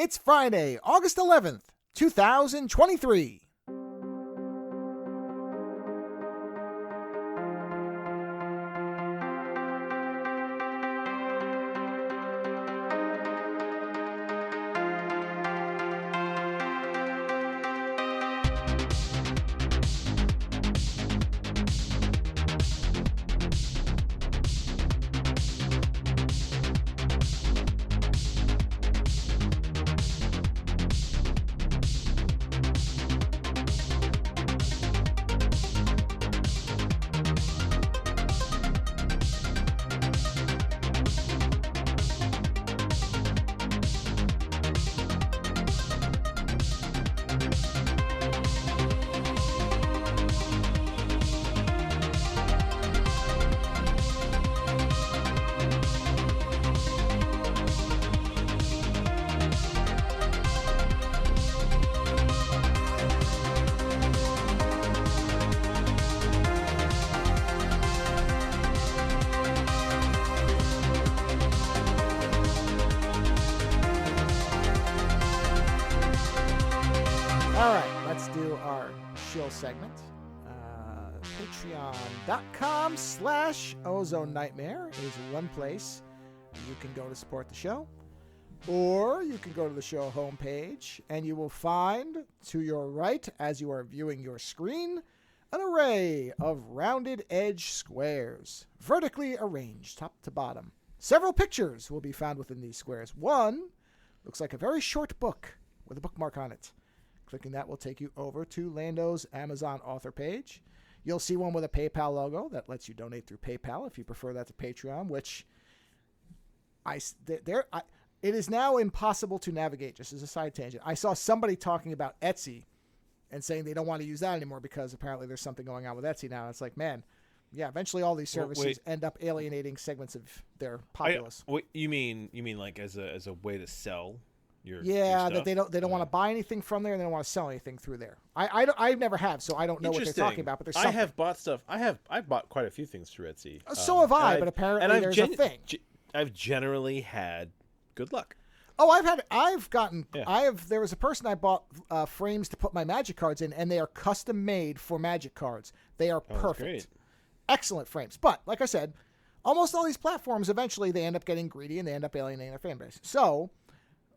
It's Friday, August 11th, 2023. All right, let's do our shill segment. Patreon.com/Ozone Nightmare is one place you can go to support the show. Or you can go to the show homepage and you will find to your right, as you are viewing your screen, an array of rounded edge squares, vertically arranged top to bottom. Several pictures will be found within these squares. One looks like a very short book with a bookmark on it. Clicking that will take you over to Lando's Amazon author page. You'll see one with a PayPal logo that lets you donate through PayPal if you prefer that to Patreon, which it is now impossible to navigate, just as a side tangent. I saw somebody talking about Etsy and saying they don't want to use that anymore because apparently there's something going on with Etsy now. It's like, man, yeah, eventually all these services end up alienating segments of their populace. You mean like as a way to sell? Your that they don't want to buy anything from there and they don't want to sell anything through there. I never have, so I don't know what they're talking about. But there's something. I have bought stuff. I've bought quite a few things through Etsy. So have I, but apparently there's a thing. I've generally had good luck. Oh, there was a person I bought frames to put my Magic cards in, and they are custom made for Magic cards. They are perfect. Great. Excellent frames. But like I said, almost all these platforms eventually they end up getting greedy and they end up alienating their fan base. So,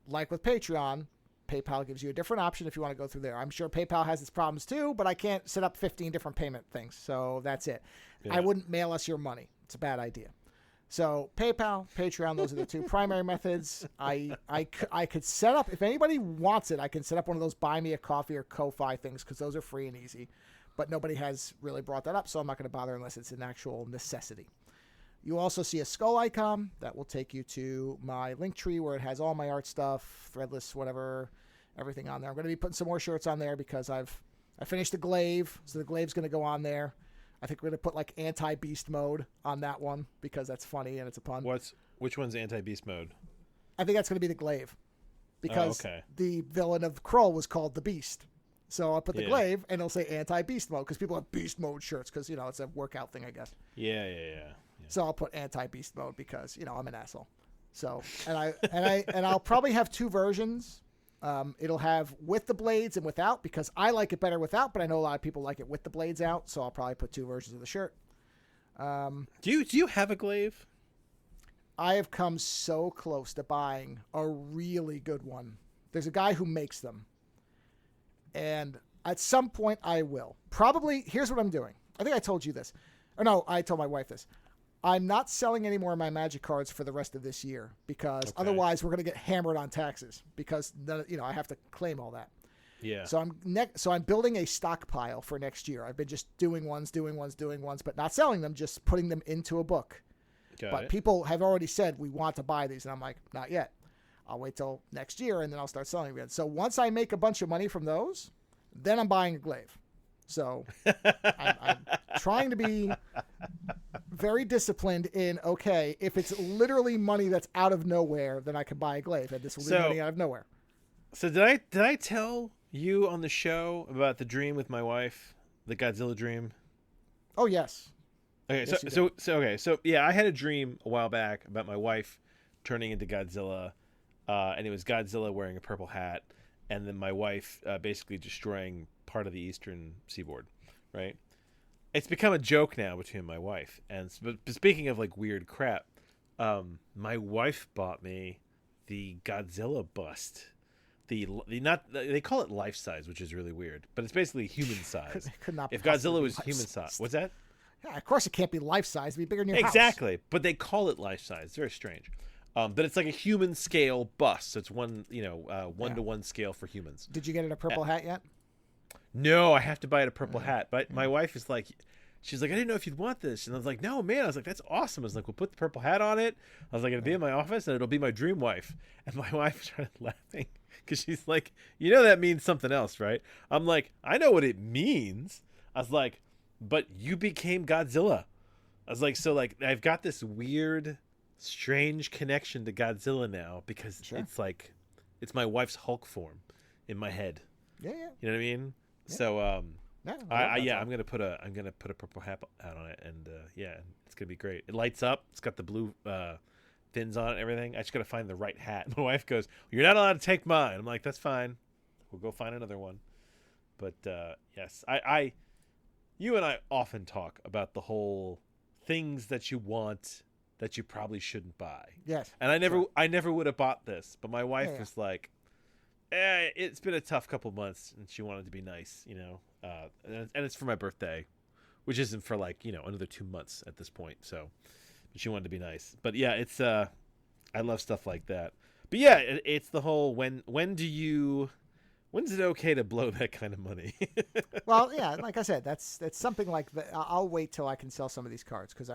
like with Patreon, PayPal gives you a different option if you want to go through there. I'm sure PayPal has its problems too, but I can't set up 15 different payment things. So that's it. Yeah. I wouldn't mail us your money. It's a bad idea. So PayPal, Patreon, those are the two primary methods. I could set up, if anybody wants it, I can set up one of those buy me a coffee or Ko-Fi things because those are free and easy. But nobody has really brought that up, so I'm not going to bother unless it's an actual necessity. You also see a skull icon that will take you to my link tree where it has all my art stuff, threadless, whatever, everything on there. I'm going to be putting some more shirts on there because I finished the glaive, so the glaive's going to go on there. I think we're going to put like anti-beast mode on that one because that's funny and it's a pun. Which one's anti-beast mode? I think that's going to be the glaive because the villain of Krull was called the Beast. So I'll put the glaive and it'll say anti-beast mode because people have beast mode shirts because, it's a workout thing, I guess. Yeah. So I'll put anti-beast mode because, I'm an asshole. So, and I'll probably have two versions. It'll have with the blades and without because I like it better without, but I know a lot of people like it with the blades out. So I'll probably put two versions of the shirt. Do you have a glaive? I have come so close to buying a really good one. There's a guy who makes them. And at some point I will. Probably, here's what I'm doing. I think I told you this. Or no, I told my wife this. I'm not selling any more of my Magic cards for the rest of this year because otherwise we're going to get hammered on taxes because I have to claim all that. Yeah. So I'm building a stockpile for next year. I've been just doing ones, but not selling them, just putting them into a book. But people have already said we want to buy these, and I'm like, not yet. I'll wait till next year and then I'll start selling again. So once I make a bunch of money from those, then I'm buying a glaive. So I'm trying to be very disciplined in, if it's literally money that's out of nowhere, then I can buy a glaive. And this will be money out of nowhere. So did I tell you on the show about the dream with my wife, the Godzilla dream? Oh, yes. Okay, yes, so yeah, I had a dream a while back about my wife turning into Godzilla. and it was Godzilla wearing a purple hat, and then my wife basically destroying part of the eastern seaboard, right? It's become a joke now between my wife. But speaking of like weird crap, my wife bought me the Godzilla bust. They call it life size, which is really weird, but it's basically human size. Could not If possibly Godzilla be was human life-sized. size, what's that? Yeah, of course it can't be life size. It'd be bigger than your house. Exactly, but they call it life size. It's very strange. But it's like a human scale bust. So it's one to one scale for humans. Did you get it a purple hat yet? No, I have to buy it a purple hat. But my wife is like, she's like, I didn't know if you'd want this. And I was like, no, man. I was like, that's awesome. I was like, we'll put the purple hat on it. I was like, it'll be in my office and it'll be my dream wife. And my wife started laughing because she's like, that means something else, right? I'm like, I know what it means. I was like, but you became Godzilla. I was like, so like, I've got this weird, strange connection to Godzilla now because it's like, it's my wife's Hulk form in my head. Yeah. You know what I mean? Yeah. So, Yeah, I'm gonna put a purple hat on it, and it's gonna be great. It lights up. It's got the blue fins on it and everything. I just gotta find the right hat. My wife goes, "You're not allowed to take mine." I'm like, "That's fine. We'll go find another one." But yes, you and I often talk about the whole things that you want that you probably shouldn't buy. Yes. And I never would have bought this, but my wife was like, it's been a tough couple months, and she wanted to be nice, and it's for my birthday, which isn't for like, another 2 months at this point. So she wanted to be nice, but yeah, it's, I love stuff like that. But yeah, it's the whole, when's it okay to blow that kind of money? Well, yeah, like I said, that's something like that. I'll wait till I can sell some of these cards because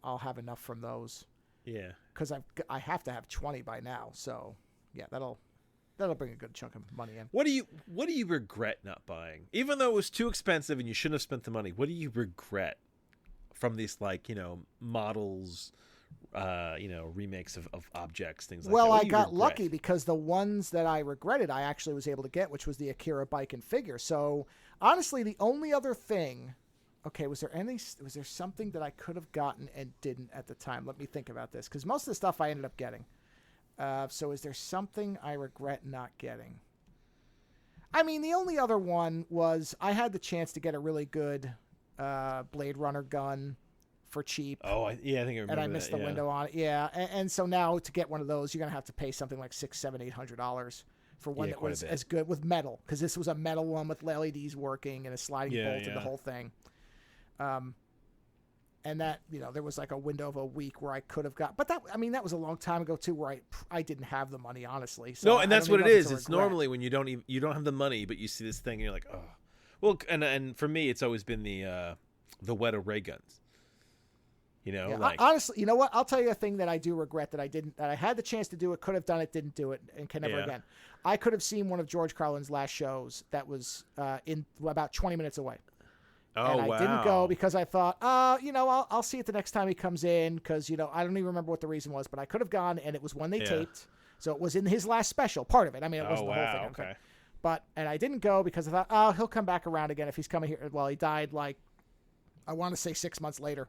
I'll have enough from those. Yeah. Because I have to have 20 by now. So yeah, that'll bring a good chunk of money in. What do you regret not buying? Even though it was too expensive and you shouldn't have spent the money, what do you regret from these, like, models, remakes of objects, things like that? Well, What I do you got regret? lucky because the ones that I regretted, I actually was able to get, which was the Akira bike and figure. So honestly, the only other thing, okay, was there something that I could have gotten and didn't at the time? Let me think about this, because most of the stuff I ended up getting. So is there something I regret not getting? I mean, the only other one was I had the chance to get a really good Blade Runner gun for cheap. Oh, I think I remember and I missed the window on it. Yeah, and so now to get one of those, you're gonna have to pay something like $600-$800 for one that was as good with metal, because this was a metal one with LEDs working and a sliding bolt and the whole thing. And that, there was like a window of a week where I could have got, but that was a long time ago too, where I didn't have the money, honestly. So no, and that's what it is. It's regret. normally when you don't have the money, but you see this thing and you're like, oh, well, and for me, it's always been the Weta ray guns. Honestly, you know what? I'll tell you a thing that I do regret that I had the chance to do it, could have done it, didn't do it, and can never again. I could have seen one of George Carlin's last shows that was in about 20 minutes away. Oh, and I didn't go because I thought, I'll see it the next time he comes in, because, I don't even remember what the reason was, but I could have gone, and it was one they taped. So it was in his last special, part of it. I mean, it wasn't the whole thing. Okay. And I didn't go because I thought, he'll come back around again if he's coming here. Well, he died like, I want to say 6 months later,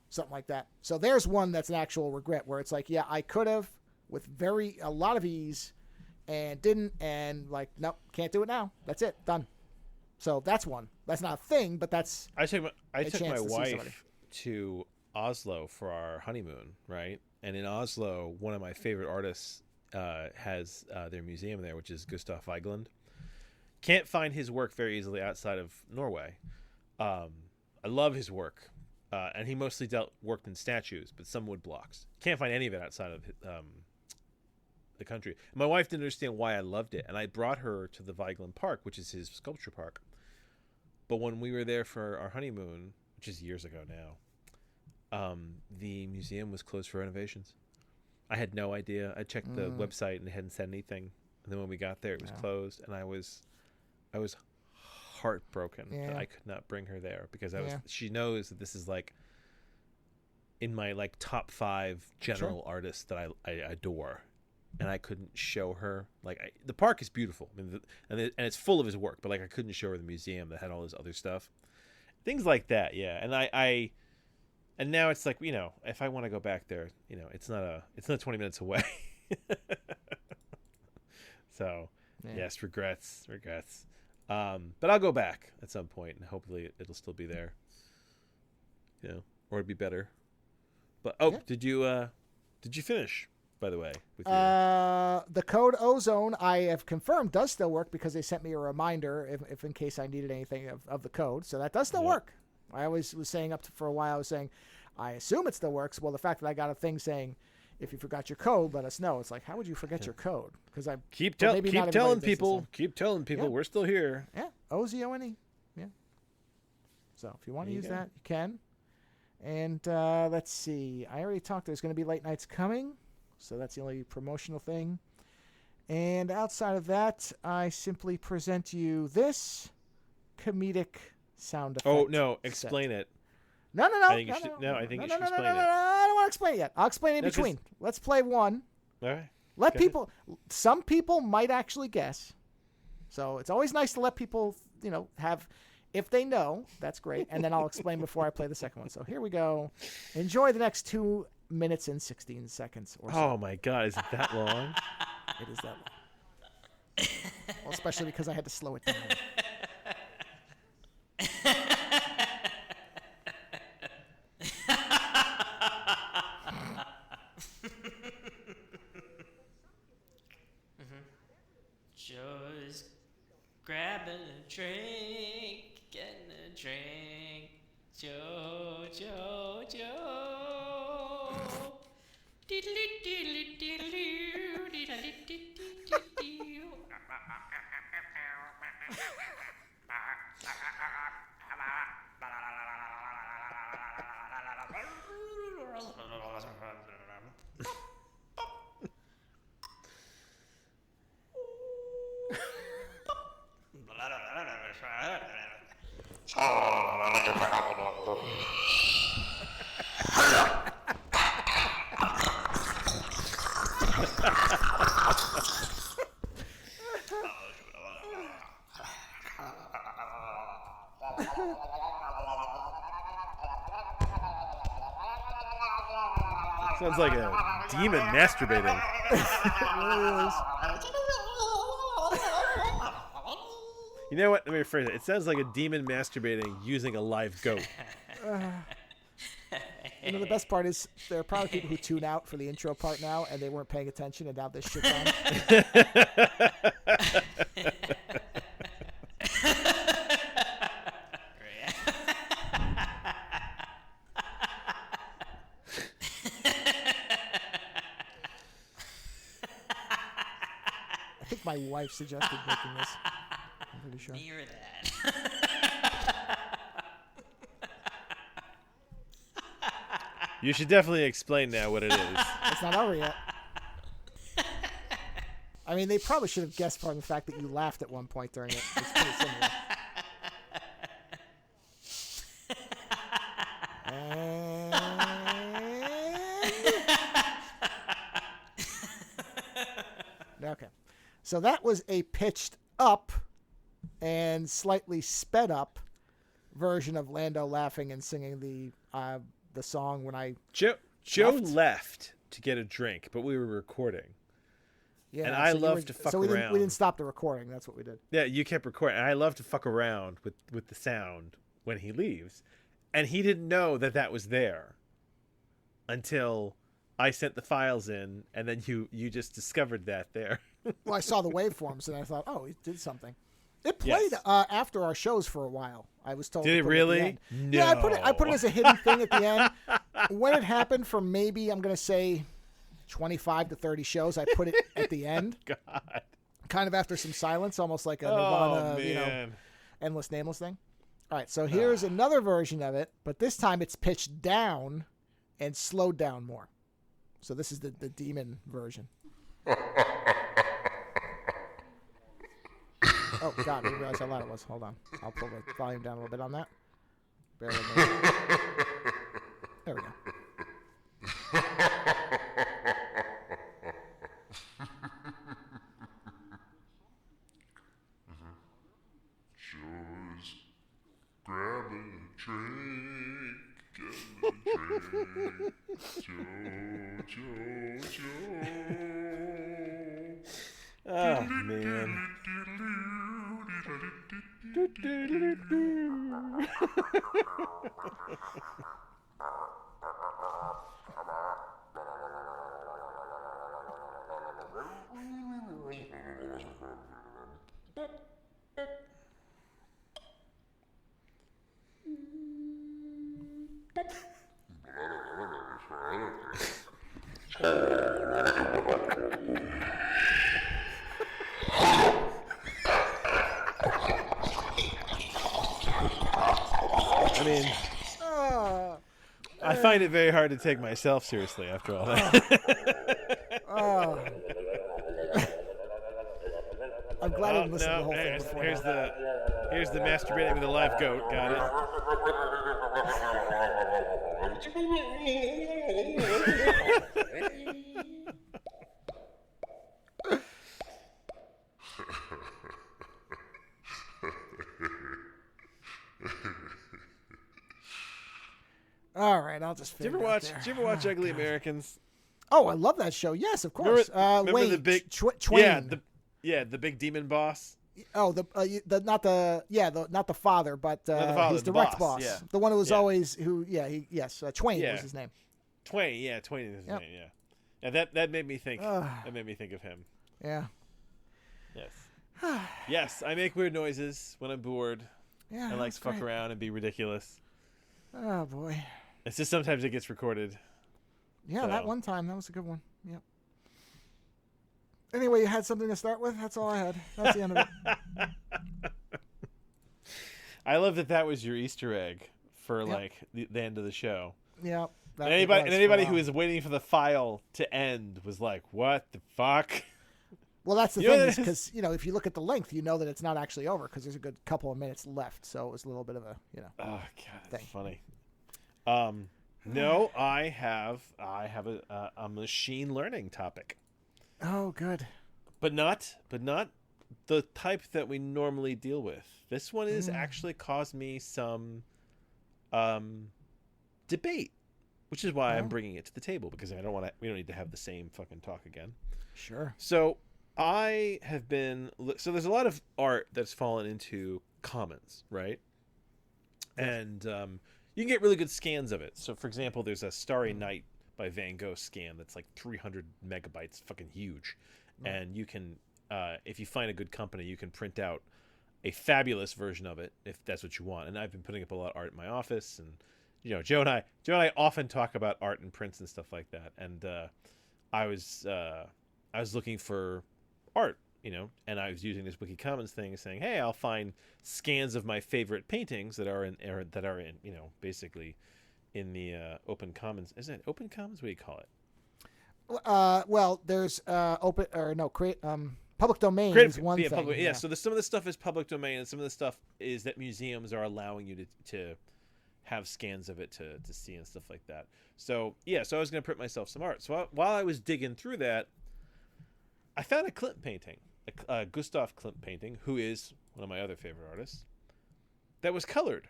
something like that. So there's one that's an actual regret where it's like, yeah, I could have with a lot of ease and didn't, and like, nope, can't do it now. That's it, done. So that's one. That's not a thing, but that's I took my wife somebody. to Oslo for our honeymoon, right? And in Oslo, one of my favorite artists has their museum there, which is Gustav Vigeland. Can't find his work very easily outside of Norway. I love his work, and he mostly worked in statues, but some wood blocks. Can't find any of it outside of the country. My wife didn't understand why I loved it, and I brought her to the Vigeland Park, which is his sculpture park. But when we were there for our honeymoon, which is years ago now, the museum was closed for renovations. I had no idea. I checked the website and it hadn't said anything. And then when we got there, it was closed, and I was heartbroken that I could not bring her there, because she knows that this is like in my like top 5 general artists that I adore. And I couldn't show her, like, the park is beautiful, I mean, and it's full of his work, but like I couldn't show her the museum that had all his other stuff, things like that. Yeah, and and now it's like, if I want to go back there, it's not 20 minutes away. So Yeah. yes, regrets. But I'll go back at some point, and hopefully it'll still be there. Or it'd be better. But did you finish, by the way? With the code Ozone I have confirmed does still work because they sent me a reminder if in case I needed anything of the code. So that does still work. I always was saying for a while, I was saying, I assume it still works. Well, the fact that I got a thing saying, if you forgot your code, let us know. It's like, how would you forget your code? Because I keep telling people. We're still here. Yeah, Ozone. Yeah. So if you want to use that, you can. And let's see. I already talked. There's going to be late nights coming, so that's the only promotional thing. And outside of that, I simply present you this comedic sound effect. Oh no! Explain it. No. I think you should explain it. I don't want to explain it yet. I'll explain it in between. Let's play one. All right. Let people. Some people might actually guess. So it's always nice to let people, have. If they know, that's great. And then I'll explain before I play the second one. So here we go. Enjoy the next 2 minutes and 16 seconds or so. Oh my God! Is it that long? It is that long. Well, especially because I had to slow it down. Just grabbing a drink, getting a drink. Joe. Sounds like a demon masturbating. You know what? Let me rephrase it. It sounds like a demon masturbating using a live goat. The best part is there are probably people who tune out for the intro part now, and they weren't paying attention, and now this shit's on. I think my wife suggested making this. I'm pretty sure. Near that. You should definitely explain now what it is. It's not over yet. I mean, they probably should have guessed from the fact that you laughed at one point during it. It's pretty similar. Okay. So that was a pitched up and slightly sped up version of Lando laughing and singing the song when I Joe left to get a drink, but we were recording. Yeah, and I love to fuck around. We didn't stop the recording. That's what we did. Yeah, you kept recording. And I love to fuck around with the sound when he leaves. And he didn't know that was there until I sent the files in, and then you just discovered that there. Well, I saw the waveforms, and I thought, oh, he did something. It played after our shows for a while. I was told. Did it really? No. Yeah, I put it as a hidden thing at the end. When it happened for maybe, I'm going to say 25 to 30 shows, I put it at the end. God. Kind of after some silence, almost like a Nirvana, Endless Nameless thing. All right, so here's another version of it, but this time it's pitched down and slowed down more. So this is the demon version. Oh, God, I didn't realize how loud it was. Hold on. I'll pull the volume down a little bit on that. Bear with me. There we go. Just grabbing a drink, getting a drink. Joe. Oh man. I mean, Oh, I find it very hard to take myself seriously after all that. oh. I'm glad I Oh didn't listen to the no! whole thing before. Here's the masturbating with a live goat. Got it. All right, I'll just. Did you fade ever that watch? there. Did you ever watch Oh, Ugly God. Americans? Oh, I love that show. Yes, of course. Remember Wayne, the big Twain. the big demon boss. Oh, not the father, but Not the father, his the direct boss, boss. yeah. The one who was Yeah. always Twain Yeah. was his name. Twain is his Yep. name. Yeah, yeah. That made me think. Ugh. That made me think of him. Yeah. Yes. Yes, I make weird noises when I'm bored. Yeah. I like that's to fuck great. around and be ridiculous. Oh boy. It's just sometimes it gets recorded. Yeah, that So- one time that was a good one. Yep. Anyway, you had something to start with. That's all I had. That's the end of it. I love that was your Easter egg for Yep. like the end of the show. Yep. that And it anybody was and for a anybody while. who was waiting for the file to end was like, "What the fuck?" Well, that's the You know thing, what is it is? because if you look at the length, you know that it's not actually over because there's a good couple of minutes left. So it was a little bit of a Oh god, that's Thing. funny. No, I have a machine learning topic, Oh, good. but not the type that we normally deal with. This one has actually caused me some debate, which is why I'm Oh. bringing it to the table, because we don't need to have the same fucking talk again. Sure. So I have been so there's a lot of art that's fallen into commons, right? And you can get really good scans of it. So for example, there's a Starry Night by Van Gogh scan that's like 300 megabytes, fucking huge. And you can if you find a good company, you can print out a fabulous version of it if that's what you want. And I've been putting up a lot of art in my office, and Joe and I often talk about art and prints and stuff like that. And I was looking for art, and I was using this Wiki Commons thing, saying, "Hey, I'll find scans of my favorite paintings that are in basically in the Open Commons." Is it Open Commons? What do you call it? Well, there's open or no create public domain Creative, is one yeah, thing. public, yeah. So some of the stuff is public domain, and some of the stuff is that museums are allowing you to have scans of it to see and stuff like that. So yeah, so I was going to print myself some art. So while I was digging through that, I found a Klimt painting, a Gustav Klimt painting, who is one of my other favorite artists, that was colored.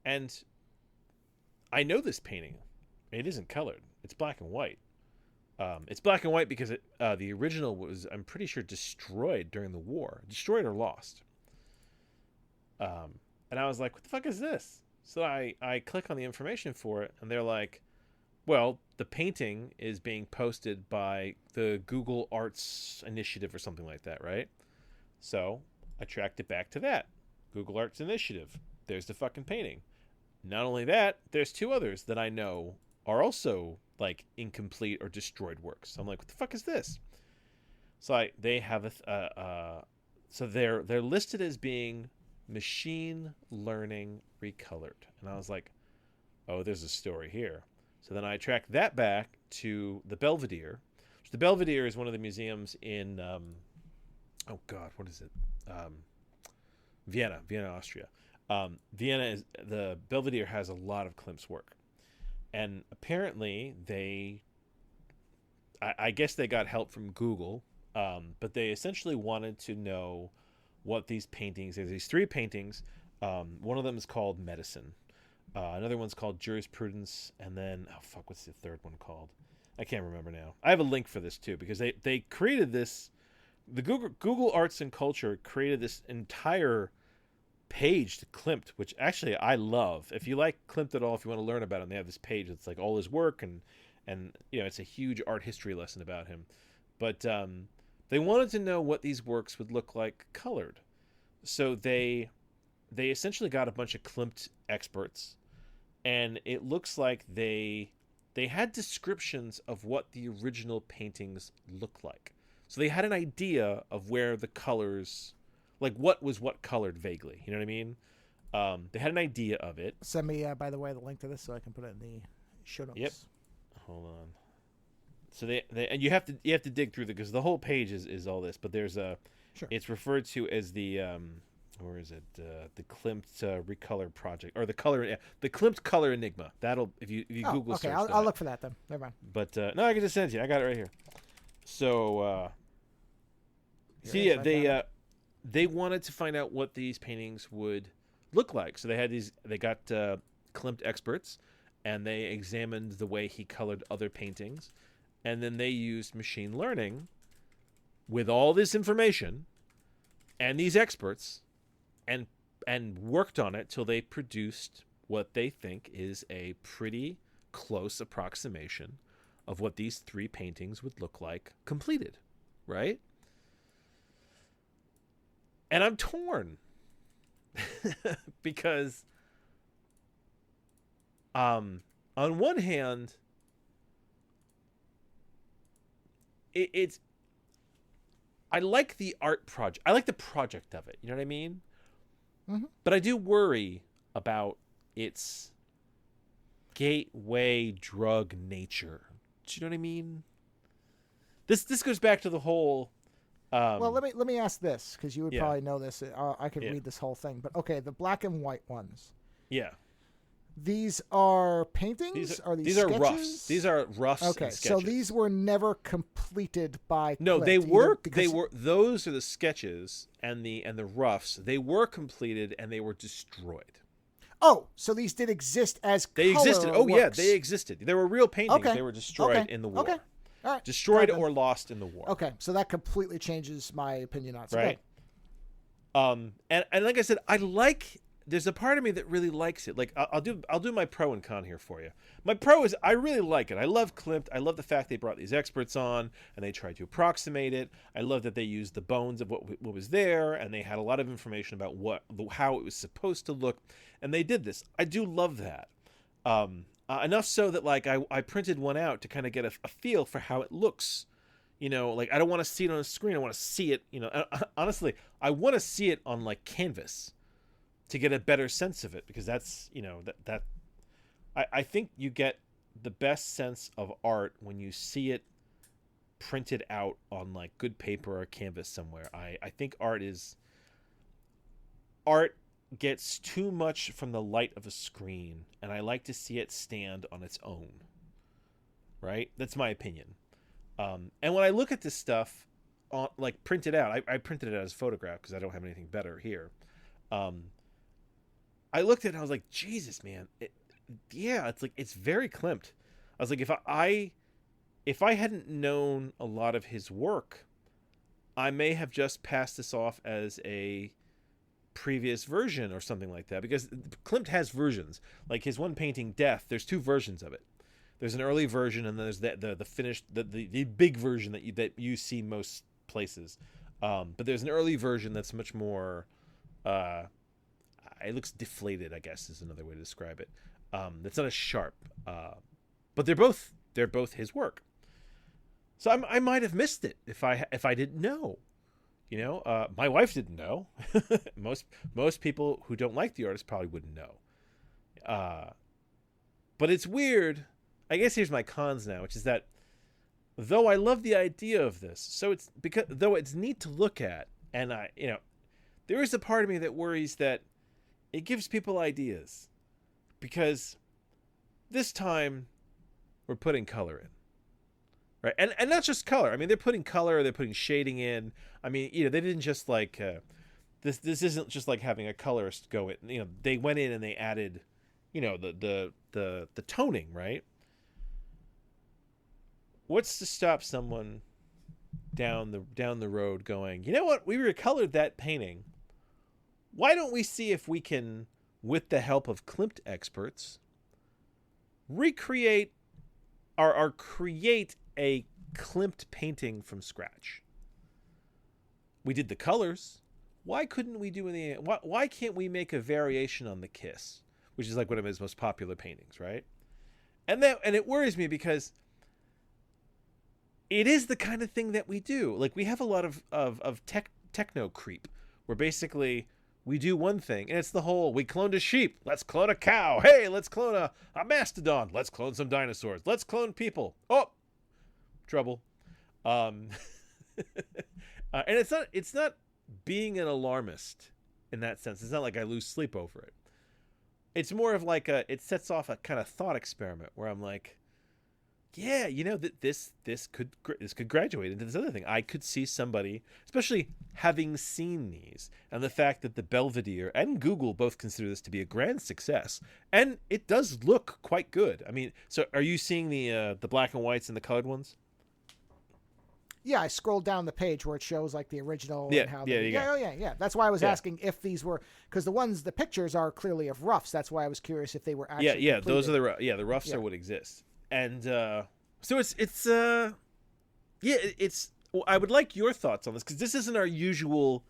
And I know this painting. It isn't colored. It's black and white. It's black and white because the original was, I'm pretty sure, destroyed during the war. Destroyed or lost. And I was like, what the fuck is this? So I click on the information for it, and they're like, well, the painting is being posted by the Google Arts Initiative or something like that, right? So I tracked it back to that. Google Arts Initiative. There's the fucking painting. Not only that, there's two others that I know are also like incomplete or destroyed works. So I'm like, what the fuck is this? So they have so they're listed as being machine learning recolored. And I was like, oh, there's a story here. So then I tracked that back to the Belvedere. The Belvedere is one of the museums in oh god, what is it? Vienna, Austria. The Belvedere has a lot of Klimt's work. And apparently I guess they got help from Google, but they essentially wanted to know what these paintings, there's these three paintings. One of them is called Medicine. Another one's called Jurisprudence. And then, what's the third one called? I can't remember now. I have a link for this too, because they created this the Google Arts and Culture created this entire page to Klimt, which actually I love. If you like Klimt at all, if you want to learn about him, they have this page that's like all his work, and it's a huge art history lesson about him. But they wanted to know what these works would look like colored, so they essentially got a bunch of Klimt experts, and it looks like they had descriptions of what the original paintings looked like. So they had an idea of where the colors, like what was what colored vaguely. You know what I mean? They had an idea of it. Send me, by the way, the link to this so I can put it in the show notes. Yep. Hold on. So they and you have to dig through because the whole page is all this, but there's a, Sure. It's referred to as the where is it? The Klimt Recolor Project, or the Klimt Color Enigma. That'll if you Google okay, search I'll that. look for that then. Never mind. But no, I can just send it to you. I got it right here. So Here it is, they wanted to find out what these paintings would look like. So they got Klimt experts, and they examined the way he colored other paintings, and then they used machine learning with all this information and these experts, and worked on it till they produced what they think is a pretty close approximation of what these three paintings would look like completed, right? And I'm torn because on one hand, it's I like the art project. I like the project of it. You know what I mean? Mm-hmm. But I do worry about its gateway drug nature. Do you know what I mean? This goes back to the whole. Well, let me ask this, because you would Yeah. probably know this. I could Yeah. read this whole thing, but okay, the black and white ones. Yeah. These are paintings? Are these are sketches? roughs. These are roughs. Okay, and so sketches. these were never completed by No, Klimt, they either were. because- They were. Those are the sketches and the roughs. They were completed and they were destroyed. Oh, so these did exist as They color existed. Oh yeah, works. they existed. They were real paintings. Okay. They were destroyed Okay. in the war. Okay. All right. Destroyed Got it. or lost in the war. Okay, so that completely changes my opinion on it. So Right. good. And like I said, there's a part of me that really likes it. Like I'll do my pro and con here for you. My pro is I really like it. I love Klimt. I love the fact they brought these experts on and they tried to approximate it. I love that they used the bones of what was there, and they had a lot of information about how it was supposed to look, and they did this. I do love that. Enough so that like I printed one out to kind of get a feel for how it looks. You know, like I don't want to see it on a screen. I want to see it. You know, honestly, I want to see it on like canvas to get a better sense of it, because that's, you know, that I think you get the best sense of art when you see it printed out on like good paper or canvas somewhere. I think art gets too much from the light of a screen, and I like to see it stand on its own. Right? That's my opinion. And when I look at this stuff like printed out, I printed it as a photograph because I don't have anything better here. I looked at it and I was like, Jesus, man. It's very Klimt. I was like, if I hadn't known a lot of his work, I may have just passed this off as a previous version or something like that, because Klimt has versions. Like his one painting, Death, there's two versions of it. There's an early version, and then there's the finished, the big version that you see most places. But there's an early version that's much more it looks deflated, I guess is another way to describe it. It's not as sharp, but they're both his work. So I might have missed it if I didn't know. You know, my wife didn't know. most people who don't like the artist probably wouldn't know. But it's weird. I guess here's my cons now, which is that though I love the idea of this, so though it's neat to look at, and there is a part of me that worries that it gives people ideas, because this time we're putting color in, right? And not just color. I mean, they're putting color, they're putting shading in. I mean, they didn't just like this isn't just like having a colorist go it. They went in and they added, the toning, right? What's to stop someone down the road going, you know what? We recolored that painting. Why don't we see if we can, with the help of Klimt experts, recreate or create a Klimt painting from scratch? We did the colors. Why couldn't we do any? Why can't we make a variation on the Kiss, which is like one of his most popular paintings, right? And it worries me because it is the kind of thing that we do. Like, we have a lot of techno creep, where basically we do one thing, and it's the whole, we cloned a sheep, let's clone a cow. Hey, let's clone a mastodon. Let's clone some dinosaurs. Let's clone people. Oh, trouble. And it's not being an alarmist in that sense. It's not like I lose sleep over it. It's more of like it sets off a kind of thought experiment where I'm like, yeah, you know, that this could graduate into this other thing. I could see somebody, especially having seen these, and the fact that the Belvedere and Google both consider this to be a grand success, and it does look quite good. I mean, so are you seeing the black and whites and the colored ones? Yeah, I scrolled down the page where it shows like the original. Yeah, and how yeah. That's why I was asking if these were, because the pictures are clearly of roughs. That's why I was curious if they were actually. Yeah. Completed. Those are the roughs are what exists, and so it's. I would like your thoughts on this, because this isn't our usual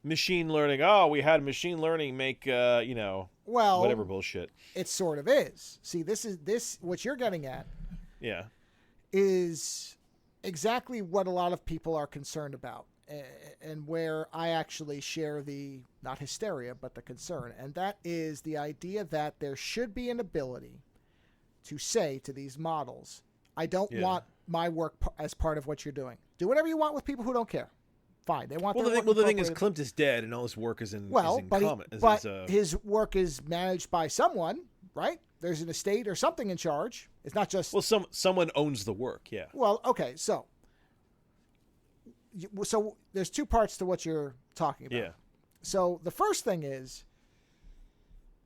machine learning. Oh, we had machine learning make whatever bullshit. It sort of is. See, this what you're getting at. Yeah. Is exactly what a lot of people are concerned about, and where I actually share the, not hysteria, but the concern. And that is the idea that there should be an ability to say to these models, I don't want my work as part of what you're doing. Do whatever you want with people who don't care. Fine. They want their work the thing is, incorporated. Klimt is dead, and all his work is in his work is managed by someone, right? There's an estate or something in charge. It's not just... Well, someone owns the work, yeah. Well, okay, so there's two parts to what you're talking about. Yeah. So the first thing is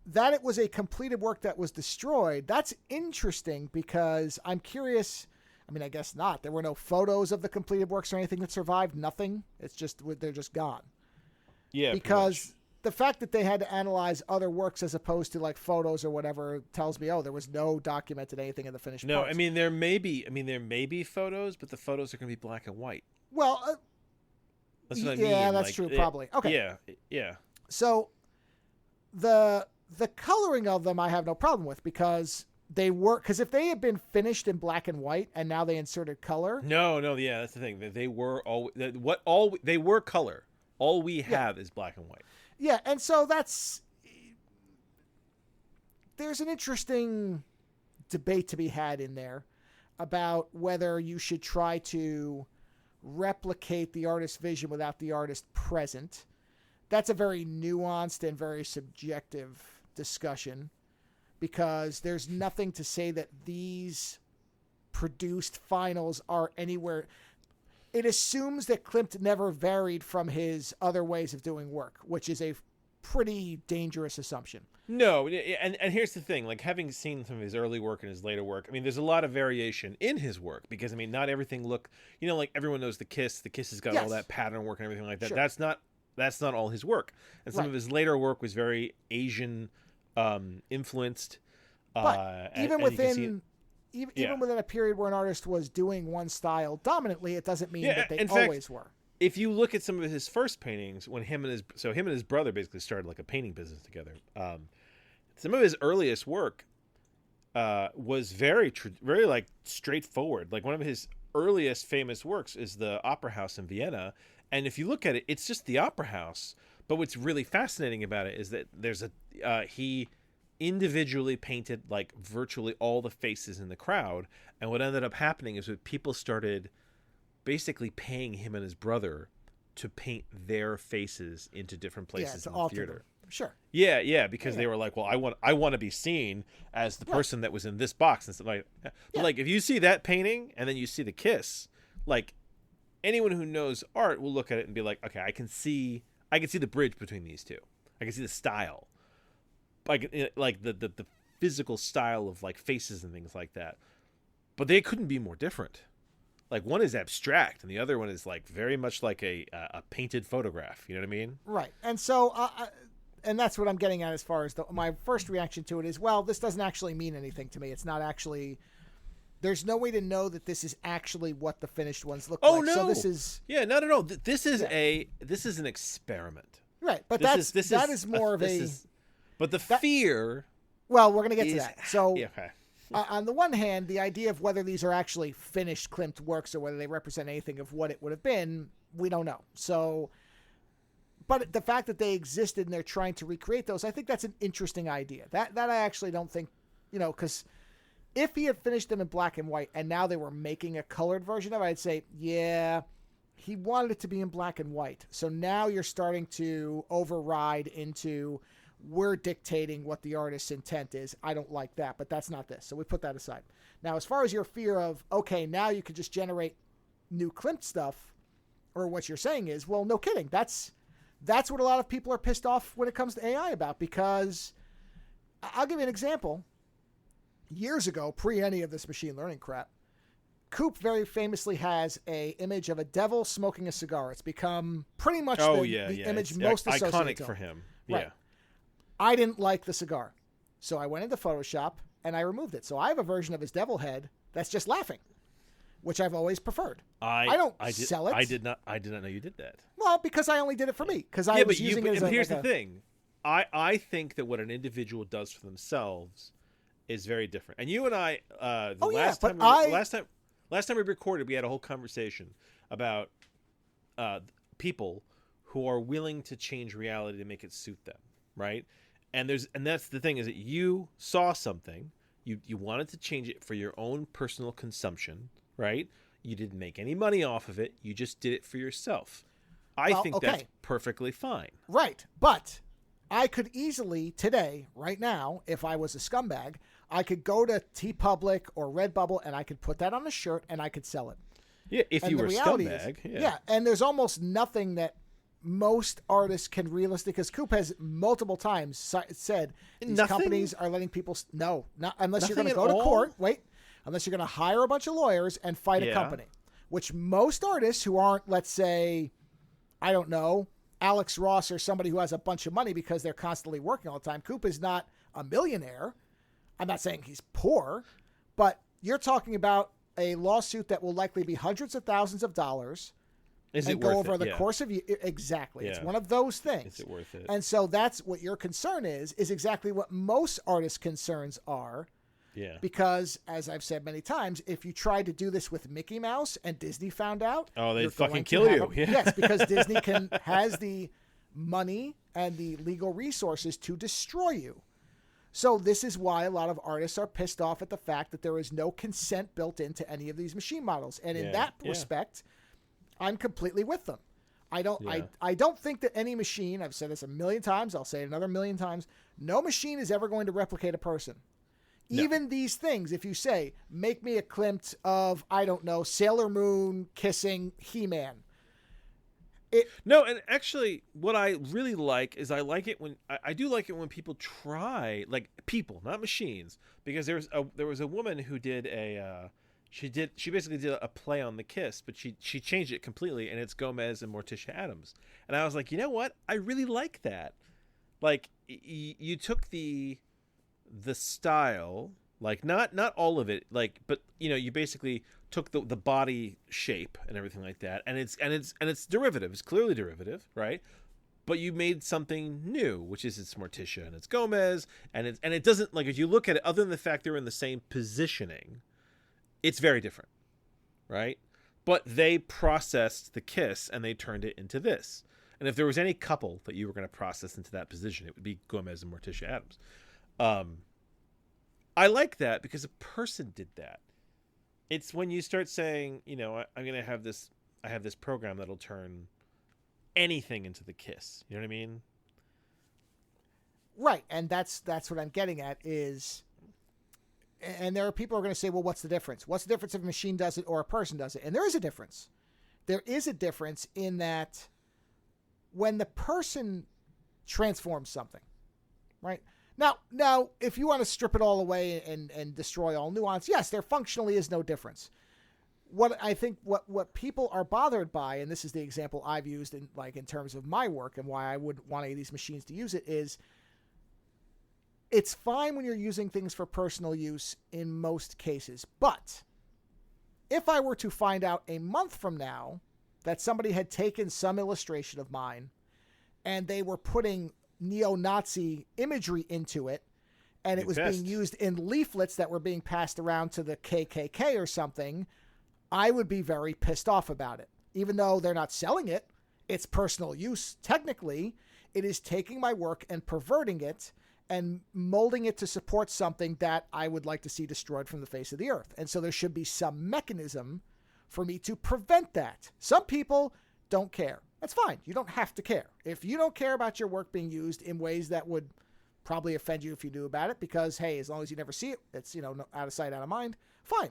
that it was a completed work that was destroyed. That's interesting, because I'm curious. I mean, I guess not. There were no photos of the completed works or anything that survived. Nothing. It's just, they're just gone. Yeah. Because the fact that they had to analyze other works as opposed to like photos or whatever tells me, there was no documented anything in the finished parts. I mean, there may be photos, but the photos are going to be black and white. Well, that's what I mean. Yeah, that's true. Probably. Okay. Yeah. So the coloring of them I have no problem with, because because if they had been finished in black and white and now they inserted color. No, yeah, that's the thing. They were they were color. All we have is black and white. Yeah, and so there's an interesting debate to be had in there about whether you should try to replicate the artist's vision without the artist present. That's a very nuanced and very subjective discussion, because there's nothing to say that these produced finals are anywhere. It assumes that Klimt never varied from his other ways of doing work, which is a pretty dangerous assumption. No, and here's the thing, like, having seen some of his early work and his later work, I mean, there's a lot of variation in his work, because, I mean, not everything like everyone knows the Kiss has got all that pattern work and everything like that. Sure. That's not all his work. And some of his later work was very Asian influenced. But even within a period where an artist was doing one style dominantly, it doesn't mean that they always were. If you look at some of his first paintings, when him and his brother basically started like a painting business together. Some of his earliest work was very like straightforward. Like, one of his earliest famous works is the Opera House in Vienna, and if you look at it, it's just the Opera House. But what's really fascinating about it is that there's he individually painted like virtually all the faces in the crowd, and what ended up happening is that people started basically paying him and his brother to paint their faces into different places in the theater. Sure. Yeah, because they were like, well, I want to be seen as the person that was in this box and stuff like that. But like, if you see that painting and then you see the Kiss, like, anyone who knows art will look at it and be like, okay, I can see the bridge between these two. I can see the style, like the physical style of like faces and things like that. But they couldn't be more different. Like one is abstract and the other one is like very much like a painted photograph. You know what I mean? Right. And so, and that's what I'm getting at as far as my first reaction to it is, well, this doesn't actually mean anything to me. It's not actually, there's no way to know that this is actually what the finished ones look like. No. So this is. Yeah, not at all. This is this is an experiment. Right. But This that is more of a. But the fear. Well, we're going to get to is, that. So. Yeah, okay. On the one hand, the idea of whether these are actually finished Klimt works or whether they represent anything of what it would have been, we don't know. So, but the fact that they existed and they're trying to recreate those, I think that's an interesting idea. That I actually don't think, because if he had finished them in black and white and now they were making a colored version of it, I'd say, yeah, he wanted it to be in black and white. So now you're starting to override into we're dictating what the artist's intent is. I don't like that, but that's not this. So we put that aside. Now, as far as your fear of, okay, now you could just generate new Klimt stuff, or what you're saying is, well, no kidding. That's what a lot of people are pissed off when it comes to AI about, because I'll give you an example. Years ago, pre any of this machine learning crap, Coop very famously has a image of a devil smoking a cigar. It's become pretty much the image most associated iconic to for him. him. Right. Yeah. I didn't like the cigar. So I went into Photoshop and I removed it. So I have a version of his devil head that's just laughing, which I've always preferred. I don't sell it. I did not know you did that. Well, because I only did it for me. Because I was using it as here's the thing. I think that what an individual does for themselves is very different. And you and I, last time we recorded, we had a whole conversation about people who are willing to change reality to make it suit them, right? And that's the thing, is that you saw something, you wanted to change it for your own personal consumption, right? You didn't make any money off of it. You just did it for yourself. I think that's perfectly fine. Right. But I could easily today, right now, if I was a scumbag, I could go to TeePublic or Redbubble and I could put that on a shirt and I could sell it. Yeah, if you were a scumbag. Yeah, and there's almost nothing that most artists can realistically, because Coop has multiple times said these companies are letting people not unless you're going to go to court. Unless you're going to hire a bunch of lawyers and fight a company, which most artists who aren't, let's say, I don't know, Alex Ross or somebody who has a bunch of money because they're constantly working all the time. Coop is not a millionaire. I'm not saying he's poor, but you're talking about a lawsuit that will likely be hundreds of thousands of dollars. Is and it go worth over it? the course of exactly. Yeah. It's one of those things. Is it worth it? And so that's what your concern is exactly what most artists' concerns are. Yeah. Because, as I've said many times, if you tried to do this with Mickey Mouse and Disney found out, they'd fucking kill you. Yes, because Disney has the money and the legal resources to destroy you. So this is why a lot of artists are pissed off at the fact that there is no consent built into any of these machine models. And in that respect, I'm completely with them. I don't think that any machine, I've said this a million times, I'll say it another million times, no machine is ever going to replicate a person. No. Even these things, if you say, make me a Klimt of, I don't know, Sailor Moon kissing He-Man. No, and actually, what I really like is I do like it when people try, like people, not machines, because there was a woman who did she basically did a play on the Kiss, but she changed it completely, and it's Gomez and Morticia Addams, and I was like, you know what, I really like that. Like you took the style, like not all of it, like, but you basically took the body shape and everything like that, and it's derivative. It's clearly derivative, right? But you made something new, which is it's Morticia and it's Gomez, and it doesn't, like, if you look at it, other than the fact they're in the same positioning, it's very different, right? But they processed the Kiss and they turned it into this. And if there was any couple that you were going to process into that position, it would be Gomez and Morticia Addams. I like that because a person did that. It's when you start saying, I'm going to have this, I have this program that'll turn anything into the Kiss. You know what I mean? Right. And that's what I'm getting at is, and there are people who are going to say, well, what's the difference? What's the difference if a machine does it or a person does it? And there is a difference. There is a difference in that when the person transforms something, right? Now, if you want to strip it all away and destroy all nuance, yes, there functionally is no difference. what I think what people are bothered by, and this is the example I've used in terms of my work and why I wouldn't want any of these machines to use it, is it's fine when you're using things for personal use in most cases. But if I were to find out a month from now that somebody had taken some illustration of mine and they were putting neo-Nazi imagery into it, and it was being used in leaflets that were being passed around to the KKK or something, I would be very pissed off about it. Even though they're not selling it, it's personal use. Technically, it is taking my work and perverting it and molding it to support something that I would like to see destroyed from the face of the earth. And so there should be some mechanism for me to prevent that. Some people don't care. That's fine. You don't have to care. If you don't care about your work being used in ways that would probably offend you if you knew about it, because, hey, as long as you never see it, it's, out of sight, out of mind, fine.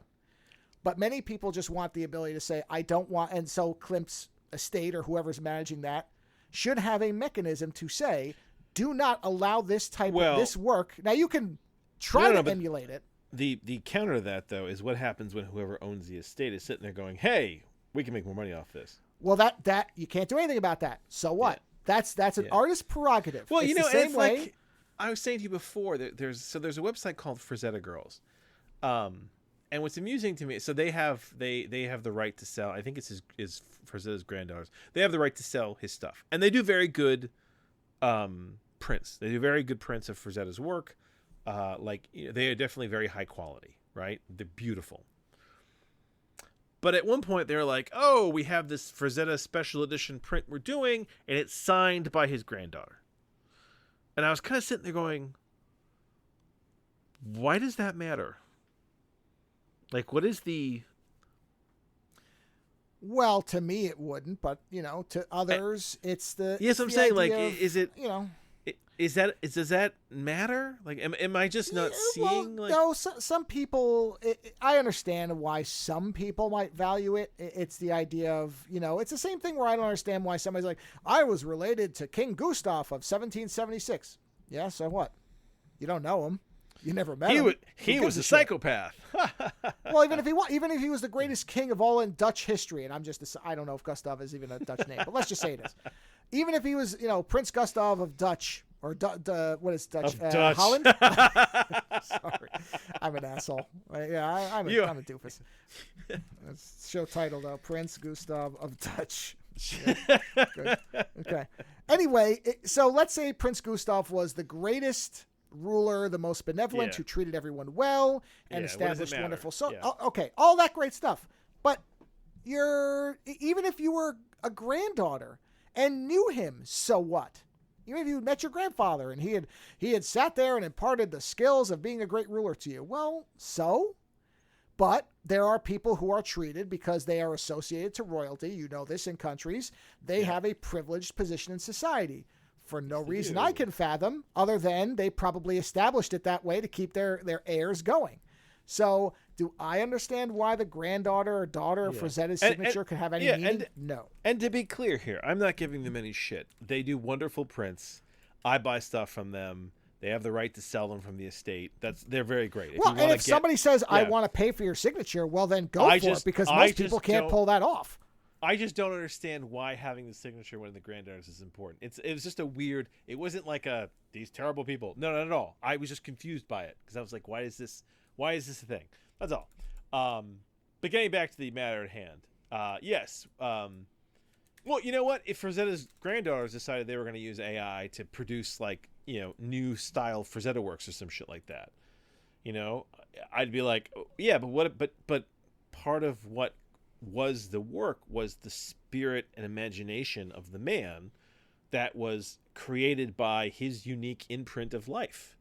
But many people just want the ability to say, I don't want, and so Klimt's estate or whoever's managing that should have a mechanism to say, do not allow this type of this work. Now you can try to emulate it. The counter to that, though, is what happens when whoever owns the estate is sitting there going, hey, we can make more money off this. Well, that you can't do anything about that. So what? Yeah. That's an artist's prerogative. Well, it's the same it's way. Like I was saying to you before, there's a website called Frazetta Girls. And what's amusing to me, so they have the right to sell. I think it's his Frazetta's granddaughters. They have the right to sell his stuff, and they do very good prints. They do very good prints of Frazetta's work. They are definitely very high quality, right? They're beautiful. But at one point, they're like, "Oh, we have this Frazetta special edition print we're doing, and it's signed by his granddaughter." And I was kind of sitting there going, "Why does that matter?" Like, what is the... Well, to me it wouldn't, but, to others, it's the... Yes, I'm saying, is it... Does that matter? Like, am I just not seeing... No, some people... I understand why some people might value it. It's the idea of, it's the same thing where I don't understand why somebody's like, I was related to King Gustav of 1776. Yeah, so what? You don't know him. You never met him. He was a psychopath. Well, even if he was the greatest king of all in Dutch history, and I don't know if Gustav is even a Dutch name, but let's just say it is. Even if he was, Prince Gustav of Dutch, or what is Dutch? Dutch. Holland? Sorry, I'm an asshole. I'm a doofus. That's show title though, Prince Gustav of Dutch. Yeah, good. Okay. Anyway, so let's say Prince Gustav was the greatest ruler, the most benevolent, who treated everyone well and established wonderful. So, okay, all that great stuff. But even if you were a granddaughter and knew him, so what? Even if you met your grandfather and he had sat there and imparted the skills of being a great ruler to you, well, so. But there are people who are treated because they are associated to royalty. You know this in countries. They have a privileged position in society. For no reason I can fathom, other than they probably established it that way to keep their heirs going. So, do I understand why the granddaughter or daughter of Frazetta's signature could have any meaning? No. And to be clear here, I'm not giving them any shit. They do wonderful prints. I buy stuff from them. They have the right to sell them from the estate. They're very great. If somebody says, I want to pay for your signature, well, then go for it, because most people can't pull that off. I just don't understand why having the signature one of the granddaughters is important. It was just a weird... It wasn't like these terrible people. No, not at all. I was just confused by it because I was like, why is this a thing? That's all. But getting back to the matter at hand. Yes. Well, you know what? If Frazetta's granddaughters decided they were going to use AI to produce new style Frazetta works or some shit like that, I'd be like, yeah, but what? But part of what was the work was the spirit and imagination of the man that was created by his unique imprint of life.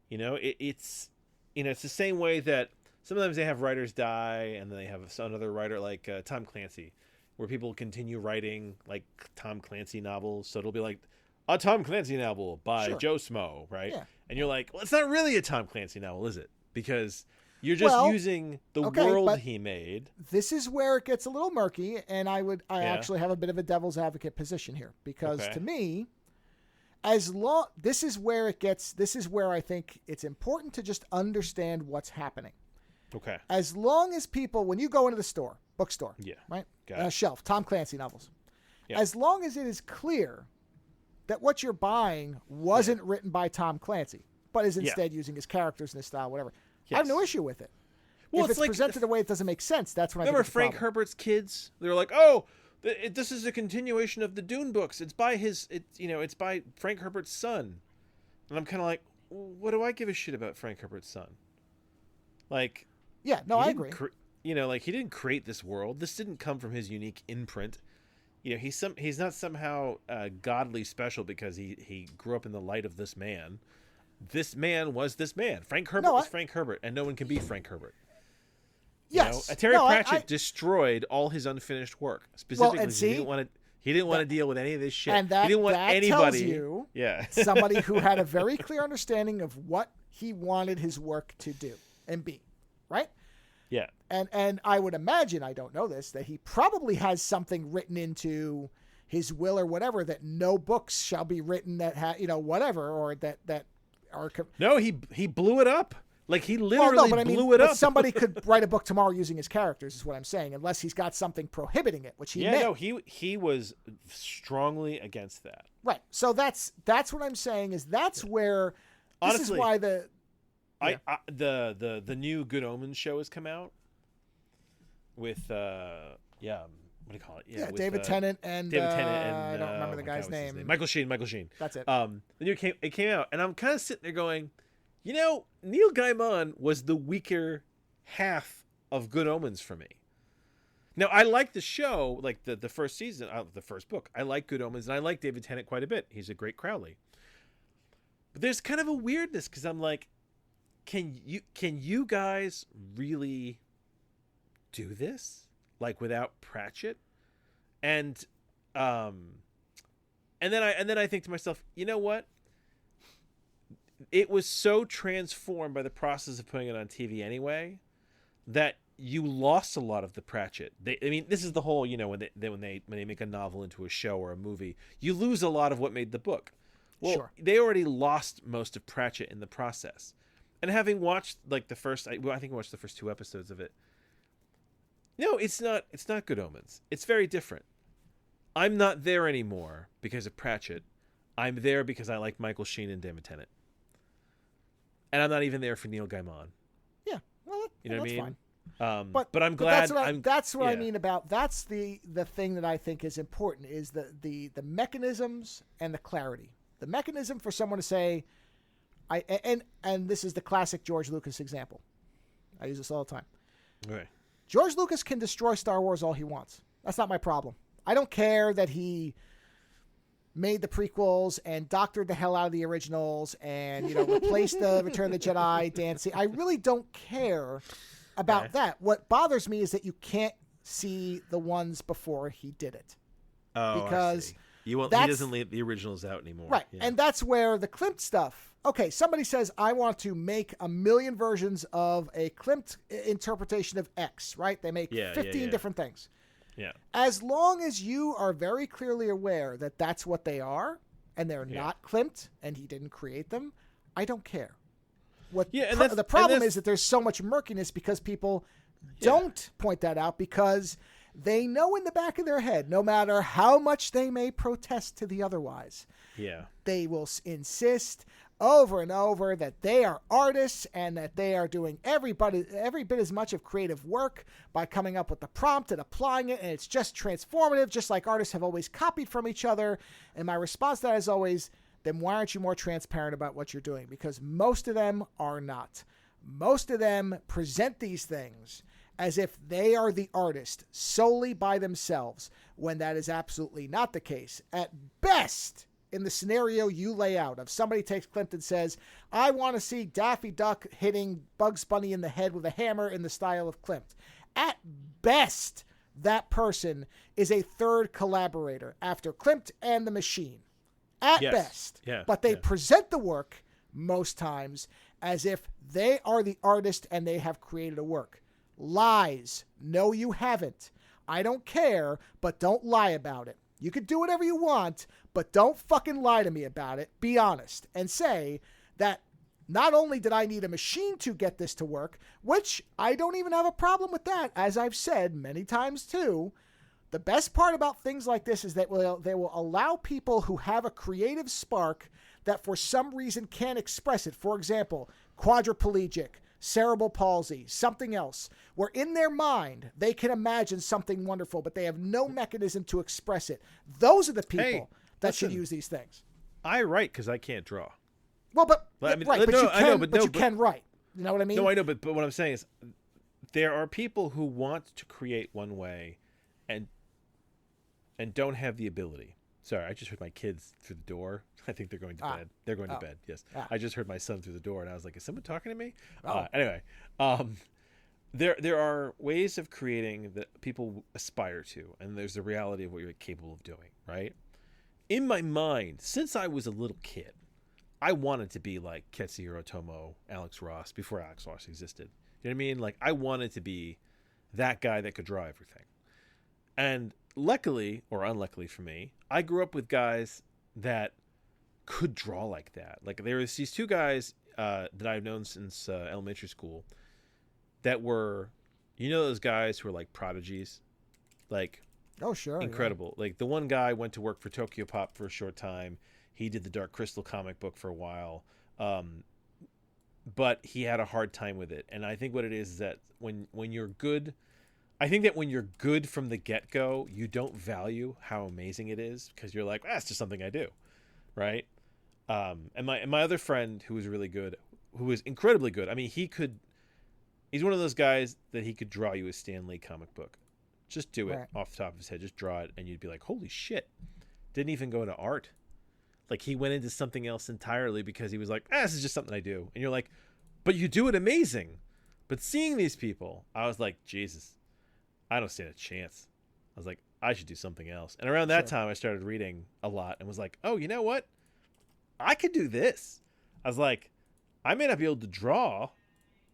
It's the same way that sometimes they have writers die and then they have another writer like Tom Clancy, where people continue writing like Tom Clancy novels. So it'll be like a Tom Clancy novel by Joe Smo, right? Yeah. And you're like, well, it's not really a Tom Clancy novel, is it? Because you're just using the world he made. This is where it gets a little murky, and I actually have a bit of a devil's advocate position here, because to me, this is where I think it's important to just understand what's happening. Okay. As long as people, when you go into the store, bookstore, Yeah. right? Got it. Shelf, Tom Clancy novels. Yeah. As long as it is clear that what you're buying wasn't written by Tom Clancy, but is instead using his characters and his style, whatever, I have no issue with it. Well, if it's presented in a way that doesn't make sense, that's when I think remember it's a Frank problem. Herbert's kids? They're like, oh, this is a continuation of the Dune books. It's by it's by Frank Herbert's son. And I'm kind of like, what do I give a shit about Frank Herbert's son? Like, Yeah, no, he I didn't agree. like he didn't create this world. This didn't come from his unique imprint. He's not somehow godly special because he grew up in the light of this man. This man was this man. Frank Herbert was Frank Herbert, and no one can be Frank Herbert. Yes. Terry Pratchett destroyed all his unfinished work. Specifically, and see, he didn't want to deal with any of this shit. And that, he didn't want that anybody. tells you Yeah. somebody who had a very clear understanding of what he wanted his work to do and be, right? Yeah. And I would imagine, I don't know this, that he probably has something written into his will or whatever that no books shall be written that whatever, or that are. No, he blew it up. Like he literally blew it up. But somebody could write a book tomorrow using his characters, is what I'm saying, unless he's got something prohibiting it, which he may. No, he was strongly against that. Right. So that's what I'm saying is that's where this Honestly, is why the the new Good Omens show has come out with what do you call it? with David Tennant and I don't remember the oh my guy's God, what's his name. Michael Sheen. That's it. It came out, and I'm kind of sitting there going, Neil Gaiman was the weaker half of Good Omens for me. Now, I like the show, like the first season, the first book. I like Good Omens, and I like David Tennant quite a bit. He's a great Crowley. But there's kind of a weirdness because I'm like, can you guys really do this like without Pratchett? And then I think to myself, you know what? It was so transformed by the process of putting it on TV anyway that you lost a lot of the Pratchett. This is the whole, when they make a novel into a show or a movie, you lose a lot of what made the book. Well, Sure. They already lost most of Pratchett in the process. And having watched like the first, I think I watched the first 2 episodes of it. No, it's not Good Omens. It's very different. I'm not there anymore because of Pratchett. I'm there because I like Michael Sheen and David Tennant. And I'm not even there for Neil Gaiman. Yeah. Well, You know what I that's mean? fine. But I'm glad. That's what I mean about. That's the thing that I think is important is the mechanisms and the clarity. The mechanism for someone to say, and this is the classic George Lucas example. I use this all the time. Okay. George Lucas can destroy Star Wars all he wants. That's not my problem. I don't care that he made the prequels and doctored the hell out of the originals and replaced the Return of the Jedi dancing. I really don't care about that. What bothers me is that you can't see the ones before he did it. Oh, because he doesn't leave the originals out anymore. Right. Yeah. And that's where the Klimt stuff. Okay, somebody says, I want to make 1 million versions of a Klimt interpretation of X, right? They make 15 different things. Yeah. As long as you are very clearly aware that that's what they are, and they're not Klimt, and he didn't create them, I don't care. The problem is that there's so much murkiness because people don't point that out because they know in the back of their head, no matter how much they may protest to the otherwise, they will insist over and over that they are artists and that they are doing every bit as much of creative work by coming up with the prompt and applying it, and it's just transformative, just like artists have always copied from each other. And my response to that is always, then why aren't you more transparent about what you're doing? Because most of them are not. Most of them present these things as if they are the artist solely by themselves, when that is absolutely not the case. At best, in the scenario you lay out of somebody takes Klimt and says, I want to see Daffy Duck hitting Bugs Bunny in the head with a hammer in the style of Klimt. At best, that person is a third collaborator after Klimt and the machine. At best. Yeah. But they present the work most times as if they are the artist and they have created a work. Lies. No, you haven't. I don't care, but don't lie about it. You could do whatever you want, but don't fucking lie to me about it. Be honest and say that not only did I need a machine to get this to work, which I don't even have a problem with that, as I've said many times too, the best part about things like this is that they will allow people who have a creative spark that for some reason can't express it. For example, quadriplegic, cerebral palsy, something else, where in their mind they can imagine something wonderful, but they have no mechanism to express it. Those are the people that should use these things. I write because I can't draw. Well, but I mean, right, but no, you can, I know, but you can write. You know what I mean? No, I know, but what I'm saying is, there are people who want to create one way, and don't have the ability. Sorry, I just heard my kids through the door. I think they're going to bed. They're going to bed. Yes, I just heard my son through the door, and I was like, "Is someone talking to me?" Anyway, there are ways of creating that people aspire to, and there's the reality of what you're capable of doing. Right? In my mind, since I was a little kid, I wanted to be like Ketsuhiro Otomo, Alex Ross, before Alex Ross existed. You know what I mean? Like, I wanted to be that guy that could draw everything. And luckily, or unluckily for me, I grew up with guys that could draw like that. Like, there was these two guys that I've known since elementary school that were, those guys who are like prodigies? Like, oh, sure. Incredible. Yeah. Like, the one guy went to work for Tokyo Pop for a short time. He did the Dark Crystal comic book for a while. But he had a hard time with it. And I think what it is that when you're good, I think that when you're good from the get-go, you don't value how amazing it is because you're like, it's just something I do, right? And my other friend who was really good, who was incredibly good. I mean, he's one of those guys that he could draw you a Stan Lee comic book. Just do it off the top of his head. Just draw it, and you'd be like, holy shit. Didn't even go to art. Like, he went into something else entirely because he was like, this is just something I do. And you're like, but you do it amazing. But seeing these people, I was like, Jesus, I don't stand a chance. I was like, I should do something else. And around that time, I started reading a lot and was like, oh, you know what? I could do this. I was like, I may not be able to draw,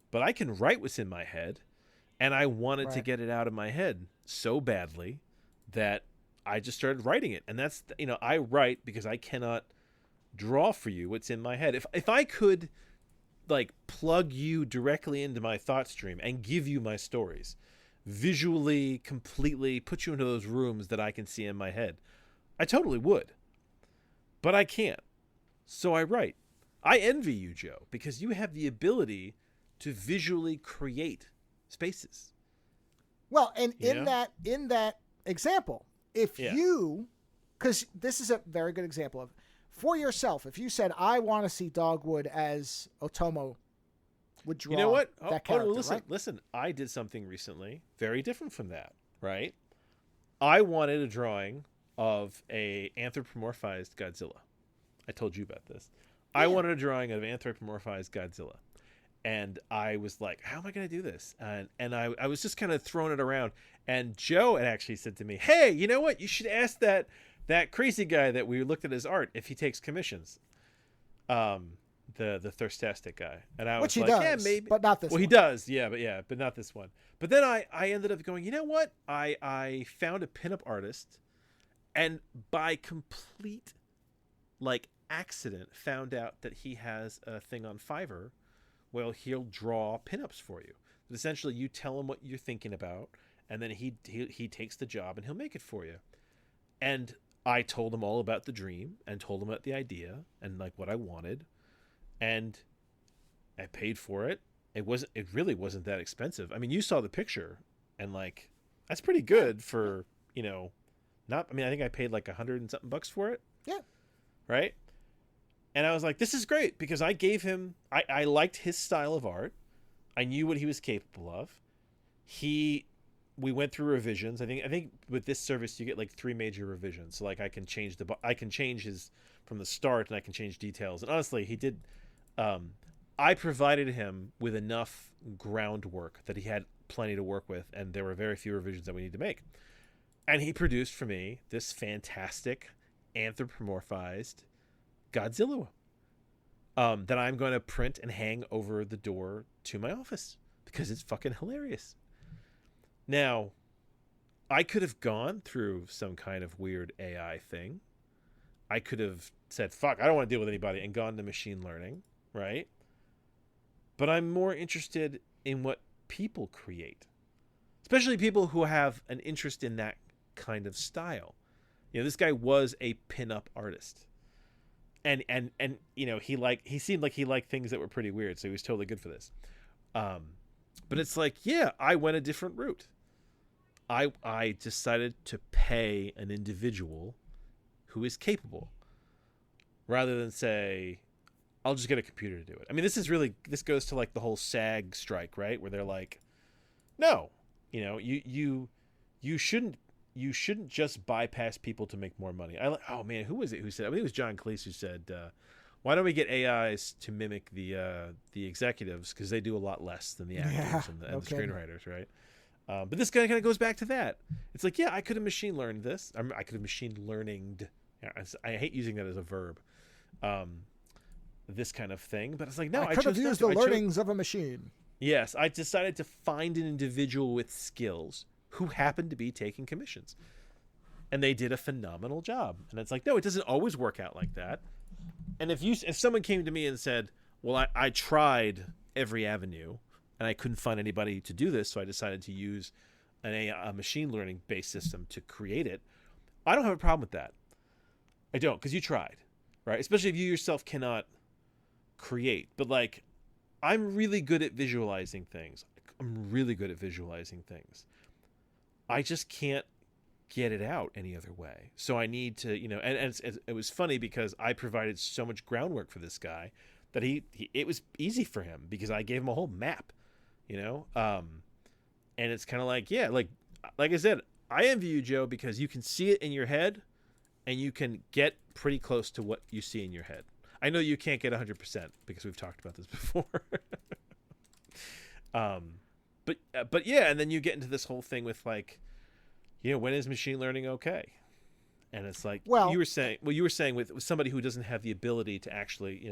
but I can write what's in my head. And I wanted to get it out of my head so badly that I just started writing it. And that's, I write because I cannot draw for you what's in my head. If I could, like, plug you directly into my thought stream and give you my stories, visually, completely put you into those rooms that I can see in my head, I totally would. But I can't. So I write. I envy you, Joe, because you have the ability to visually create spaces. Well, and in that example, if you, because this is a very good example of, for yourself, if you said, I want to see Dogwood as Otomo would draw, you know what? that character, listen, I did something recently very different from that, right? I wanted a drawing of a anthropomorphized Godzilla. I told you about this. Yeah. I wanted a drawing of anthropomorphized Godzilla. And I was like, how am I going to do this? And I was just kind of throwing it around. And Joe had actually said to me, hey, you know what? You should ask that crazy guy that we looked at his art if he takes commissions. The Thirstastic guy. And I was like, does, yeah, maybe. But not this one. Well, he does. Yeah, but not this one. But then I ended up going, you know what? I found a pinup artist and by complete, like, accident found out that he has a thing on Fiverr. Well, he'll draw pinups for you. But essentially, you tell him what you're thinking about, and then he takes the job and he'll make it for you. And I told him all about the dream and told him about the idea and like what I wanted, and I paid for it. It really wasn't that expensive. I mean, you saw the picture, and like that's pretty good for not. I mean, I think I paid like $100 and something for it. Yeah. Right. And I was like, this is great because I gave him, I liked his style of art. I knew what he was capable of. We went through revisions. I think with this service, you get like 3 major revisions. So like I can change his from the start and I can change details. And honestly, he did, I provided him with enough groundwork that he had plenty to work with. And there were very few revisions that we need to make. And he produced for me this fantastic anthropomorphized Godzilla that I'm going to print and hang over the door to my office because it's fucking hilarious. Now, I could have gone through some kind of weird AI thing. I could have said, fuck, I don't want to deal with anybody and gone to machine learning, right? but I'm more interested in what people create, especially people who have an interest in that kind of style. This guy was a pinup artist, and he seemed like he liked things that were pretty weird, so he was totally good for this. But it's like, yeah, I went a different route. I decided to pay an individual who is capable, rather than say, I'll just get a computer to do it. I mean, this goes to like the whole SAG strike, right? Where they're like, no, you shouldn't just bypass people to make more money. Oh man, who was it who said? I mean, it was John Cleese who said, why don't we get AIs to mimic the executives, because they do a lot less than the actors and the screenwriters, right? But this guy kind of goes back to that. It's like, yeah, I could have machine learned this. I could have machine learninged. I hate using that as a verb. This kind of thing, but it's like, no, I could have used the learnings of a machine. Yes, I decided to find an individual with skills who happened to be taking commissions, and they did a phenomenal job. And it's like, no, it doesn't always work out like that. And if someone came to me and said, well, I tried every avenue and I couldn't find anybody to do this, so I decided to use a machine learning based system to create it, I don't have a problem with that. I don't, because you tried, right? Especially if you yourself cannot create. But like, I'm really good at visualizing things. I just can't get it out any other way. So I need to, and it was funny because I provided so much groundwork for this guy that it was easy for him because I gave him a whole map, and it's kind of like, yeah, like I said, I envy you, Joe, because you can see it in your head and you can get pretty close to what you see in your head. I know you can't get 100% because we've talked about this before. But yeah, and then you get into this whole thing with like, when is machine learning okay? And it's like, you were saying with somebody who doesn't have the ability to actually,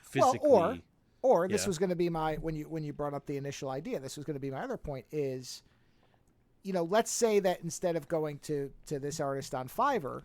physically. Or this was going to be when you brought up the initial idea, this was going to be my other point is, let's say that instead of going to this artist on Fiverr,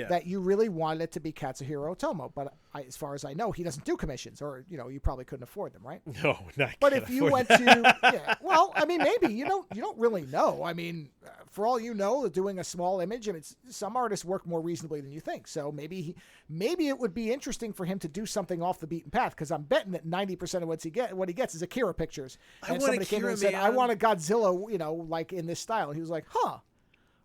that you really wanted it to be Katsuhiro Otomo, but as far as I know, he doesn't do commissions, or you probably couldn't afford them, right? No, not. But if you went to, well, I mean, maybe you don't really know. I mean, for all you know, doing a small image, and some artists work more reasonably than you think. So maybe it would be interesting for him to do something off the beaten path, because I'm betting that 90% of what he gets is Akira pictures. And somebody came in and said, "I want a Godzilla, like in this style," and he was like, "Huh."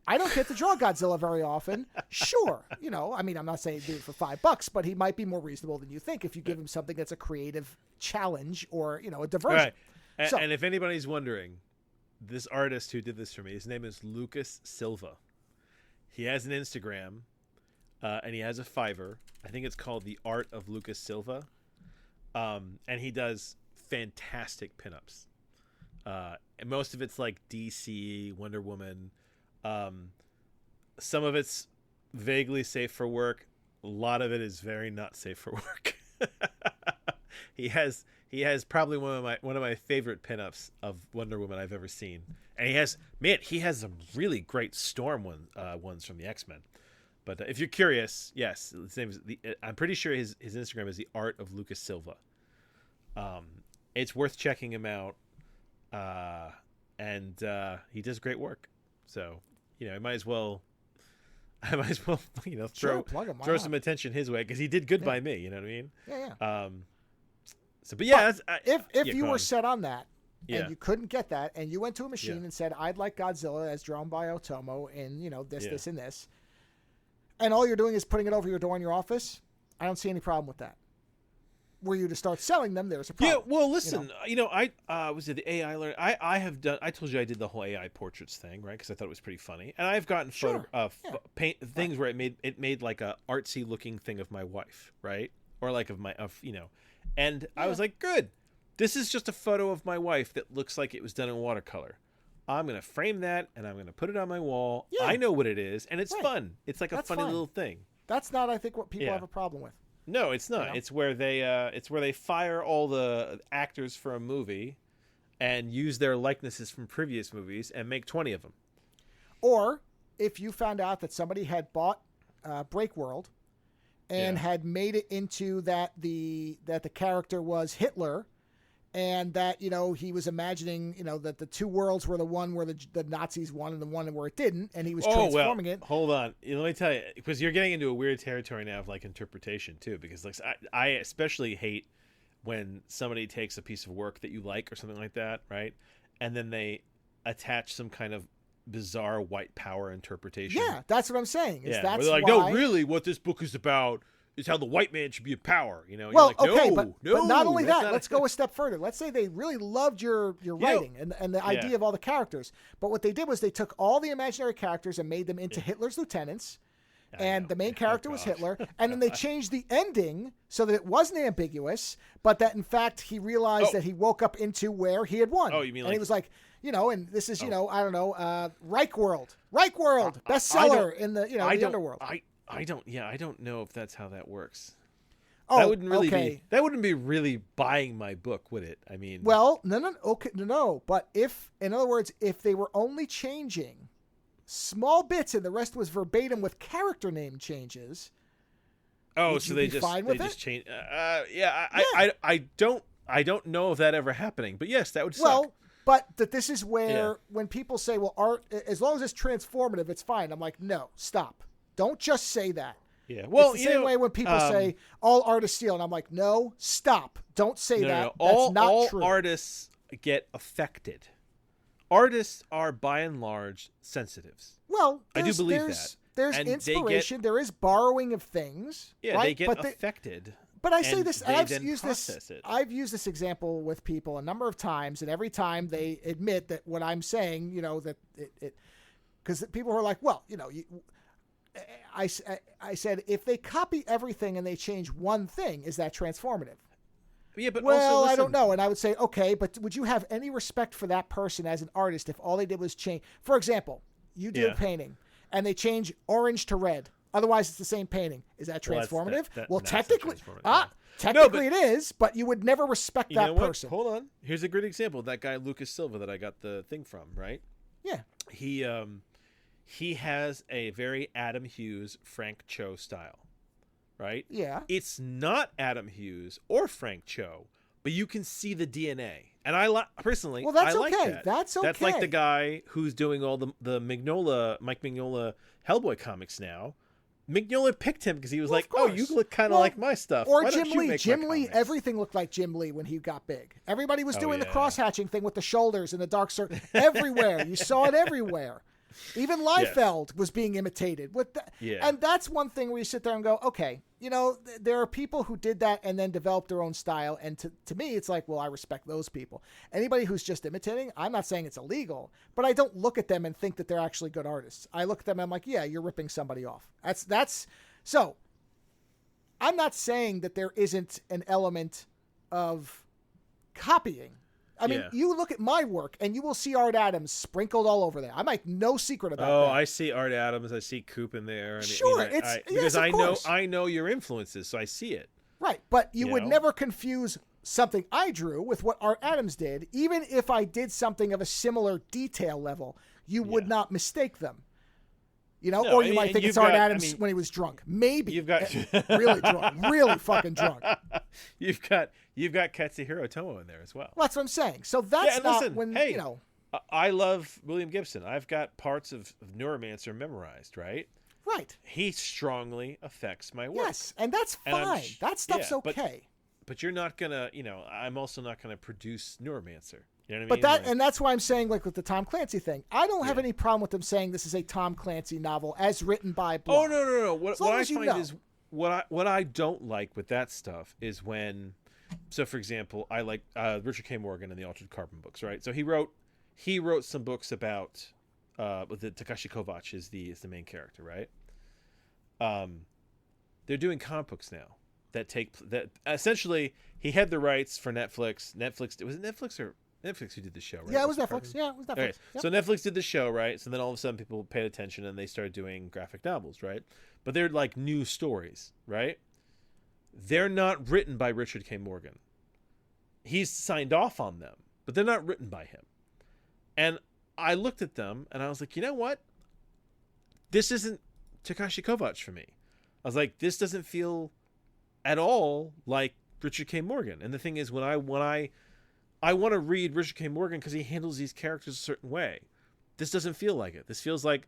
I don't get to draw Godzilla very often. Sure. I mean, I'm not saying do it for $5, but he might be more reasonable than you think if you give him something that's a creative challenge or, a diversion. Right. And if anybody's wondering, this artist who did this for me, his name is Lucas Silva. He has an Instagram, and he has a Fiverr. I think it's called The Art of Lucas Silva. And he does fantastic pinups. And most of it's like DC, Wonder Woman. Some of it's vaguely safe for work. A lot of it is very not safe for work. He has probably one of my favorite pinups of Wonder Woman I've ever seen, and he has some really great Storm ones from the X-Men. But if you're curious, yes, his name is I'm pretty sure his Instagram is The Art of Lucas Silva. It's worth checking him out, and he does great work. So. I might as well, throw some attention his way because he did good by me. You know what I mean? Yeah. But yeah, if you were set on that and you couldn't get that, and you went to a machine and said, "I'd like Godzilla as drawn by Otomo," and this and this, and all you're doing is putting it over your door in your office, I don't see any problem with that. Were you to start selling them, there's a problem. Yeah, well, listen, I was it the AI learn. I told you I did the whole AI portraits thing, right? Because I thought it was pretty funny, and I've gotten paint things where it made like a artsy looking thing of my wife, right? Or like and I was like, good. This is just a photo of my wife that looks like it was done in watercolor. I'm gonna frame that and I'm gonna put it on my wall. Yeah. I know what it is, and it's fun. It's like a funny little thing. That's not, I think, what people have a problem with. No, it's not. It's where they fire all the actors for a movie and use their likenesses from previous movies and make 20 of them. Or if you found out that somebody had bought Break World and had made it into that the character was Hitler, and that, he was imagining, that the two worlds were the one where the Nazis won and the one where it didn't, and he was transforming it. Hold on. Let me tell you, because you're getting into a weird territory now of like interpretation too, because like I especially hate when somebody takes a piece of work that you like or something like that, right? And then they attach some kind of bizarre white power interpretation. Yeah, that's what I'm saying. That's where they're like, no, really, what this book is about is how the white man should be in power. Well, you're like, okay, no, but not only that, let's go a step further. Let's say they really loved your writing and the idea of all the characters. But what they did was they took all the imaginary characters and made them into Hitler's lieutenants. And the main character was Hitler. And then they changed the ending so that it wasn't ambiguous, but that in fact he realized that he woke up into where he had won. Oh, you mean and he was like, and this is, I don't know, Reichworld, bestseller in the, the underworld. I don't know if that's how that works. Oh, that wouldn't really okay. that wouldn't be really buying my book, would it? I mean, well, no. But in other words, if they were only changing small bits and the rest was verbatim with character name changes. Oh, so they just change. I don't know of that ever happening, but yes, that would suck. Well, but this is where when people say, well, art, as long as it's transformative, it's fine. I'm like, no, stop. Don't just say that. Yeah. Well, it's the same way when people say all art is steal, and I'm like, no, stop. Don't say that. No. That's not all true. Artists get affected. Artists are by and large sensitives. Well, I do believe that. There's and inspiration. There is borrowing of things. Yeah, right? they get affected. But I say this, and I've used this example with people a number of times, and every time they admit that what I'm saying, that it because people are like, well, I said, if they copy everything and they change one thing, is that transformative? Yeah, but well, also, listen, I don't know. And I would say, okay, but would you have any respect for that person as an artist if all they did was change? For example, you do a painting and they change orange to red. Otherwise, it's the same painting. Is that transformative? Technically it is, but you would never respect that person. Hold on. Here's a great example. That guy, Lucas Silva, that I got the thing from, right? Yeah. He has a very Adam Hughes, Frank Cho style, right? Yeah. It's not Adam Hughes or Frank Cho, but you can see the DNA. And I personally, well, that's I like okay. that. That's okay. That's like the guy who's doing all the Mike Mignola Hellboy comics now. Mignola picked him because he was like, "Oh, you look kind of like my stuff." Or Why Jim don't you Lee. make Jim my Lee. comics? Everything looked like Jim Lee when he got big. Everybody was doing the cross-hatching thing with the shoulders and the dark circle everywhere. You saw it everywhere. Even Liefeld was being imitated. And that's one thing where you sit there and go, okay, there are people who did that and then developed their own style. And to me, it's like, well, I respect those people. Anybody who's just imitating, I'm not saying it's illegal, but I don't look at them and think that they're actually good artists. I look at them and I'm like, yeah, you're ripping somebody off. So I'm not saying that there isn't an element of copying. I mean, you look at my work and you will see Art Adams sprinkled all over there. I make no secret about that. Oh, I see Art Adams. I see Coop in there. Because I know your influences, so I see it. Right, but you would never confuse something I drew with what Art Adams did. Even if I did something of a similar detail level, you would not mistake them. Or you might think it's Art Adams when he was drunk. Maybe. You've got really drunk, really fucking drunk. You've got Katsuhiro Otomo in there as well. That's what I'm saying. So that's not listen, when, hey, I love William Gibson. I've got parts of Neuromancer memorized, right? Right. He strongly affects my work. Yes, and that's fine. That stuff's okay. But you're not going to, I'm also not going to produce Neuromancer. You know what I mean? And that's why I'm saying, like with the Tom Clancy thing, I don't have any problem with them saying this is a Tom Clancy novel as written by Block. Oh, no. What I find is what I don't like with that stuff is when, so for example, I like Richard K. Morgan and the Altered Carbon books, right? So he wrote some books about the Takashi Kovacs is the main character, right? They're doing comic books now that essentially he had the rights for Netflix. Was it Netflix or Netflix who did the show, right? Yeah, it was Netflix. Yeah, it was Netflix. Okay. Yep. So Netflix did the show, right? So then all of a sudden people paid attention and they started doing graphic novels, right? But they're like new stories, right? They're not written by Richard K. Morgan. He's signed off on them, but they're not written by him. And I looked at them and I was like, you know what? This isn't Takashi Kovacs for me. I was like, this doesn't feel at all like Richard K. Morgan. And the thing is, when I I want to read Richard K. Morgan because he handles these characters a certain way. This doesn't feel like it. This feels like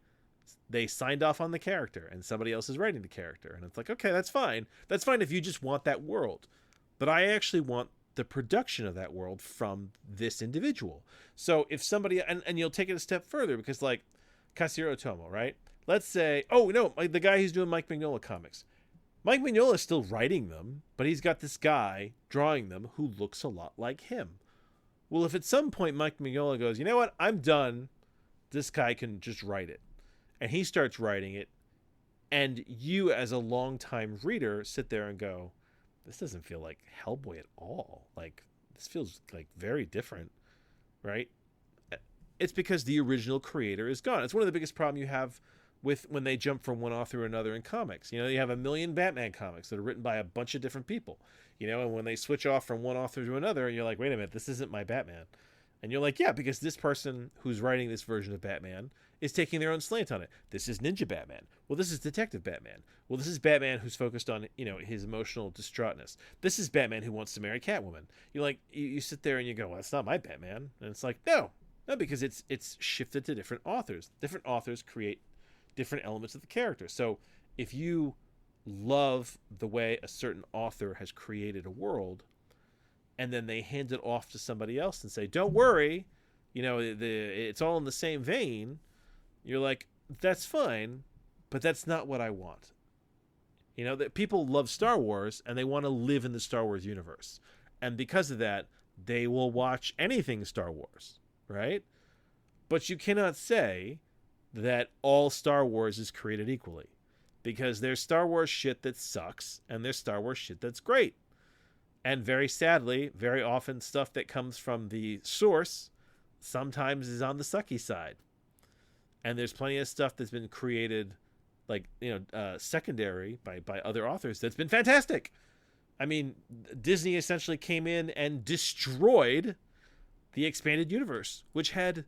they signed off on the character and somebody else is writing the character. And it's like, okay, that's fine. That's fine if you just want that world. But I actually want the production of that world from this individual. So if somebody, and you'll take it a step further because like Katsuhiro Otomo, right? Let's say, oh no, like the guy who's doing Mike Mignola comics. Mike Mignola is still writing them, but he's got this guy drawing them who looks a lot like him. Well, if at some point Mike Mignola goes, you know what, I'm done, this guy can just write it. And he starts writing it, and you as a longtime reader sit there and go, this doesn't feel like Hellboy at all. Like, this feels like very different, right? It's because the original creator is gone. It's one of the biggest problems you have with when they jump from one author to another in comics. You know, you have a million Batman comics that are written by a bunch of different people, you know, and when they switch off from one author to another, you're like, wait a minute, this isn't my Batman. And you're like, yeah, because this person who's writing this version of Batman is taking their own slant on it. This is Ninja Batman. Well, this is Detective Batman. Well, this is Batman who's focused on, you know, his emotional distraughtness. This is Batman who wants to marry Catwoman. You're like, you sit there and you go, well, that's not my Batman. And it's like, no, because it's shifted to different authors. Different authors create different elements of the character. So if you love the way a certain author has created a world, and then they hand it off to somebody else and say, don't worry, you know, it's all in the same vein, you're like, that's fine, but that's not what I want. You know, that people love Star Wars and they want to live in the Star Wars universe. And because of that, they will watch anything Star Wars, right? But you cannot say that all Star Wars is created equally, because there's Star Wars shit that sucks and there's Star Wars shit that's great. And very sadly, very often stuff that comes from the source sometimes is on the sucky side. And there's plenty of stuff that's been created, like, you know, secondary by other authors that's been fantastic. I mean, Disney essentially came in and destroyed the expanded universe, which had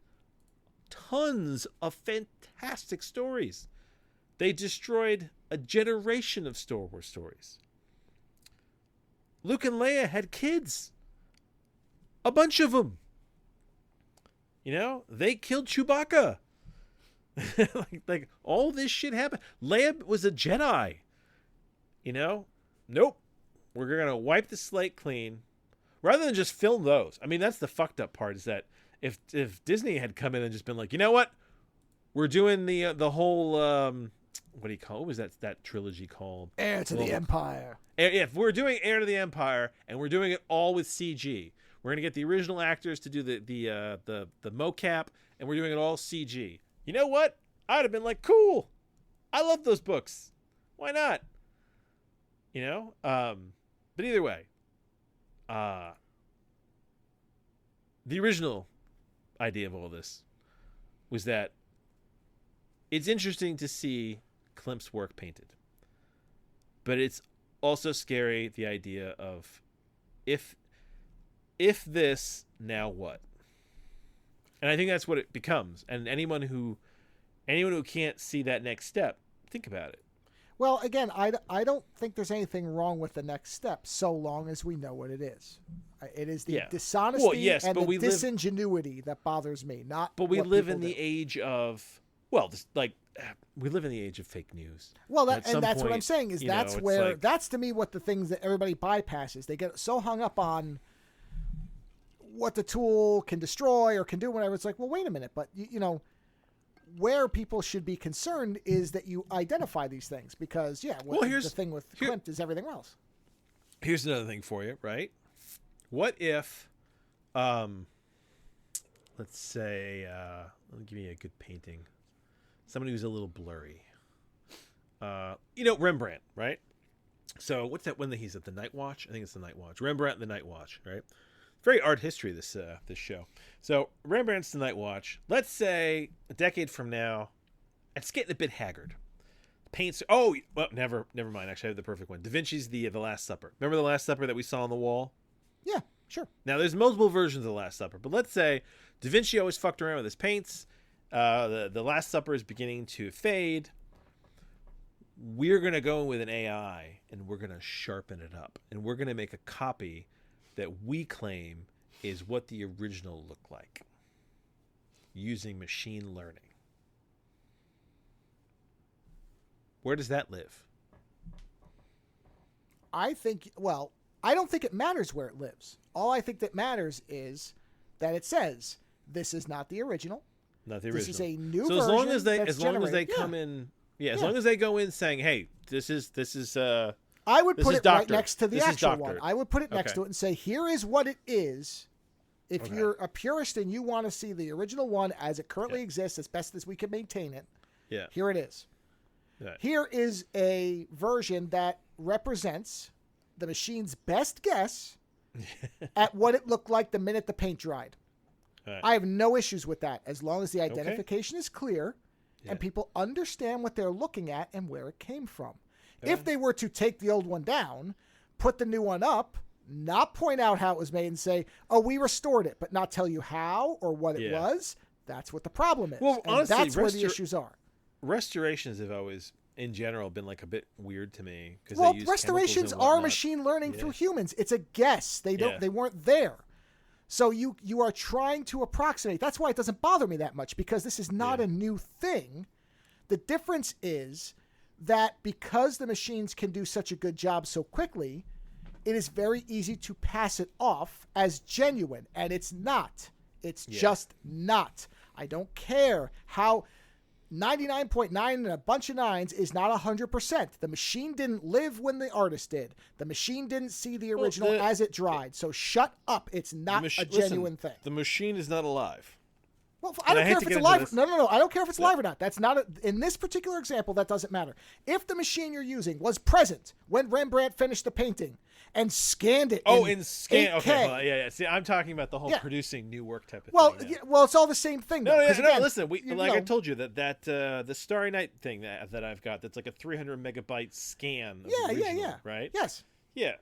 tons of fantastic stories. They destroyed a generation of Star Wars stories. Luke and Leia had kids. A bunch of them. You know, they killed Chewbacca. like all this shit happened. Leia was a Jedi. You know? Nope. We're going to wipe the slate clean. Rather than just film those. I mean, that's the fucked up part, is that if Disney had come in and just been like, you know what? We're doing the whole what do you call it? What was that trilogy called? Heir to the Empire. If we're doing Heir to the Empire and we're doing it all with CG, we're gonna get the original actors to do the mocap, and we're doing it all CG. You know what? I'd have been like, cool. I love those books. Why not? You know. But either way, the original idea of all this was that it's interesting to see Klimt's work painted, but it's also scary, the idea of if this, now what? And I think that's what it becomes. And anyone who can't see that next step, think about it. Well, again, I don't think there's anything wrong with the next step, so long as we know what it is. It is the dishonesty and the disingenuity that bothers me. But we live in the age of, well, we live in the age of fake news. Well, that's what I'm saying, is that's where, like, that's to me what the things that everybody bypasses. They get so hung up on what the tool can destroy or can do, whatever. It's like, well, wait a minute, but you know, where people should be concerned is that you identify these things, because the thing with Klimt is everything else. Here's another thing for you, right? What if, let's say, let me give you a good painting. Somebody who's a little blurry. Rembrandt, right? So what's that one that he's at, the Night Watch? I think it's the Night Watch. Rembrandt, the Night Watch, right? Very art history, this show. So Rembrandt's the Night Watch. Let's say a decade from now, it's getting a bit haggard. Paints. Oh, well, never mind. Actually, I have the perfect one. Da Vinci's the Last Supper. Remember the Last Supper that we saw on the wall? Yeah, sure. Now there's multiple versions of the Last Supper, but let's say Da Vinci always fucked around with his paints. The Last Supper is beginning to fade. We're gonna go in with an AI and we're gonna sharpen it up, and we're gonna make a copy that we claim is what the original looked like using machine learning. Where does that live? I don't think it matters where it lives. All I think that matters is that it says this is not the original. Not the original. This is a new so version. As long as they come in, as long as they go in saying, "Hey, this is I would this put is it right doctored. next to the This is actual one. doctored. I would put it next Okay. to it and say, here is what it is. If Okay. you're a purist and you want to see the original one as it currently exists, as best as we can maintain it, yeah, here it is. yeah. Here is a version that represents the machine's best guess at what it looked like the minute the paint dried. Right. I have no issues with that as long as the identification is clear and people understand what they're looking at and where it came from. Yeah. If they were to take the old one down, put the new one up, not point out how it was made and say, oh, we restored it, but not tell you how or what it was, that's what the problem is. Well, and honestly, that's where the issues are. Restorations have always, in general, been like a bit weird to me. Well, restorations are machine learning Yeah. through humans. It's a guess. They weren't there. So you are trying to approximate. That's why it doesn't bother me that much, because this is not a new thing. The difference is that because the machines can do such a good job so quickly, it is very easy to pass it off as genuine, and it's not. It's just not. I don't care how 99.9 and a bunch of nines is not 100%. The machine didn't live when the artist did. The machine didn't see the original as it dried. So shut up. It's not a genuine thing. The machine is not alive. Well, I don't care if it's alive. No. I don't care if it's alive or not. That's not in this particular example. That doesn't matter. If the machine you're using was present when Rembrandt finished the painting and scanned it, in 8K, okay, well, yeah. See, I'm talking about the whole producing new work type of thing. Well, it's all the same thing. No, though, again, listen. I told you that the Starry Night thing that I've got, that's like a 300 megabyte scan. Of the original, right? Yes. Yeah,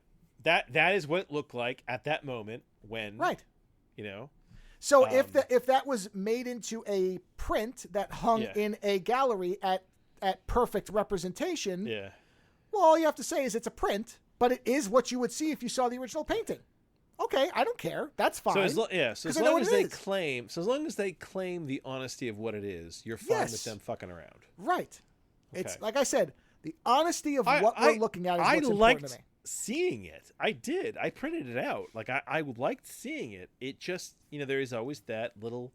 that is what it looked like at that moment when. Right. You know. So if that was made into a print that hung in a gallery at perfect representation, well, all you have to say is it's a print, but it is what you would see if you saw the original painting. Okay, I don't care. That's fine. So as long as they claim the honesty of what it is, you're fine with them fucking around. Right. Okay. It's like I said, the honesty of what we're looking at is what's important to me. Seeing it. I did. I printed it out. Like I liked seeing it. It just, there is always that little,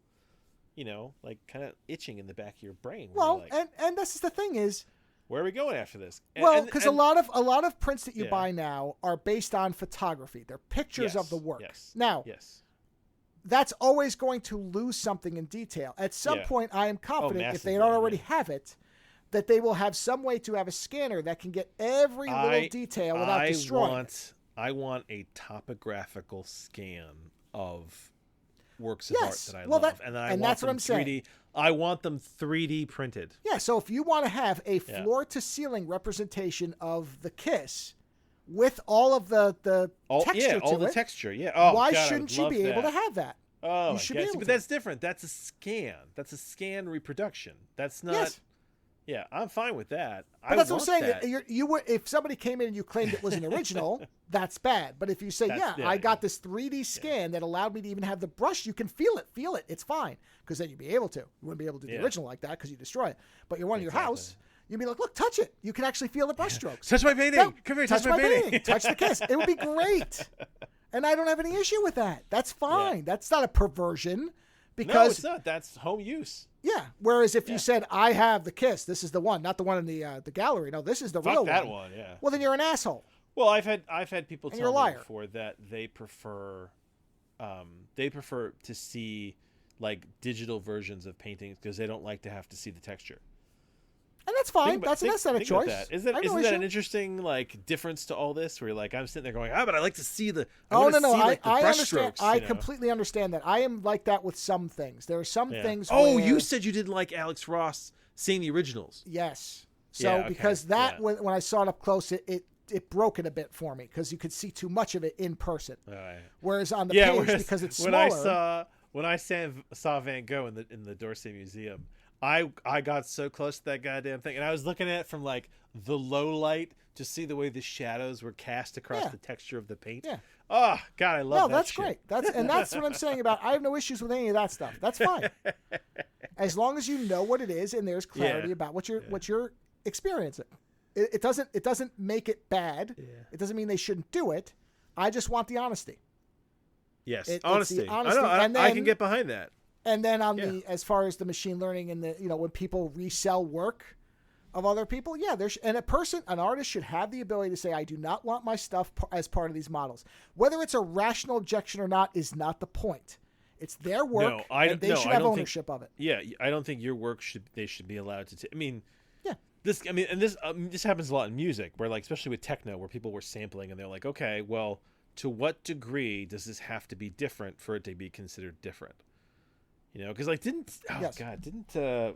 like kind of itching in the back of your brain. Well, and this is the thing is, where are we going after this? Well, because a lot of prints that you buy now are based on photography. They're pictures of the work. Now, that's always going to lose something in detail. At some point, I am confident if they don't already have it, that they will have some way to have a scanner that can get every little detail without destroying it. I want a topographical scan of works of art that I love. And that's what I'm saying. I want them 3D printed. Yeah, so if you want to have a floor-to-ceiling representation of the Kiss with all of the texture all to the it, texture. Yeah. Oh, why God, shouldn't you be able to have that? Oh, you should be able but to. that's different. That's a scan. That's a scan reproduction. That's not... Yes. Yeah, I'm fine with that. But that's what I'm saying. You would, if somebody came in and you claimed it was an original, that's bad. But if you say, I got this 3D scan that allowed me to even have the brush, you can feel it. It's fine. Because then you'd be able to. You wouldn't be able to do the original like that because you destroy it. But you're one in your house, you'd be like, look, touch it. You can actually feel the brush strokes. Touch my painting. Come here, touch my painting. Touch the Kiss. It would be great. And I don't have any issue with that. That's fine. Yeah. That's not a perversion. Because, no, it's not. That's home use. Yeah. Whereas if you said, I have the Kiss, this is the one, not the one in the gallery. No, this is the real one. That one, yeah. Well, then you're an asshole. Well, I've had people tell me before that they prefer to see like digital versions of paintings because they don't like to have to see the texture. And that's fine. That's an aesthetic choice. Isn't that an interesting like difference to all this? Where you're like, I'm sitting there going, but I like to see the. I understand. I completely understand that. I am like that with some things. There are some things. Oh, you said you didn't like Alex Ross seeing the originals. Yes. So because that when I saw it up close, it broke it a bit for me because you could see too much of it in person. Right. Whereas on the page, because it's smaller. When I saw Van Gogh in the d'Orsay Museum, I got so close to that goddamn thing, and I was looking at it from like the low light to see the way the shadows were cast across the texture of the paint. Yeah. Oh God, I love that. No, that's shit. great. That's what I'm saying about. I have no issues with any of that stuff. That's fine, as long as you know what it is and there's clarity about what you're experiencing. It doesn't make it bad. Yeah. It doesn't mean they shouldn't do it. I just want the honesty. Yes, honesty. It's the honesty. I can get behind that. And then on the as far as the machine learning and the when people resell work of other people, an artist should have the ability to say, I do not want my stuff as part of these models. Whether it's a rational objection or not is not the point. It's their work, and they should have ownership of it. Yeah, I don't think your work should be allowed to. This happens a lot in music, where like especially with techno, where people were sampling and they're like, okay, well, to what degree does this have to be different for it to be considered different? Because like Vanilla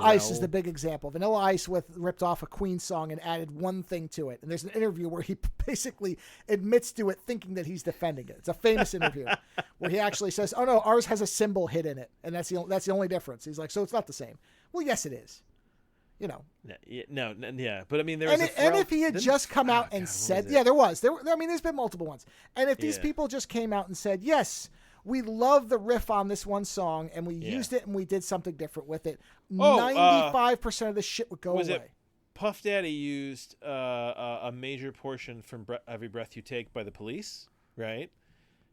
Ice is the big example. Vanilla Ice ripped off a Queen song and added one thing to it. And there's an interview where he basically admits to it, thinking that he's defending it. It's a famous interview where he actually says, "Oh no, ours has a cymbal hit in it, and that's the only difference." He's like, "So it's not the same." Well, yes, it is. But I mean, there was and if he had just come out and said, there's been multiple ones. And if these people just came out and said, yes, we love the riff on this one song, and we used it and we did something different with it, 95% of the shit would go away. Puff Daddy used a major portion from Every Breath You Take by the Police, right?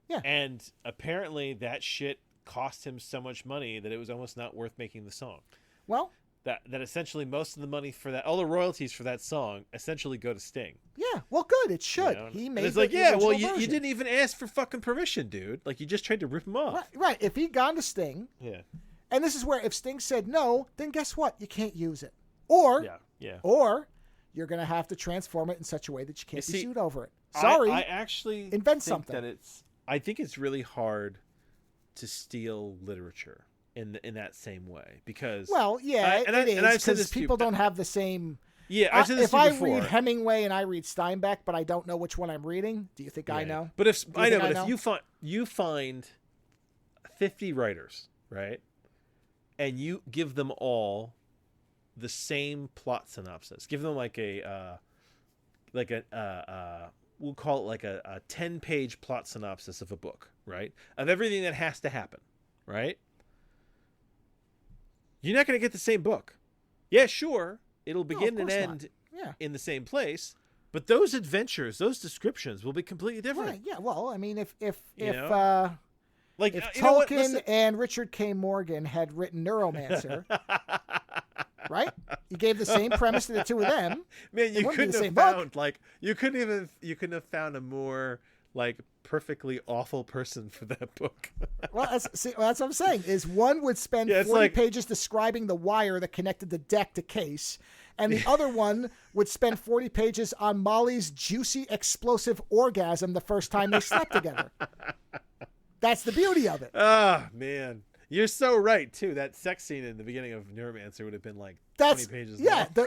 Yeah. And apparently that shit cost him so much money that it was almost not worth making the song. Well, that essentially most of the money for that, all the royalties for that song, essentially go to Sting. Yeah, well, good. It should. He made. It's like, you didn't even ask for fucking permission, dude. Like, you just tried to rip him off. Right. If he'd gone to Sting, and this is where if Sting said no, then guess what? You can't use it, or you're gonna have to transform it in such a way that you can't be sued over it. Sorry, I actually invent think something. I think it's really hard to steal literature in that same way, because it is because people don't have the same. Yeah, I've said this if I read Hemingway and I read Steinbeck, but I don't know which one I'm reading, do you think I know? But if you find 50 writers, right, and you give them all the same plot synopsis, give them like we'll call it like a 10-page plot synopsis of a book, right, of everything that has to happen, right? You're not going to get the same book. Yeah, sure. It'll begin and end in the same place, but those adventures, those descriptions will be completely different. Right, yeah. Well, I mean, if Tolkien and Richard K. Morgan had written Neuromancer, right? You gave the same premise to the two of them. Man, you couldn't have found a more like perfectly awful person for that book. Well, that's what I'm saying. Is one would spend 40 pages describing the wire that connected the deck to case, and the other one would spend 40 pages on Molly's juicy, explosive orgasm the first time they slept together. That's the beauty of it. Oh, man. You're so right, too. That sex scene in the beginning of Neuromancer would have been like 20 pages long. Yeah, the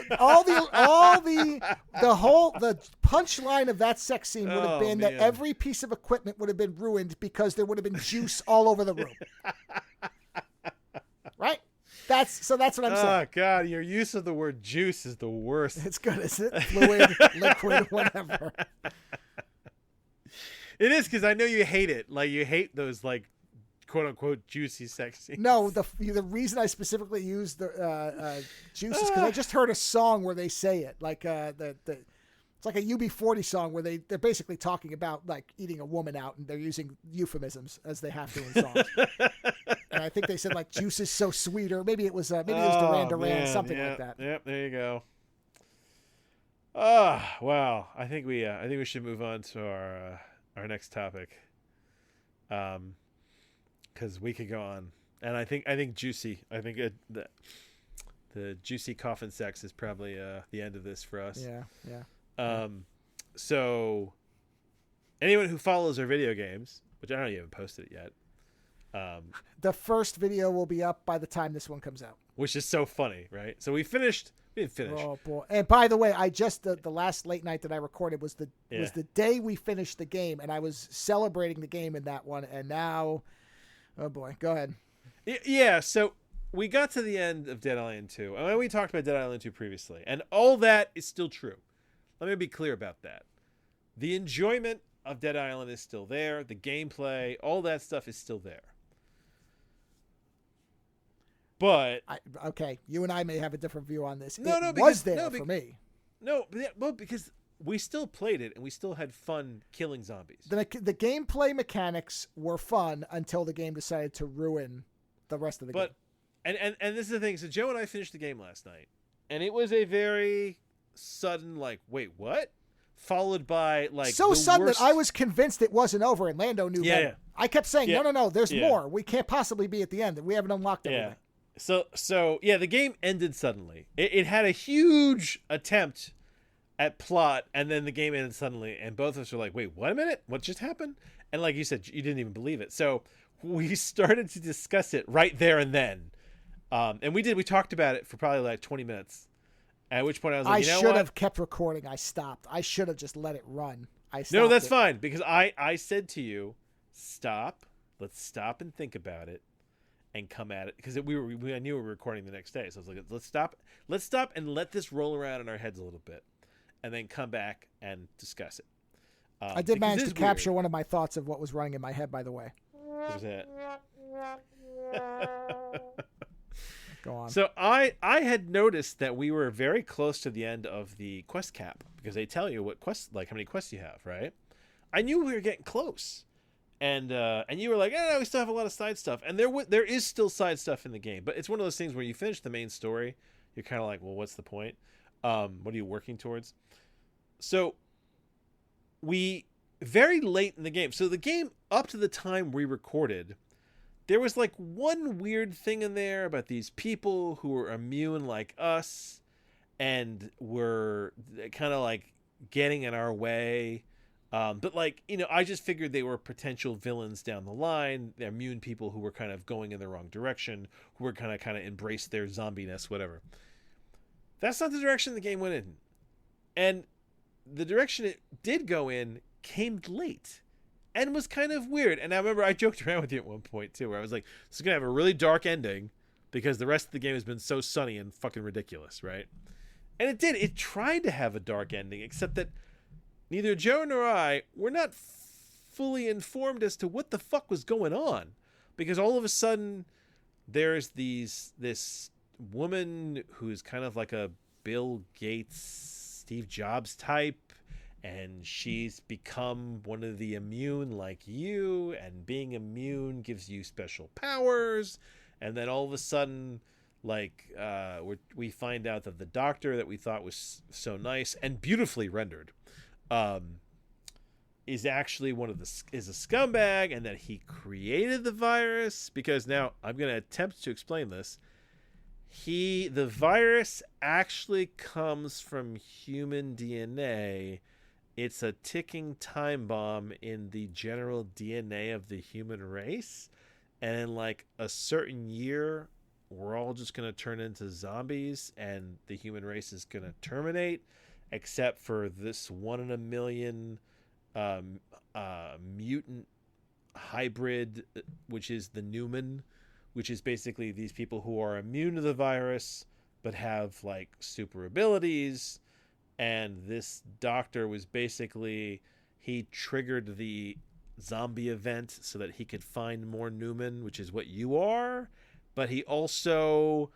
punchline of that sex scene would have been that every piece of equipment would have been ruined because there would have been juice all over the room. Right? That's what I'm saying. Oh, God, your use of the word juice is the worst. It's good, isn't it? Fluid, liquid, whatever. It is, because I know you hate it. Like, you hate those, like, quote-unquote juicy sex scenes. No, the reason I specifically used the juice is because I just heard a song where they say it. Like, it's like a UB40 song where they're basically talking about, like, eating a woman out, and they're using euphemisms, as they have to in songs. And I think they said, like, juice is so sweet, or maybe it was Duran Duran, something like that. Yep, there you go. Oh, wow. I think we should move on to our next topic. Because we could go on, and I think juicy. I think the juicy coffin sex is probably the end of this for us. Yeah. So anyone who follows our video games, which I don't know, you haven't posted it yet. The first video will be up by the time this one comes out. Which is so funny, right? So we didn't finish. Oh boy! And by the way, I just the last late night that I recorded was the day we finished the game, and I was celebrating the game in that one, and now. Oh boy, go ahead. Yeah, so we got to the end of Dead Island 2. And we talked about Dead Island 2 previously, and all that is still true. Let me be clear about that. The enjoyment of Dead Island is still there. The gameplay, all that stuff is still there. But okay, you and I may have a different view on this. No, it no, was because, there no, for me. No, well, because we still played it and we still had fun killing zombies. The gameplay mechanics were fun until the game decided to ruin the rest of the game. And this is the thing. So Joe and I finished the game last night, and it was a very sudden, like, wait, what? Followed by like so sudden worst... that I was convinced it wasn't over, and Lando knew better. Yeah. I kept saying, no, there's Yeah. more. We can't possibly be at the end. We haven't unlocked everything. So yeah, the game ended suddenly. It had a huge attempt at plot, and then the game ended suddenly, and both of us were like, wait, what a minute? What just happened? And like you said, you didn't even believe it. So we started to discuss it right there and then. And we talked about it for probably like 20 minutes. At which point I was like, you know what? I should have kept recording. I stopped. I should have just let it run. No, that's fine, because I said to you, stop. Let's stop and think about it and come at it, because I knew we were recording the next day. So I was like, let's stop and let this roll around in our heads a little bit, and then come back and discuss it. I did manage to capture one of my thoughts of what was running in my head, by the way. What was that? Go on. So I had noticed that we were very close to the end of the quest cap, because they tell you what quests, like how many quests you have, right? I knew we were getting close, and you were like, no, we still have a lot of side stuff, and there is still side stuff in the game, but it's one of those things where you finish the main story, you're kind of like, well, what's the point? What are you working towards? So we very late in the game. So the game, up to the time we recorded, there was like one weird thing in there about these people who were immune like us and were kind of like getting in our way. But like, I just figured they were potential villains down the line. They're immune people who were kind of going in the wrong direction, who were kind of embraced their zombiness, whatever. That's not the direction the game went in. And the direction it did go in came late and was kind of weird. And I remember I joked around with you at one point too, where I was like, this is going to have a really dark ending because the rest of the game has been so sunny and fucking ridiculous, right? And it did. It tried to have a dark ending, except that neither Joe nor I were not fully informed as to what the fuck was going on. Because all of a sudden, there's this woman who's kind of like a Bill Gates, Steve Jobs type, and she's become one of the immune like you, and being immune gives you special powers. And then all of a sudden, like, we find out that the doctor that we thought was so nice and beautifully rendered is actually is a scumbag, and that he created the virus. Because now I'm going to attempt to explain this. The virus actually comes from human DNA. It's a ticking time bomb in the general DNA of the human race. And in like a certain year, we're all just going to turn into zombies and the human race is going to terminate, except for this 1 in a million mutant hybrid, which is the Newman, which is basically these people who are immune to the virus but have like super abilities. And this doctor was basically, he triggered the zombie event so that he could find more Newman, which is what you are. But he also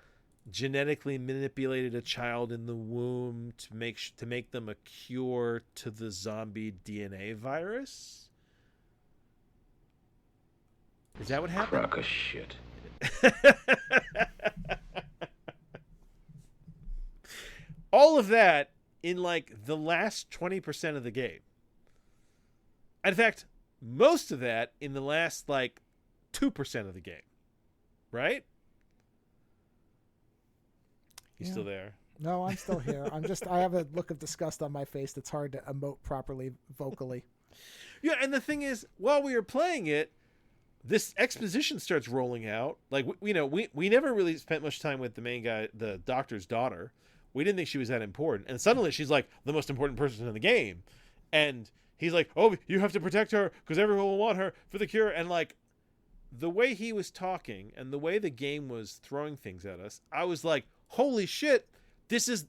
genetically manipulated a child in the womb to make them a cure to the zombie DNA virus. Is that what happened? Crock of shit. All of that in like the last 20% of the game. In fact, most of that in the last like 2% of the game. Right? You still there? No, I'm still here. I have a look of disgust on my face that's hard to emote properly vocally. Yeah, and the thing is, while we were playing it, this exposition starts rolling out. Like, we never really spent much time with the main guy, the doctor's daughter. We didn't think she was that important. And suddenly she's like the most important person in the game. And he's like, oh, you have to protect her because everyone will want her for the cure. And like, the way he was talking and the way the game was throwing things at us, I was like, holy shit, this is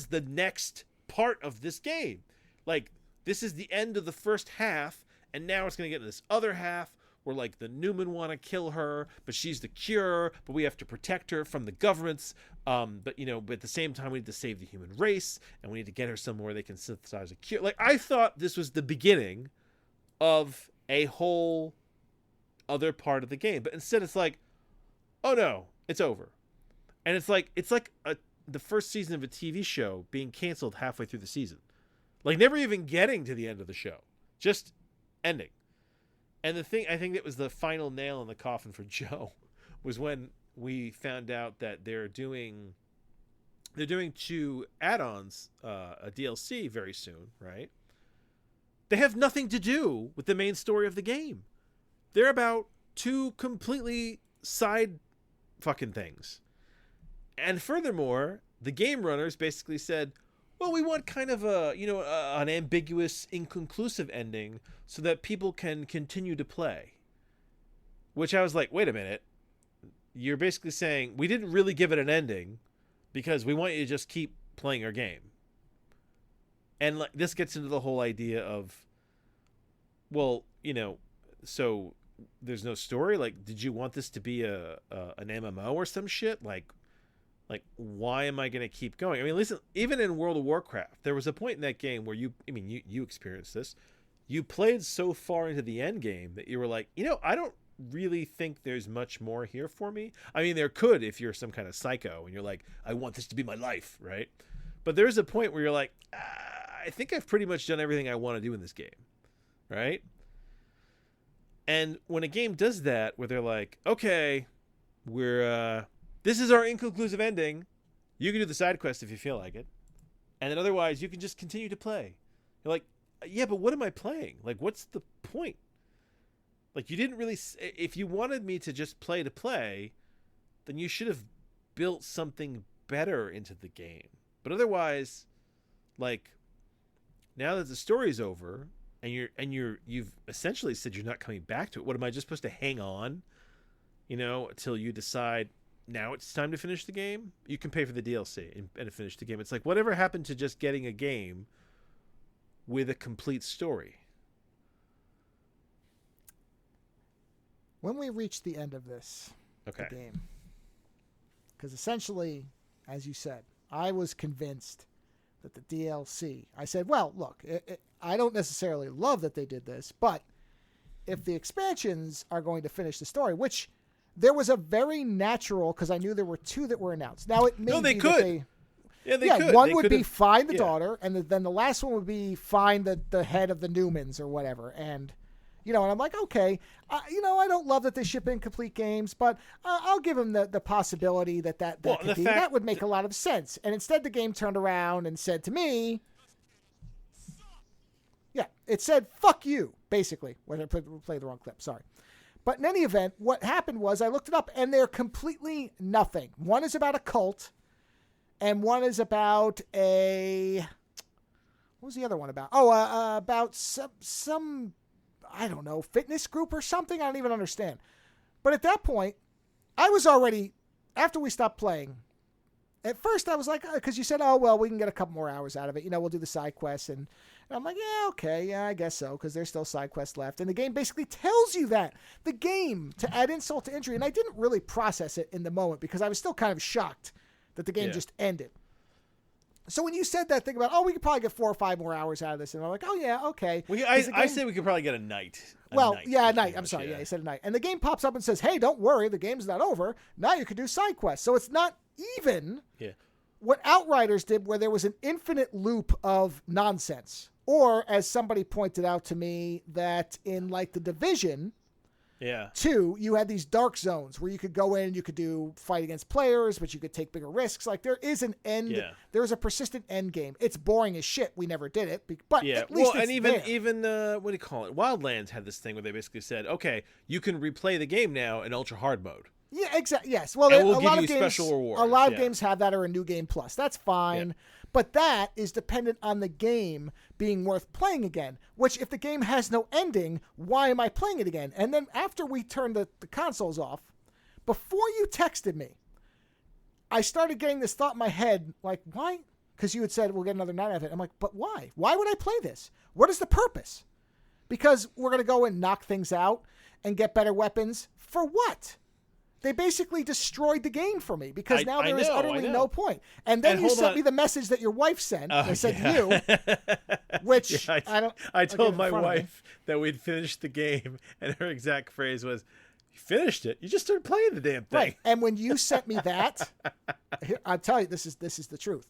the next part of this game. Like, this is the end of the first half, and now it's going to get into this other half where, like, the Newman want to kill her, but she's the cure, but we have to protect her from the governments. But at the same time, we need to save the human race, and we need to get her somewhere they can synthesize a cure. Like, I thought this was the beginning of a whole other part of the game, but instead it's like, oh no, it's over. And it's like the first season of a TV show being canceled halfway through the season. Like, never even getting to the end of the show. Just ending. And the thing, I think that was the final nail in the coffin for Joe, was when we found out that they're doing 2 add-ons, a DLC very soon, right? They have nothing to do with the main story of the game. They're about 2 completely side fucking things. And furthermore, the game runners basically said, well, we want kind of an ambiguous, inconclusive ending so that people can continue to play. Which I was like, wait a minute. You're basically saying we didn't really give it an ending because we want you to just keep playing our game. And like, this gets into the whole idea of, well, so there's no story. Like, did you want this to be an MMO or some shit? Like, why am I going to keep going? I mean, listen, even in World of Warcraft, there was a point in that game where you experienced this. You played so far into the end game that you were like, I don't really think there's much more here for me. I mean, there could if you're some kind of psycho and you're like, I want this to be my life, right? But there's a point where you're like, I think I've pretty much done everything I want to do in this game, right? And when a game does that, where they're like, okay, this is our inconclusive ending. You can do the side quest if you feel like it. And then otherwise, you can just continue to play. You're like, yeah, but what am I playing? Like, what's the point? Like, you didn't really... If you wanted me to just play to play, then you should have built something better into the game. But otherwise, like, now that the story's over, and you've essentially said you're not coming back to it, what am I just supposed to hang on, until you decide now it's time to finish the game? You can pay for the DLC and finish the game. It's like, whatever happened to just getting a game with a complete story? When we reach the end of this Okay. game, because essentially, as you said, I was convinced that the DLC, I said, well, look, I don't necessarily love that they did this, but if the expansions are going to finish the story, which there was a very natural, because I knew there were 2 that were announced. Now, it may No, they be could. that they... They Yeah, could. one They would could be have- find the yeah. daughter, and then the last one would be find the head of the Newmans or whatever. And, and I'm like, okay, I don't love that they ship incomplete games, but I'll give them the possibility that Well, could the be. fact- That would make a lot of sense. And instead, the game turned around and said to me, yeah, it said, fuck you, basically, when I played the wrong clip. Sorry. But in any event, what happened was I looked it up, and they're completely nothing. One is about a cult, and one is about what was the other one about? Oh, about some, I don't know, fitness group or something? I don't even understand. But at that point, I was already, after we stopped playing, at first I was like, because you said, oh, well, we can get a couple more hours out of it. We'll do the side quests. And I'm like, yeah, okay, yeah, I guess so, because there's still side quests left. And the game basically tells you that. The game, to add insult to injury, and I didn't really process it in the moment because I was still kind of shocked that the game just ended. So when you said that thing about, oh, we could probably get 4 or 5 more hours out of this, and I'm like, oh, yeah, okay. I say we could probably get a night. A night. I'm sorry. Yeah. Yeah, you said a night. And the game pops up and says, hey, don't worry, the game's not over. Now you can do side quests. So it's not even what Outriders did, where there was an infinite loop of nonsense. Or, as somebody pointed out to me, that in like The Division 2, you had these dark zones where you could go in, you could do fight against players, but you could take bigger risks. Like, there is an end. Yeah. There's a persistent end game. It's boring as shit. We never did it, but at least it's even what do you call it? Wildlands had this thing where they basically said, okay, you can replay the game now in ultra hard mode. Yeah, exactly. Yes. Well, and we'll a give lot you of games, special rewards. A lot of games have that, or a new game plus. That's fine. But that is dependent on the game being worth playing again, which if the game has no ending, why am I playing it again? And then after we turned the consoles off, before you texted me, I started getting this thought in my head, like, why? Because you had said, we'll get another night out of it. I'm like, but why? Why would I play this? What is the purpose? Because we're going to go and knock things out and get better weapons. For what? They basically destroyed the game for me because now there is utterly no point. And then you sent me the message that your wife sent. I said you, which I told my wife that we'd finished the game, and her exact phrase was, "You finished it? You just started playing the damn thing." Right. And when you sent me that, I'll tell you, this is the truth.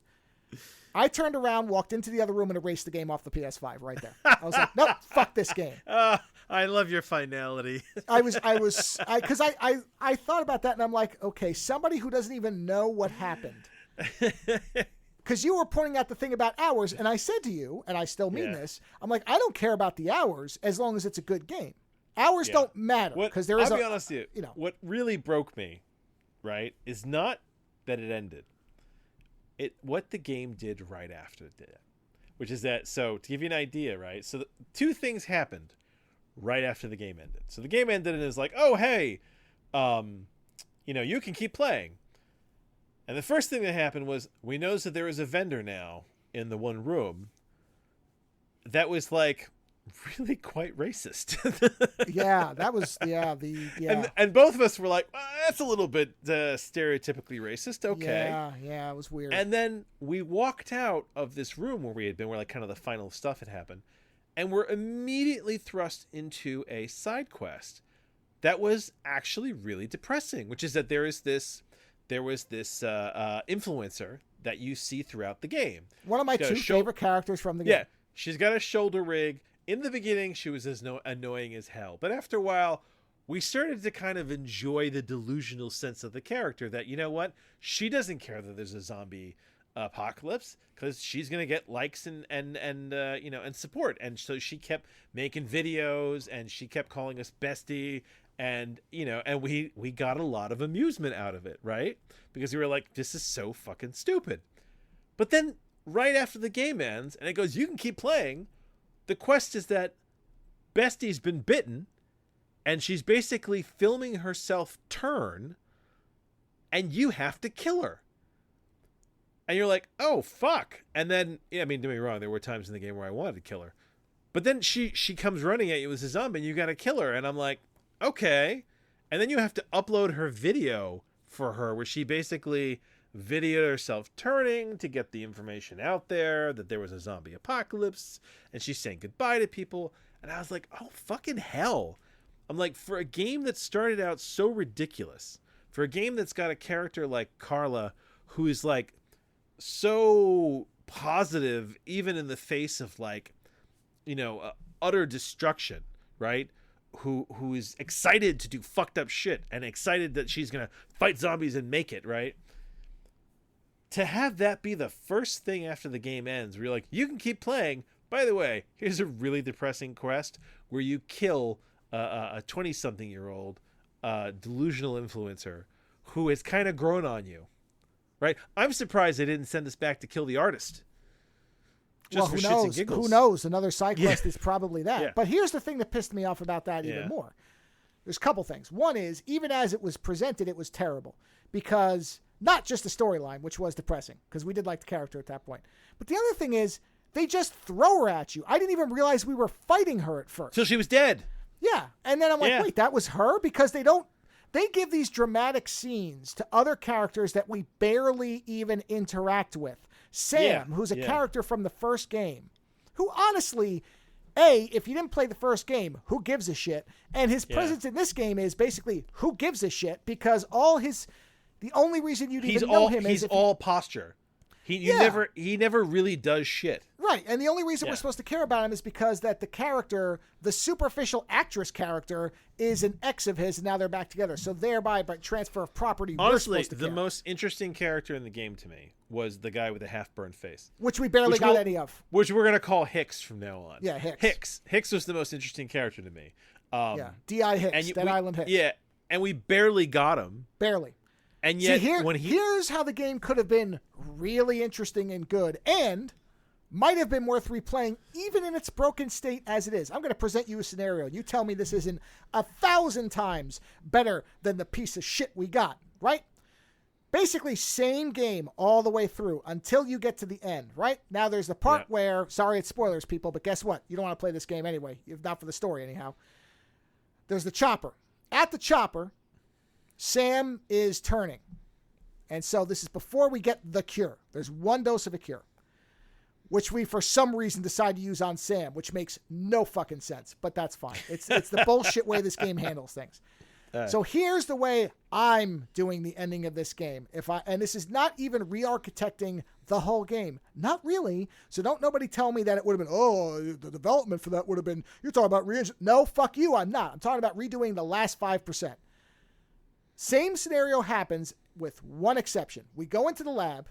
I turned around, walked into the other room, and erased the game off the PS5 right there. I was like, nope, fuck this game. I love your finality. Because I thought about that, and I'm like, okay, somebody who doesn't even know what happened. Because you were pointing out the thing about hours, and I said to you, and I still mean this, I'm like, I don't care about the hours as long as it's a good game. Hours don't matter because there is. I'll be honest with you. What really broke me, right, is not that it ended. What the game did right after it did, which is that. So to give you an idea, right? So two things happened right after the game ended. So the game ended and it's like, oh hey, you can keep playing. And the first thing that happened was we noticed that there was a vendor now in the one room that was like really quite racist. And both of us were like, that's a little bit stereotypically racist. Okay. Yeah, it was weird. And then we walked out of this room where we had been, where like kind of the final stuff had happened, and we're immediately thrust into a side quest that was actually really depressing, which is that there was this influencer that you see throughout the game. One of my two favorite characters from the game. Yeah, she's got a shoulder rig. In the beginning, she was as annoying as hell. But after a while, we started to kind of enjoy the delusional sense of the character that, you know what? She doesn't care that there's a zombie apocalypse because she's going to get likes and support. And so she kept making videos and she kept calling us bestie. And, and we got a lot of amusement out of it, right? Because we were like, this is so fucking stupid. But then right after the game ends and it goes, you can keep playing. The quest is that Bestie's been bitten, and she's basically filming herself turn, and you have to kill her. And you're like, oh, fuck. And then, don't get me wrong, there were times in the game where I wanted to kill her. But then she comes running at you as a zombie, and you got to kill her. And I'm like, okay. And then you have to upload her video for her, where she basically videoed herself turning to get the information out there that there was a zombie apocalypse, and she's saying goodbye to people. And I was like, oh fucking hell. I'm like, for a game that started out so ridiculous, for a game that's got a character like Carla who is like so positive even in the face of like utter destruction, right? Who is excited to do fucked up shit and excited that she's gonna fight zombies and make it, right? To have that be the first thing after the game ends, where you're like, you can keep playing. By the way, here's a really depressing quest where you kill a 20-something-year-old delusional influencer who has kind of grown on you, right? I'm surprised they didn't send us back to kill the artist. Just who for knows? shits and giggles. Who knows? Another side quest is probably that. Yeah. But here's the thing that pissed me off about that even more. There's a couple things. One is, even as it was presented, it was terrible because not just the storyline, which was depressing because we did like the character at that point. But the other thing is, they just throw her at you. I didn't even realize we were fighting her at first. So she was dead. Yeah. And then I'm like, wait, that was her? Because they give these dramatic scenes to other characters that we barely even interact with. Sam, who's a character from the first game, who honestly, if you didn't play the first game, who gives a shit? And his presence in this game is basically who gives a shit, because the only reason you'd even know him is he's all posture. He never really does shit. Right, and the only reason we're supposed to care about him is because that the character, the superficial actress character, is an ex of his, and now they're back together. So thereby, by transfer of property, honestly, we're supposed to care. The most interesting character in the game to me was the guy with the half-burned face, which we barely got any of. Which we're gonna call Hicks from now on. Yeah, Hicks. Hicks was the most interesting character to me. D.I. Hicks, Dead Island Hicks. Yeah, and we barely got him. Barely. And yet, here's how the game could have been really interesting and good, and might have been worth replaying, even in its broken state as it is. I'm going to present you a scenario. You tell me this isn't 1,000 times better than the piece of shit we got, right? Basically, same game all the way through until you get to the end, right? Now, there's the part where, sorry, it's spoilers, people, but guess what? You don't want to play this game anyway. Not for the story, anyhow. There's the chopper. At the chopper, Sam is turning. And so this is before we get the cure. There's one dose of a cure, which we, for some reason, decide to use on Sam, which makes no fucking sense, but that's fine. It's the bullshit way this game handles things. So here's the way I'm doing the ending of this game. And this is not even re-architecting the whole game. Not really. So don't nobody tell me that it would have been, the development for that would have been, you're talking about No, fuck you, I'm not. I'm talking about redoing the last 5%. Same scenario happens with one exception. We go into the lab,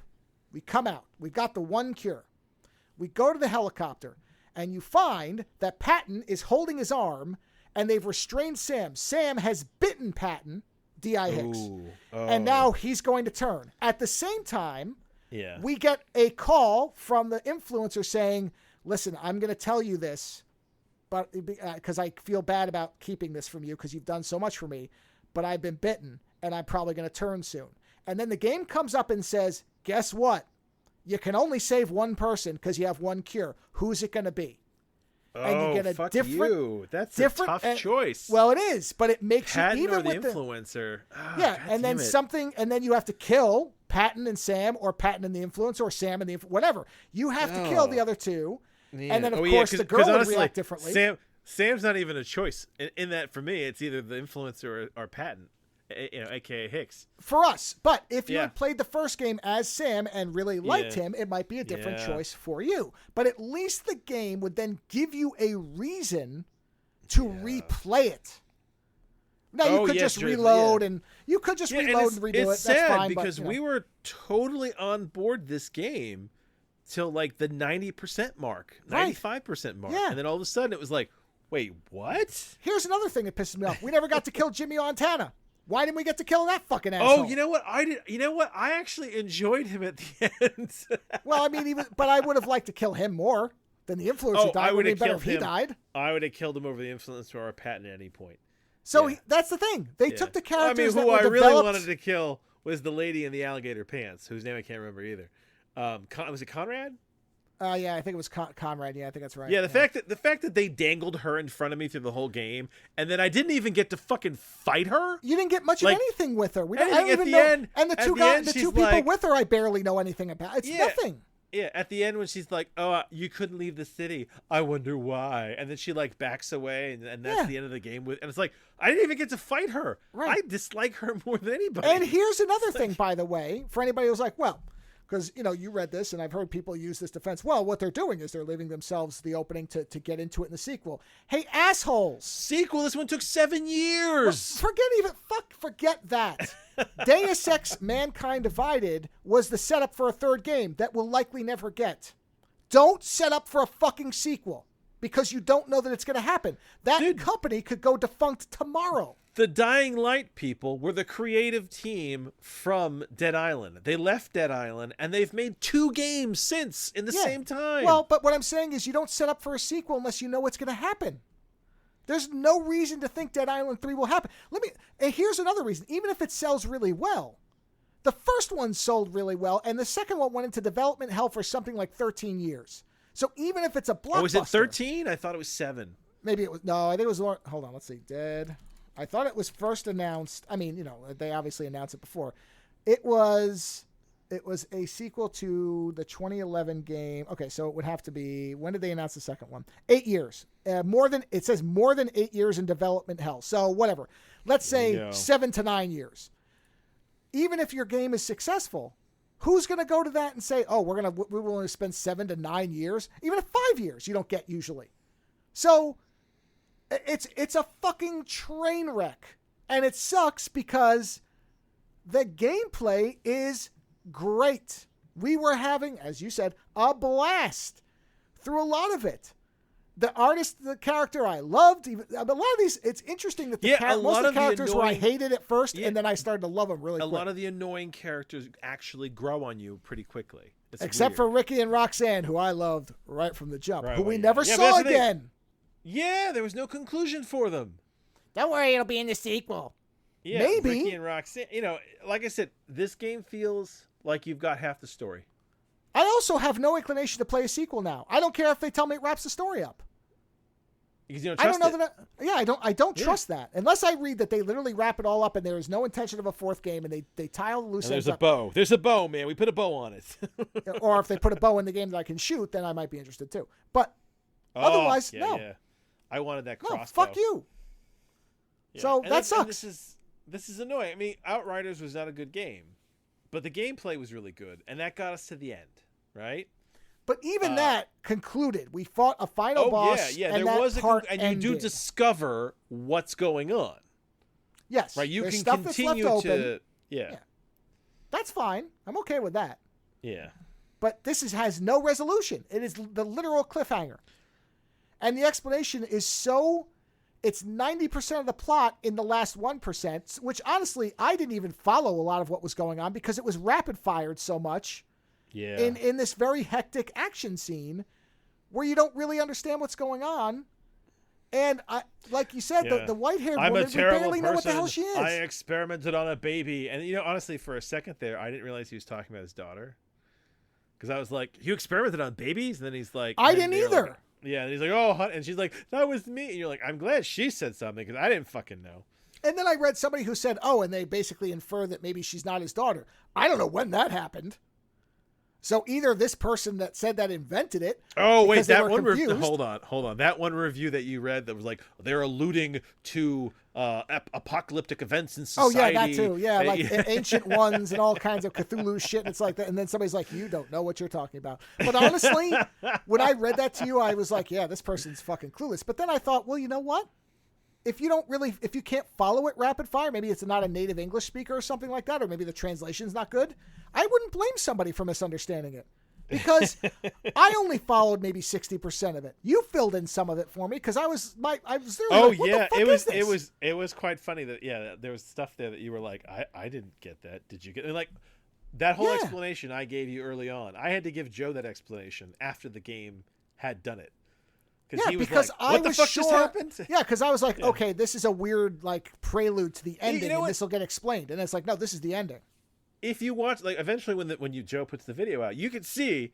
we come out, we've got the one cure. We go to the helicopter, and you find that Patton is holding his arm, and they've restrained Sam. Sam has bitten Patton, D.I. Hicks, and now he's going to turn. At the same time, we get a call from the influencer saying, listen, I'm going to tell you this, but because I feel bad about keeping this from you because you've done so much for me, but I've been bitten, and I'm probably going to turn soon. And then the game comes up and says, guess what? You can only save one person because you have one cure. Who's it going to be? And you get a fuck different, you. That's a tough choice. Well, it is, but it makes Patton you even or the with influencer. God and then and then you have to kill Patton and Sam, or Patton and the influencer, or Sam and the whatever. You have to kill the other two, and then of course the girl would react differently. Sam's not even a choice in that. For me, it's either the influencer or Patton. AKA Hicks. For us. But if you had played the first game as Sam and really liked him, it might be a different choice for you. But at least the game would then give you a reason to replay it. Now, you could just reload and you could just reload and redo it. That's sad fine. Because we were totally on board this game till like the 90% mark, 95% mark. Yeah. And then all of a sudden it was like, wait, what? Here's another thing that pisses me off. We never got to kill Jimmy Montana. Why didn't we get to kill that fucking asshole? Oh, you know what? I actually enjoyed him at the end. Well, I mean, but I would have liked to kill him more than the influencer died. I would have killed him. He died. I would have killed him over the influencer or Patton at any point. So that's the thing. They took the characters who that were I developed. really wanted to kill was the lady in the alligator pants, whose name I can't remember either. Was it Conrad? Yeah, I think it was Conrad. Yeah, I think that's right. Yeah, the fact that they dangled her in front of me through the whole game, and then I didn't even get to fucking fight her. You didn't get much of anything with her. I don't even know. End, and the two people with her, I barely know anything about. It's nothing. Yeah, at the end when she's like, "Oh, you couldn't leave the city. I wonder why." And then she like backs away, and that's the end of the game. And it's like I didn't even get to fight her. Right. I dislike her more than anybody. And here's another thing, by the way, for anybody who's like, well. Because, you read this, and I've heard people use this defense. Well, what they're doing is they're leaving themselves the opening to get into it in the sequel. Hey, assholes! Sequel? This one took 7 years! Well, forget that. Deus Ex Mankind Divided was the setup for a third game that we'll likely never get. Don't set up for a fucking sequel, because you don't know that it's going to happen. That company could go defunct tomorrow. The Dying Light people were the creative team from Dead Island. They left Dead Island, and they've made 2 games since in the same time. Well, but what I'm saying is you don't set up for a sequel unless you know what's going to happen. There's no reason to think Dead Island 3 will happen. And here's another reason. Even if it sells really well, the first one sold really well, and the second one went into development hell for something like 13 years. So even if it's a blockbuster... Oh, was it 13? I thought it was 7. Maybe it was... No, I think it was... Hold on, let's see. Dead... I thought it was first announced. I mean, they obviously announced it before. It was a sequel to the 2011 game. Okay, so it would have to be, when did they announce the second one? 8 years. It says more than 8 years in development hell. So whatever. Let's say 7 to 9 years. Even if your game is successful, who's going to go to that and say, oh, we're willing to spend 7 to 9 years? Even if 5 years you don't get usually. So it's a fucking train wreck. And it sucks because the gameplay is great. We were having, as you said, a blast through a lot of it. the artist, the character I loved. Even a lot of these, it's interesting that most of the characters where I hated at first, and then I started to love them really quick. A lot of the annoying characters actually grow on you pretty quickly. Except for Ricky and Roxanne, who I loved right from the jump, right, who we never saw again. Yeah, there was no conclusion for them. Don't worry, it'll be in the sequel. Yeah, maybe. Ricky and Roxanne. You know, like I said, this game feels like you've got half the story. I also have no inclination to play a sequel now. I don't care if they tell me it wraps the story up. Because you don't trust I don't trust that unless I read that they literally wrap it all up and there is no intention of a fourth game and they tie all the loose ends up. There's a bow, man. We put a bow on it. Or if they put a bow in the game that I can shoot, then I might be interested too. But otherwise, no. Yeah. I wanted that crossbow. No, fuck you. Yeah. So that sucks. And this is annoying. I mean, Outriders was not a good game, but the gameplay was really good, and that got us to the end, right? But even that concluded. We fought a final boss. Yeah, and there was and you do discover what's going on. Yes, right. You there's can stuff continue that's left to open. yeah. That's fine. I'm okay with that. Yeah. But this has no resolution. It is the literal cliffhanger, and the explanation is so. It's 90% of the plot in the last 1%, which honestly I didn't even follow a lot of what was going on because it was rapid fired so much. Yeah. In this very hectic action scene where you don't really understand what's going on. And like you said, the white-haired woman, we barely know what the hell she is. I experimented on a baby. And, honestly, for a second there, I didn't realize he was talking about his daughter. Because I was like, you experimented on babies? And then he's like... I didn't either. Like, yeah, and he's like, oh, honey. And she's like, that was me. And you're like, I'm glad she said something because I didn't fucking know. And then I read somebody who said, and they basically infer that maybe she's not his daughter. I don't know when that happened. So either this person that said that invented it. Oh, wait, that one review. Hold on. That one review that you read that was like, they're alluding to apocalyptic events in society. Oh, yeah, that too. Yeah, like ancient ones and all kinds of Cthulhu shit. And it's like that. And then somebody's like, you don't know what you're talking about. But honestly, when I read that to you, I was like, yeah, this person's fucking clueless. But then I thought, well, you know what? If you can't follow it rapid fire, maybe it's not a native English speaker or something like that, or maybe the translation's not good. I wouldn't blame somebody for misunderstanding it because I only followed maybe 60% of it. You filled in some of it for me because I was there. Oh like, what yeah, the fuck it was quite funny that there was stuff there that you were like, I didn't get that. Did you get it? Like that whole explanation I gave you early on. I had to give Joe that explanation after the game had done it. Yeah, he was because like, what the fuck just happened? Yeah, because I was like, okay, this is a weird like prelude to the ending, and this will get explained. And it's like, no, this is the ending. If you watch, like, eventually when Joe puts the video out, you can see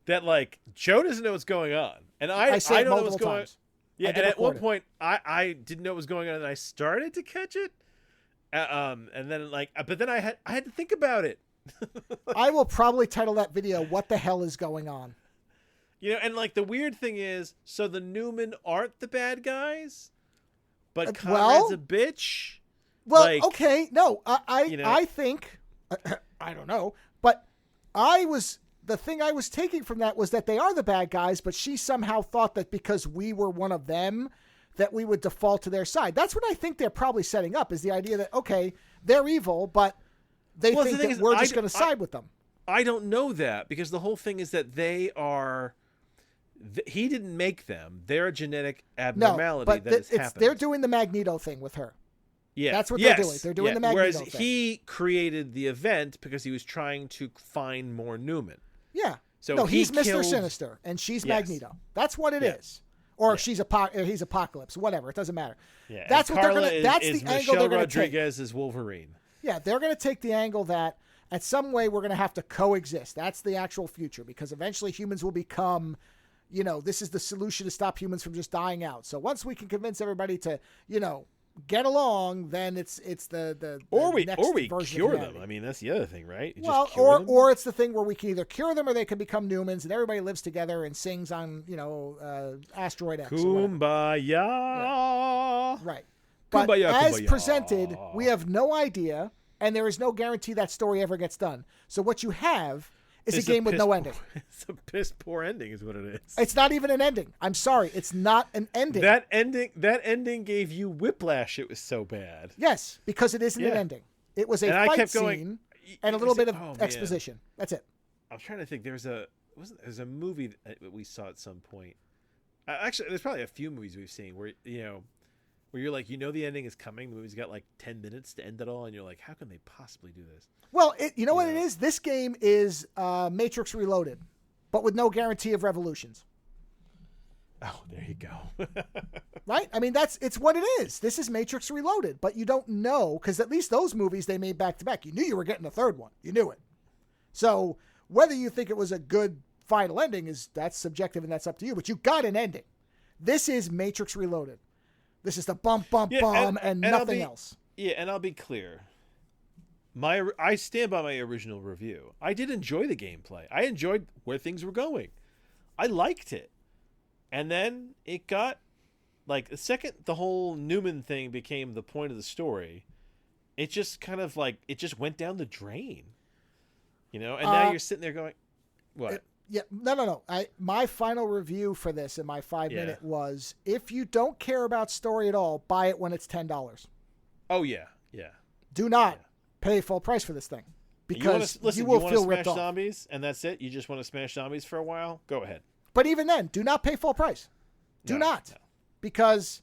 that like Joe doesn't know what's going on, and I don't know what's going on. Yeah, and at one point I didn't know what was going on, and I started to catch it, and then but then I had to think about it. I will probably title that video "What the hell is going on." And like the weird thing is, so the Newmen aren't the bad guys, but Conrad's a bitch. Well, okay, no, I think I don't know, but the thing I was taking from that was that they are the bad guys, but she somehow thought that because we were one of them, that we would default to their side. That's what I think they're probably setting up, is the idea that, okay, they're evil, but they think that we're just going to side with them. I don't know that, because the whole thing is that they are... he didn't make them. They're a genetic abnormality that has happened. They're doing the Magneto thing with her. Yeah, that's what they're doing. They're doing the Magneto thing. Whereas he created the event because he was trying to find more Newman. Yeah. So he's Mr. Sinister and she's Magneto. That's what it is. Or he's Apocalypse. Whatever. It doesn't matter. Yeah. That's what they're gonna. That's the angle they're going to take. Rodriguez is Wolverine. Yeah, they're going to take the angle that at some way we're going to have to coexist. That's the actual future, because eventually humans will become. This is the solution to stop humans from just dying out. So once we can convince everybody to, get along, then it's the or we version cure of them. I mean, that's the other thing, right? Or it's the thing where we can either cure them or they can become Newmans, and everybody lives together and sings on Asteroid X. Kumbaya. Yeah. Right. But as presented, we have no idea, and there is no guarantee that story ever gets done. So what you have is a game with no ending. It's a piss poor ending is what it is. It's not even an ending. I'm sorry. It's not an ending. That ending gave you whiplash. It was so bad. Yes, because it isn't an ending. It was a fight scene and a little bit of exposition. That's it. I'm trying to think. There's a movie that we saw at some point. Actually, there's probably a few movies we've seen where where you're like, the ending is coming. The movie's got like 10 minutes to end it all, and you're like, how can they possibly do this? Well, you know what it is? This game is Matrix Reloaded, but with no guarantee of revolutions. Oh, there you go. Right? I mean, it's what it is. This is Matrix Reloaded, but you don't know, because at least those movies they made back to back. You knew you were getting a third one. You knew it. So whether you think it was a good final ending that's subjective, and that's up to you. But you got an ending. This is Matrix Reloaded. This is the bump, and nothing else. Yeah, and I'll be clear. I stand by my original review. I did enjoy the gameplay. I enjoyed where things were going. I liked it. And then it got, like, the second the whole Newman thing became the point of the story, it just kind of, like, it just went down the drain. And now you're sitting there going, what? No. My final review for this in my 5-minute was, if you don't care about story at all, buy it when it's $10. Oh, yeah. Do not pay full price for this thing, because you will feel ripped off. Zombies, and that's it? You just want to smash zombies for a while? Go ahead. But even then, do not pay full price. Do not. Because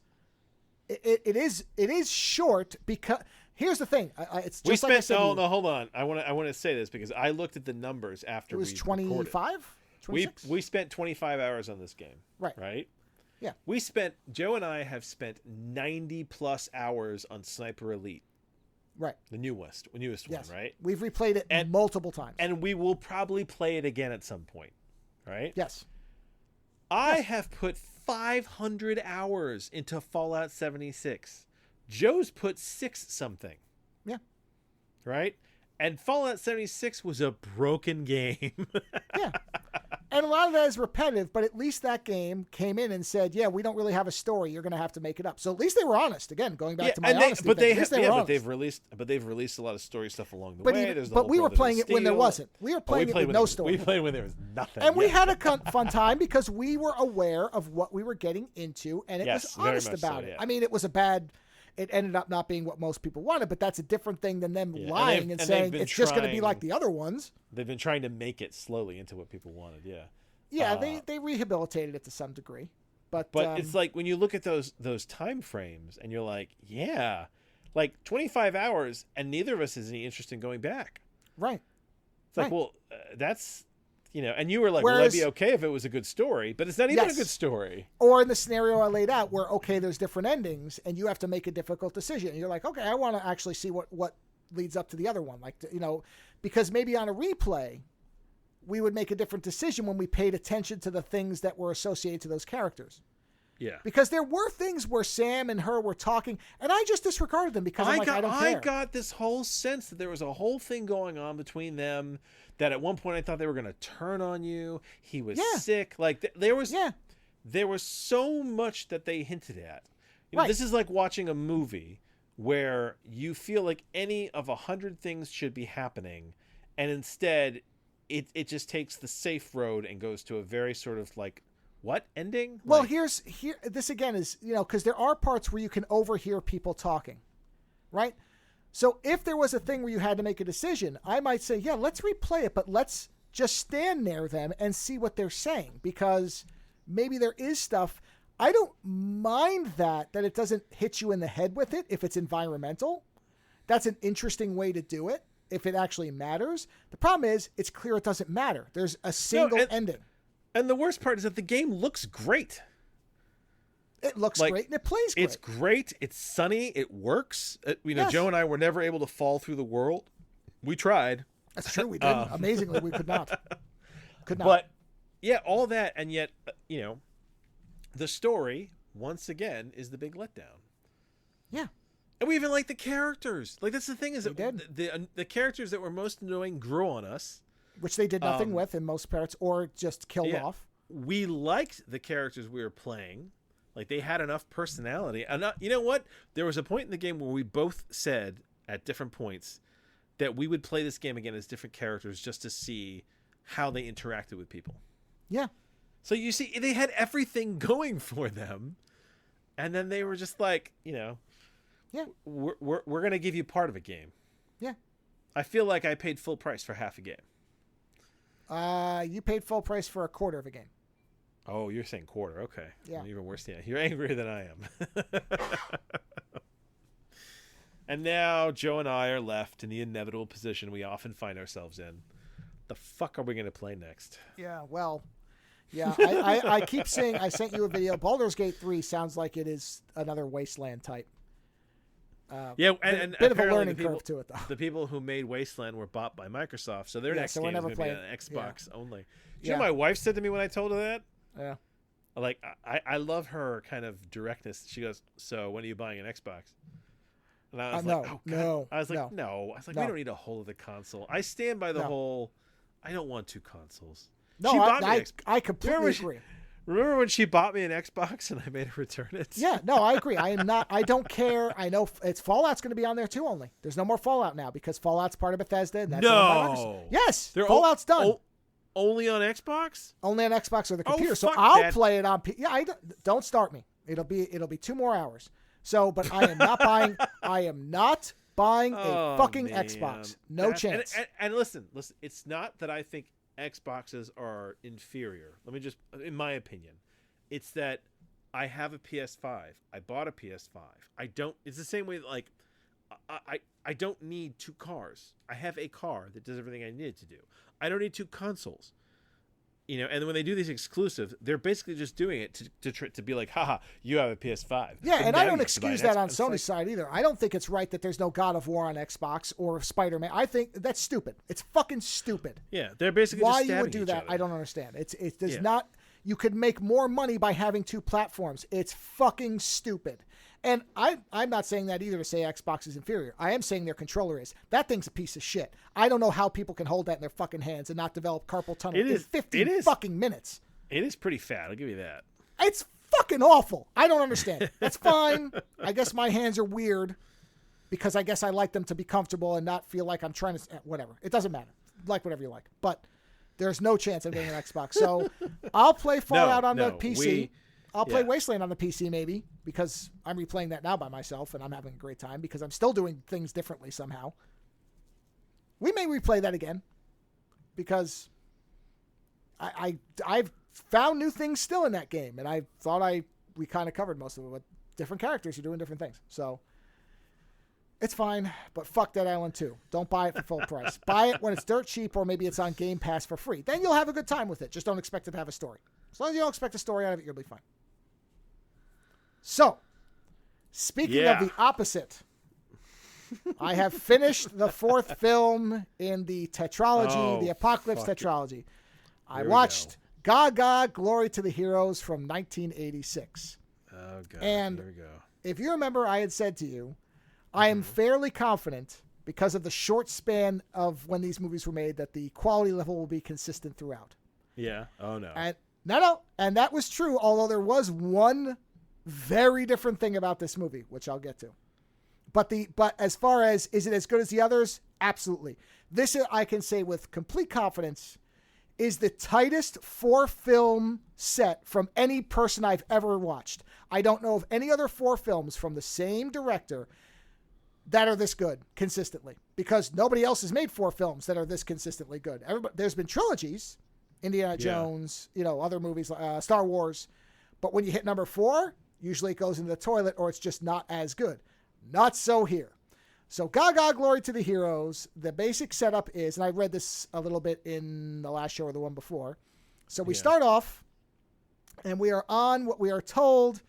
it is short. Because here's the thing. It's just like I said. No, hold on. I want to say this because I looked at the numbers after it was 25. We spent 25 hours on this game. Right. Yeah. Joe and I have spent 90 plus hours on Sniper Elite. Right. The newest one, right? We've replayed it multiple times. And we will probably play it again at some point, right? Yes. I have put 500 hours into Fallout 76. Joe's put 6 something. Yeah. Right? And Fallout 76 was a broken game. Yeah. And a lot of that is repetitive, but at least that game came in and said, yeah, we don't really have a story. You're going to have to make it up. So at least they were honest. Again, going back to my honesty. But they've released a lot of story stuff along the way. But we were playing it when there wasn't. We were playing it with no story. We played when there was nothing. And we had a fun time because we were aware of what we were getting into, and it was honest about it. I mean, it was it ended up not being what most people wanted, but that's a different thing than them lying and saying it's just going to be like the other ones. They've been trying to make it slowly into what people wanted, Yeah, they rehabilitated it to some degree. But it's like when you look at those time frames and you're like, yeah, like 25 hours and neither of us has any interest in going back. Right. It's like, well, that's... and you were like, well, that'd be okay if it was a good story, but it's not even a good story. Or in the scenario I laid out where, okay, there's different endings and you have to make a difficult decision. And you're like, okay, I want to actually see what leads up to the other one. Like, because maybe on a replay, we would make a different decision when we paid attention to the things that were associated to those characters. Yeah. Because there were things where Sam and her were talking, and I just disregarded them because I don't care. I got this whole sense that there was a whole thing going on between them, that at one point I thought they were going to turn on you. He was sick. Like, there was so much that they hinted at. This is like watching a movie where you feel like any of 100 things should be happening, and instead it just takes the safe road and goes to a very sort of like, what ending? Well, this again is, because there are parts where you can overhear people talking, right? So if there was a thing where you had to make a decision, I might say, yeah, let's replay it, but let's just stand near them and see what they're saying, because maybe there is stuff. I don't mind that it doesn't hit you in the head with it if it's environmental. That's an interesting way to do it if it actually matters. The problem is it's clear it doesn't matter. There's a single ending. And the worst part is that the game looks great. It looks great and it plays great. It's great. It's sunny. It works. Joe and I were never able to fall through the world. We tried. That's true. We didn't. Amazingly, we could not. But yeah, all that, and yet, the story once again is the big letdown. Yeah. And we even like the characters. Like, that's the thing, is that the characters that were most annoying grew on us. Which they did nothing with in most parts, or just killed off. We liked the characters we were playing. Like, they had enough personality. And you know what? There was a point in the game where we both said at different points that we would play this game again as different characters just to see how they interacted with people. Yeah. So you see, they had everything going for them. And then they were just like, we're going to give you part of a game. Yeah. I feel like I paid full price for half a game. You paid full price for a quarter of a game. Oh, you're saying quarter. Okay. Yeah. Even worse. Yeah, you're angrier than I am. And now Joe and I are left in the inevitable position we often find ourselves in. The fuck are we going to play next? Yeah, well, yeah, I keep saying, I sent you a video. Baldur's Gate 3 sounds like it is another Wasteland type. Yeah, and and bit of a apparently learning the people, curve to it, though. The people who made Wasteland were bought by Microsoft, so their Yeah, next so game we're is never going to be playing- on Xbox only. Do you Yeah. know what my wife said to me when I told her that? Yeah. Like, I love her kind of directness. She goes, "So when are you buying an Xbox?" And I was No, like, "Oh God." no, I was like, no. "No." I was like, No. "We don't need a whole other console." I stand by the No. whole. I don't want two consoles. No, She bought me an Xbox. I completely Remember she- agree. Remember when she bought me an Xbox and I made her return it? Yeah, no, I agree. I don't care. I know it's Fallout's going to be on there too only. There's no more Fallout now because Fallout's part of Bethesda. And that's owned by Microsoft. Yes, They're Fallout's done. Only on Xbox? Only on Xbox or the computer. So fuck I'll that. play it on. Yeah, don't start me. It'll be 2 more hours. So, but I am not buying. I am not buying a fucking man. Xbox. No chance. And listen, it's not that I think Xboxes are inferior. Let me just, in my opinion, it's that I have a PS5. I bought a PS5. I don't. It's the same way. Like, I don't need two cars. I have a car that does everything I need it to do. I don't need two consoles. You know, and when they do these exclusives, they're basically just doing it to be like, haha, you have a PS5. Yeah, But and now I you don't have to buy excuse an that on Xbox. It's Sony's like, side either. I don't think it's right that there's no God of War on Xbox or Spider-Man. I think that's stupid. It's fucking stupid. yeah, they're basically Why just you would stabbing do each that, other. I don't understand. It does Yeah. not. You could make more money by having two platforms. It's fucking stupid. And I'm not saying that either to say Xbox is inferior. I am saying their controller is. That thing's a piece of shit. I don't know how people can hold that in their fucking hands and not develop carpal tunnel It in is- 15 it is. fucking minutes. It is pretty fat. I'll give you that. It's fucking awful. I don't understand it. That's fine. I guess my hands are weird because I guess I like them to be comfortable and not feel like I'm trying to, whatever. It doesn't matter. Like whatever you like. But there's no chance of getting an Xbox. So I'll play Fallout on the PC. I'll play yeah. Wasteland on the PC maybe because I'm replaying that now by myself and I'm having a great time because I'm still doing things differently somehow. We may replay that again because I've found new things still in that game, and I thought we kind of covered most of it with different characters who are doing different things. So it's fine, but fuck Dead Island 2. Don't buy it for full price. Buy it when it's dirt cheap, or maybe it's on Game Pass for free. Then you'll have a good time with it. Just don't expect it to have a story. As long as you don't expect a story out of it, you'll be fine. So, speaking of the opposite, I have finished the 4th film in the tetralogy, the Apocalypse tetralogy. I Here we watched Gaga, Glory to the Heroes from 1986. Oh, God. And Here we go. if you remember, I had said to you, I am fairly confident because of the short span of when these movies were made that the quality level will be consistent throughout. Yeah. Oh, no. And no, and that was true, although there was one very different thing about this movie, which I'll get to. But as far as is it as good as the others? Absolutely. This I can say with complete confidence is the tightest 4-film set from any person I've ever watched. I don't know of any other 4 films from the same director that are this good consistently, because nobody else has made 4 films that are this consistently good. There's been trilogies, Indiana Jones, other movies, Star Wars, but when you hit number 4, usually it goes into the toilet or it's just not as good. Not so here. So Gaga, Glory to the Heroes, the basic setup is, and I read this a little bit in the last show or the one before. So we start off and we are on what we are told.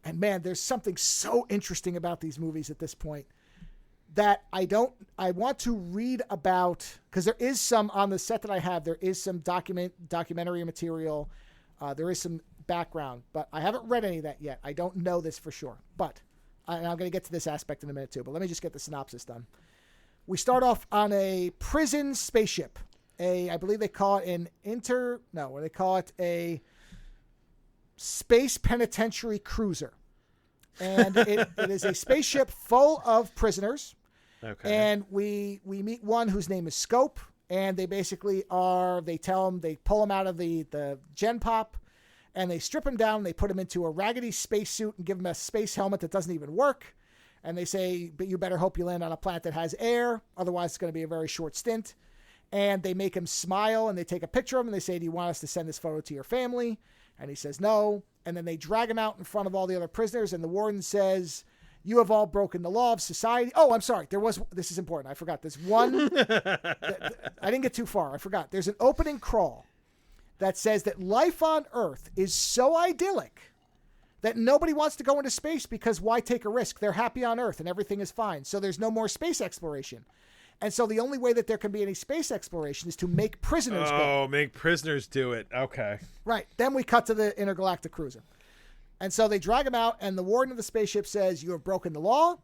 And man, there's something so interesting about these movies at this point that I want to read about, because there is some on the set that I have, there is some documentary material. There is some background, but I haven't read any of that yet. I don't know this for sure, but and I'm going to get to this aspect in a minute too, but let me just get the synopsis done. We start off on a prison spaceship. I believe they call it they call it a space penitentiary cruiser. And it is a spaceship full of prisoners. Okay. And we meet one whose name is Scope, and they basically they pull him out of the gen pop, and they strip him down, and they put him into a raggedy spacesuit and give him a space helmet that doesn't even work. And they say, but you better hope you land on a planet that has air, otherwise it's going to be a very short stint. And they make him smile, and they take a picture of him, and they say, do you want us to send this photo to your family? And he says, no. And then they drag him out in front of all the other prisoners. And the warden says, you have all broken the law of society. Oh, I'm sorry. This is important. I forgot. There's one. I didn't get too far. I forgot. There's an opening crawl that says that life on Earth is so idyllic that nobody wants to go into space because why take a risk? They're happy on Earth and everything is fine. So there's no more space exploration. And so the only way that there can be any space exploration is to make prisoners go. Oh, make prisoners do it. Okay. Right. Then we cut to the intergalactic cruiser. And so they drag him out, and the warden of the spaceship says, you have broken the law,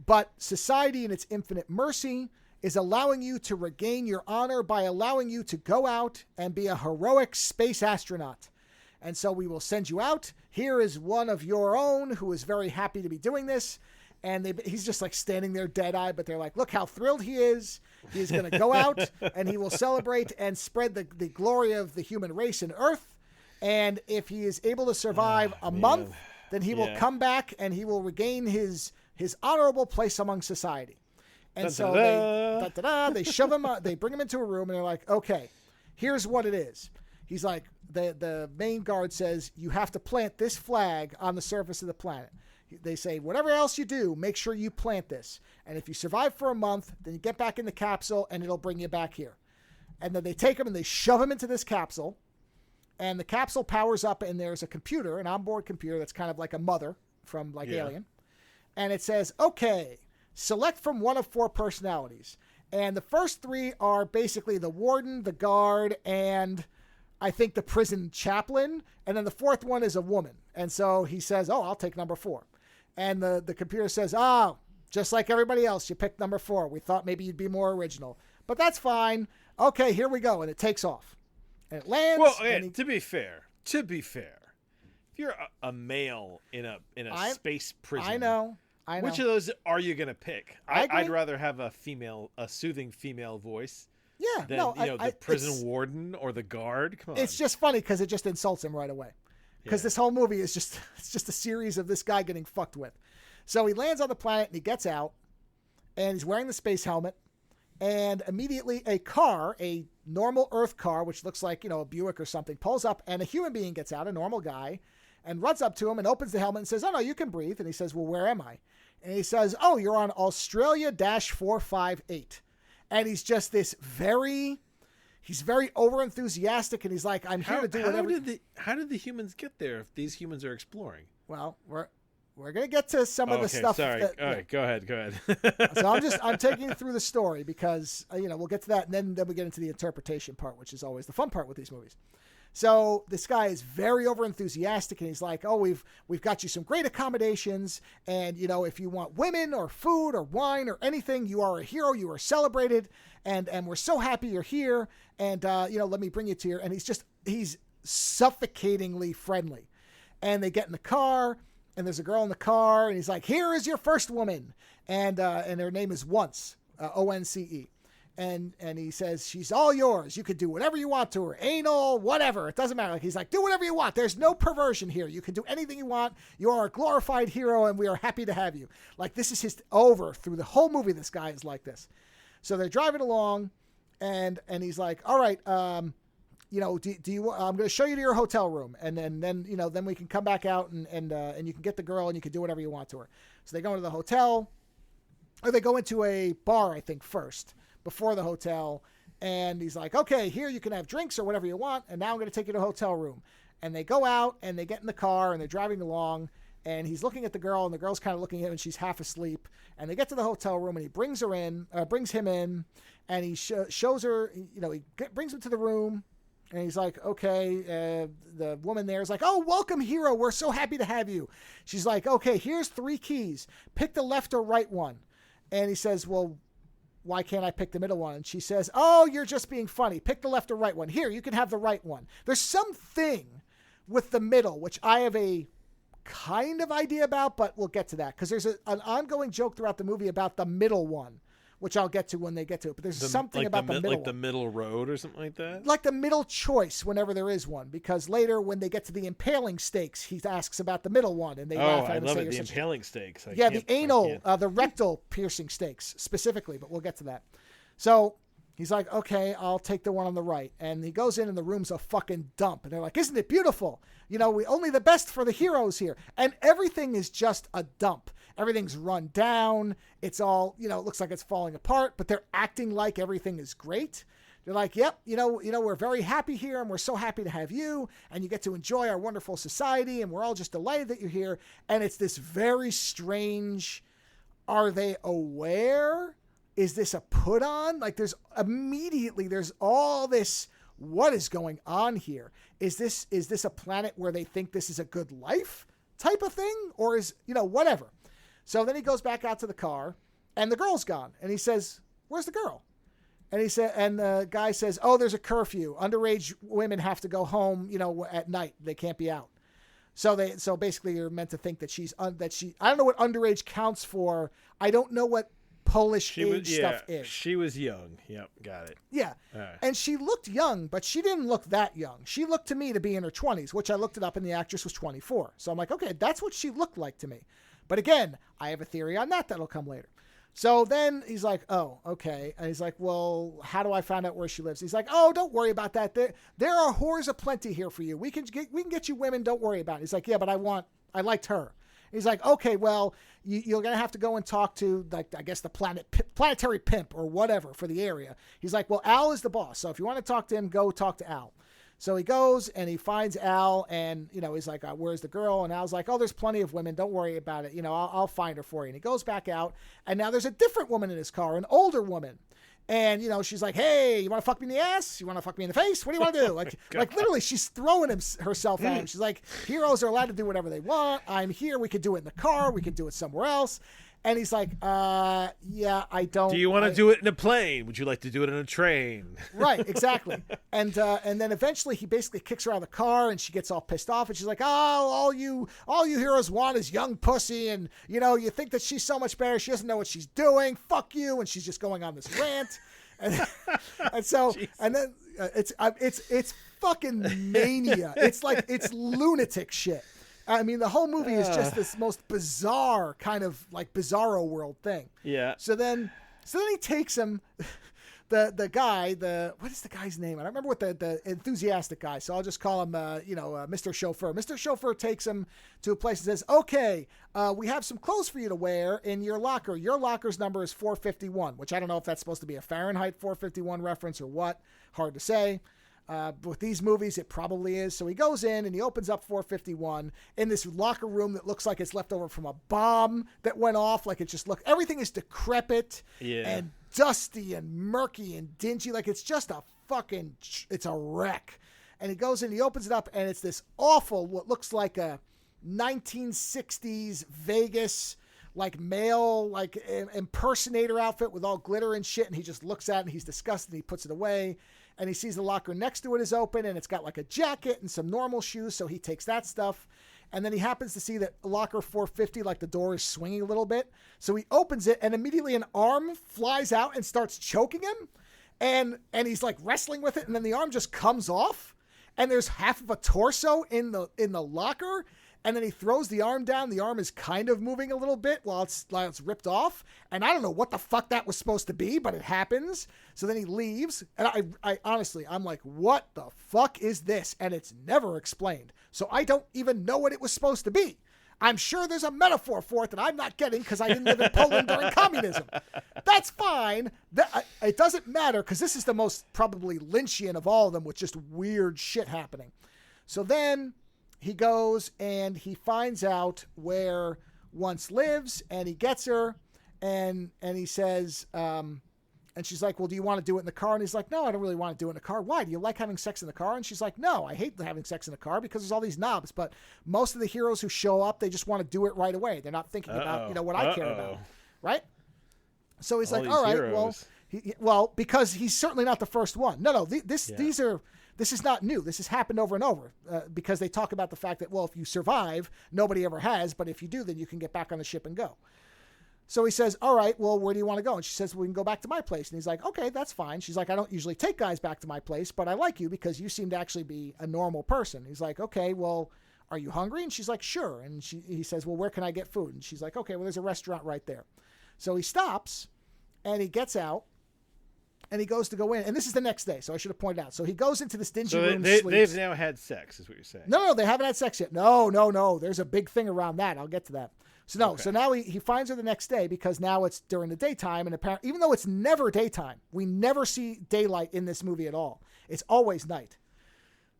but society in its infinite mercy is allowing you to regain your honor by allowing you to go out and be a heroic space astronaut. And so we will send you out. Here is one of your own who is very happy to be doing this. And he's just like standing there dead-eyed, but they're like, look how thrilled he is. He's going to go out and he will celebrate and spread the glory of the human race and Earth. And if he is able to survive a month, then he will come back and he will regain his honorable place among society. And so they shove him, they bring him into a room and they're like, okay, here's what it is. He's like, the main guard says, you have to plant this flag on the surface of the planet. They say, whatever else you do, make sure you plant this. And if you survive for a month, then you get back in the capsule and it'll bring you back here. And then they take him and they shove him into this capsule. And the capsule powers up and there's a computer, an onboard computer that's kind of like a mother from Alien. And it says, okay, select from one of 4 personalities. And the first 3 are basically the warden, the guard, and I think the prison chaplain. And then the 4th one is a woman. And so he says, oh, I'll take number 4. And the computer says, oh, just like everybody else, you picked number 4. We thought maybe you'd be more original. But that's fine. Okay, here we go. And it takes off. And it lands. Well, okay, to be fair, if you're a male in a space prison, I know. Which of those are you going to pick? I I'd rather have a soothing female voice. Yeah, than, no, the prison warden or the guard. Come on. It's just funny because it just insults him right away. Because this whole movie is just a series of this guy getting fucked with. So he lands on the planet and he gets out and he's wearing the space helmet and immediately a normal Earth car, which looks like, a Buick or something, pulls up and a human being gets out, a normal guy, and runs up to him and opens the helmet and says, oh no, you can breathe. And he says, well, where am I? And he says, oh, you're on Australia-458. And he's just he's very over-enthusiastic, and he's like, I'm here to do whatever. How did the humans get there if these humans are exploring? Well, we're going to get to some of the stuff. Sorry. All right, go ahead. So I'm taking you through the story because, we'll get to that, and then we get into the interpretation part, which is always the fun part with these movies. So this guy is very over-enthusiastic, and he's like, oh, we've got you some great accommodations, and, if you want women or food or wine or anything, you are a hero, you are celebrated, and we're so happy you're here, and, let me bring you to here. And he's suffocatingly friendly. And they get in the car, and there's a girl in the car, and he's like, here is your first woman, and her name is Once, O-N-C-E. And he says, she's all yours. You could do whatever you want to her. Anal, whatever. It doesn't matter. He's like, do whatever you want. There's no perversion here. You can do anything you want. You are a glorified hero, and we are happy to have you. Like, this is over. Through the whole movie, this guy is like this. So they're driving along, and he's like, all right, do you? I'm going to show you to your hotel room, and then we can come back out, and you can get the girl, and you can do whatever you want to her. So they go into the hotel, or they go into a bar, I think, first, before the hotel, and he's like, okay, here you can have drinks or whatever you want, and now I'm going to take you to a hotel room. And they go out, and they get in the car, and they're driving along, and he's looking at the girl, and the girl's kind of looking at him, and she's half asleep. And they get to the hotel room, and he brings him in, and he shows her, he brings him to the room, and he's like, okay, the woman there is like, oh, welcome, hero. We're so happy to have you. She's like, okay, here's 3 keys. Pick the left or right one. And he says, well, why can't I pick the middle one? And she says, oh, you're just being funny. Pick the left or right one. Here, you can have the right one. There's something with the middle, which I have a kind of idea about, but we'll get to that. Because there's an ongoing joke throughout the movie about the middle one, which I'll get to when they get to it. But there's something about the middle one. Like the middle road or something like that? Like the middle choice whenever there is one. Because later when they get to the impaling stakes, he asks about the middle one. And they laugh at him and say, the impaling stakes. The rectal piercing stakes specifically, but we'll get to that. So He's like, okay, I'll take the one on the right. And he goes in and the room's a fucking dump. And they're like, isn't it beautiful? We only the best for the heroes here. And everything is just a dump. Everything's run down. It's all, it looks like it's falling apart, but they're acting like everything is great. They're like, yep, we're very happy here and we're so happy to have you and you get to enjoy our wonderful society and we're all just delighted that you're here. And it's this very strange, are they aware? Is this a put on? Like there's all this, what is going on here? Is this a planet where they think this is a good life type of thing? Or is, whatever. So then he goes back out to the car and the girl's gone. And he says, where's the girl? And the guy says, oh, there's a curfew. Underage women have to go home, at night. They can't be out. So basically you're meant to think that I don't know what underage counts for. I don't know what Polish age stuff is. She was young. Yep, got it. Yeah. Right. And she looked young, but she didn't look that young. She looked to me to be in her 20s, which I looked it up and the actress was 24. So I'm like, okay, that's what she looked like to me. But again, I have a theory on that that'll come later. So then he's like, oh, okay. And he's like, well, how do I find out where she lives? He's like, oh, don't worry about that. There are whores aplenty here for you. We can get you women. Don't worry about it. He's like, yeah, but I liked her. He's like, okay, well, you're going to have to go and talk to, like, I guess the planetary pimp or whatever for the area. He's like, well, Al is the boss. So if you want to talk to him, go talk to Al. So he goes and he finds Al and, he's like, where's the girl? And Al's like, oh, there's plenty of women. Don't worry about it. I'll find her for you. And he goes back out and now there's a different woman in his car, an older woman. And, she's like, hey, you want to fuck me in the ass? You want to fuck me in the face? What do you want to do? Like literally she's throwing herself at him. She's like, heroes are allowed to do whatever they want. I'm here. We could do it in the car. We could do it somewhere else. And he's like, yeah, I don't. Do you want to do it in a plane? Would you like to do it in a train? Right, exactly. And then eventually he basically kicks her out of the car and she gets all pissed off and she's like, oh, all you heroes want is young pussy. And, you think that she's so much better. She doesn't know what she's doing. Fuck you. And she's just going on this rant. And so, Jesus. And then it's fucking mania. It's lunatic shit. I mean, the whole movie is just this most bizarre kind of like bizarro world thing. Yeah. So then he takes him, the guy, what is the guy's name? I don't remember what the enthusiastic guy. So I'll just call him, Mr. Chauffeur. Mr. Chauffeur takes him to a place and says, okay, we have some clothes for you to wear in your locker. Your locker's number is 451, which I don't know if that's supposed to be a Fahrenheit 451 reference or what. Hard to say. With these movies, it probably is. So he goes in and he opens up 451 in this locker room that looks like it's left over from a bomb that went off. Like everything is decrepit and dusty and murky and dingy. Like it's just it's a wreck. And he goes in, he opens it up and it's this awful, what looks like a 1960s Vegas, like male, like impersonator outfit with all glitter and shit. And he just looks at it and he's disgusted and he puts it away. And he sees the locker next to it is open and it's got like a jacket and some normal shoes. So he takes that stuff. And then he happens to see that locker 450, like the door is swinging a little bit. So he opens it and immediately an arm flies out and starts choking him. And he's like wrestling with it. And then the arm just comes off and there's half of a torso in the locker. And then he throws the arm down. The arm is kind of moving a little bit while it's ripped off. And I don't know what the fuck that was supposed to be, but it happens. So then he leaves. And I honestly, I'm like, what the fuck is this? And it's never explained. So I don't even know what it was supposed to be. I'm sure there's a metaphor for it that I'm not getting because I didn't live in Poland during communism. That's fine. It doesn't matter because this is the most probably Lynchian of all of them with just weird shit happening. So then he goes and he finds out where Once lives and he gets her and he says, and she's like, well, do you want to do it in the car? And he's like, no, I don't really want to do it in the car. Why? Do you like having sex in the car? And she's like, no, I hate having sex in the car because there's all these knobs. But most of the heroes who show up, they just want to do it right away. They're not thinking about, what I care about. Right? So he's like, all right, heroes. Well, because he's certainly not the first one. No, this is not new. This has happened over and over because they talk about the fact that, well, if you survive, nobody ever has. But if you do, then you can get back on the ship and go. So he says, all right, well, where do you want to go? And she says, well, we can go back to my place. And he's like, okay, that's fine. She's like, I don't usually take guys back to my place, but I like you because you seem to actually be a normal person. He's like, okay, well, are you hungry? And she's like, sure. And he says, well, where can I get food? And she's like, okay, well, there's a restaurant right there. So he stops and he gets out and he goes to go in, and this is the next day, so I should have pointed out. So he goes into this dingy So room, they've sleeps. now had sex, is what you're saying. No, they haven't had sex yet. No. There's a big thing around that. I'll get to that. So no, Okay. so now he finds her the next day because now it's during the daytime, and apparently, even though it's never daytime, we never see daylight in this movie at all. It's always night.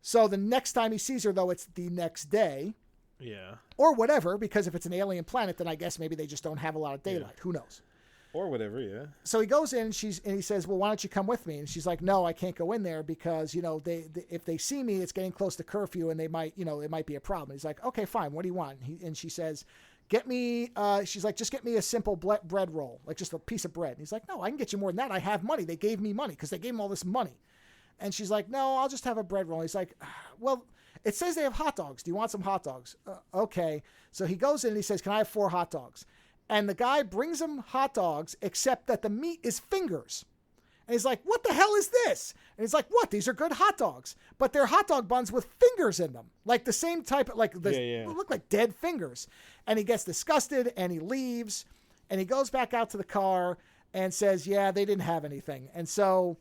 So the next time he sees her, though, it's the next day. Yeah. Or whatever, because if it's an alien planet, then I guess maybe they just don't have a lot of daylight. Who knows? Or whatever, yeah. So he goes in, and he says, well, why don't you come with me? And she's like, no, I can't go in there because, they if they see me, it's getting close to curfew and they might, it might be a problem. He's like, okay, fine. What do you want? And she says, she's like, just get me a simple bread roll, like just a piece of bread. And he's like, no, I can get you more than that. I have money. They gave me money because they gave him all this money. And she's like, no, I'll just have a bread roll. He's like, well, it says they have hot dogs. Do you want some hot dogs? Okay. So he goes in and he says, can I have 4 hot dogs? And the guy brings him hot dogs, except that the meat is fingers. And he's like, what the hell is this? And he's like, what? These are good hot dogs. But they're hot dog buns with fingers in them. Like the same type, they look like dead fingers. And he gets disgusted and he leaves. And he goes back out to the car and says, yeah, they didn't have anything. And so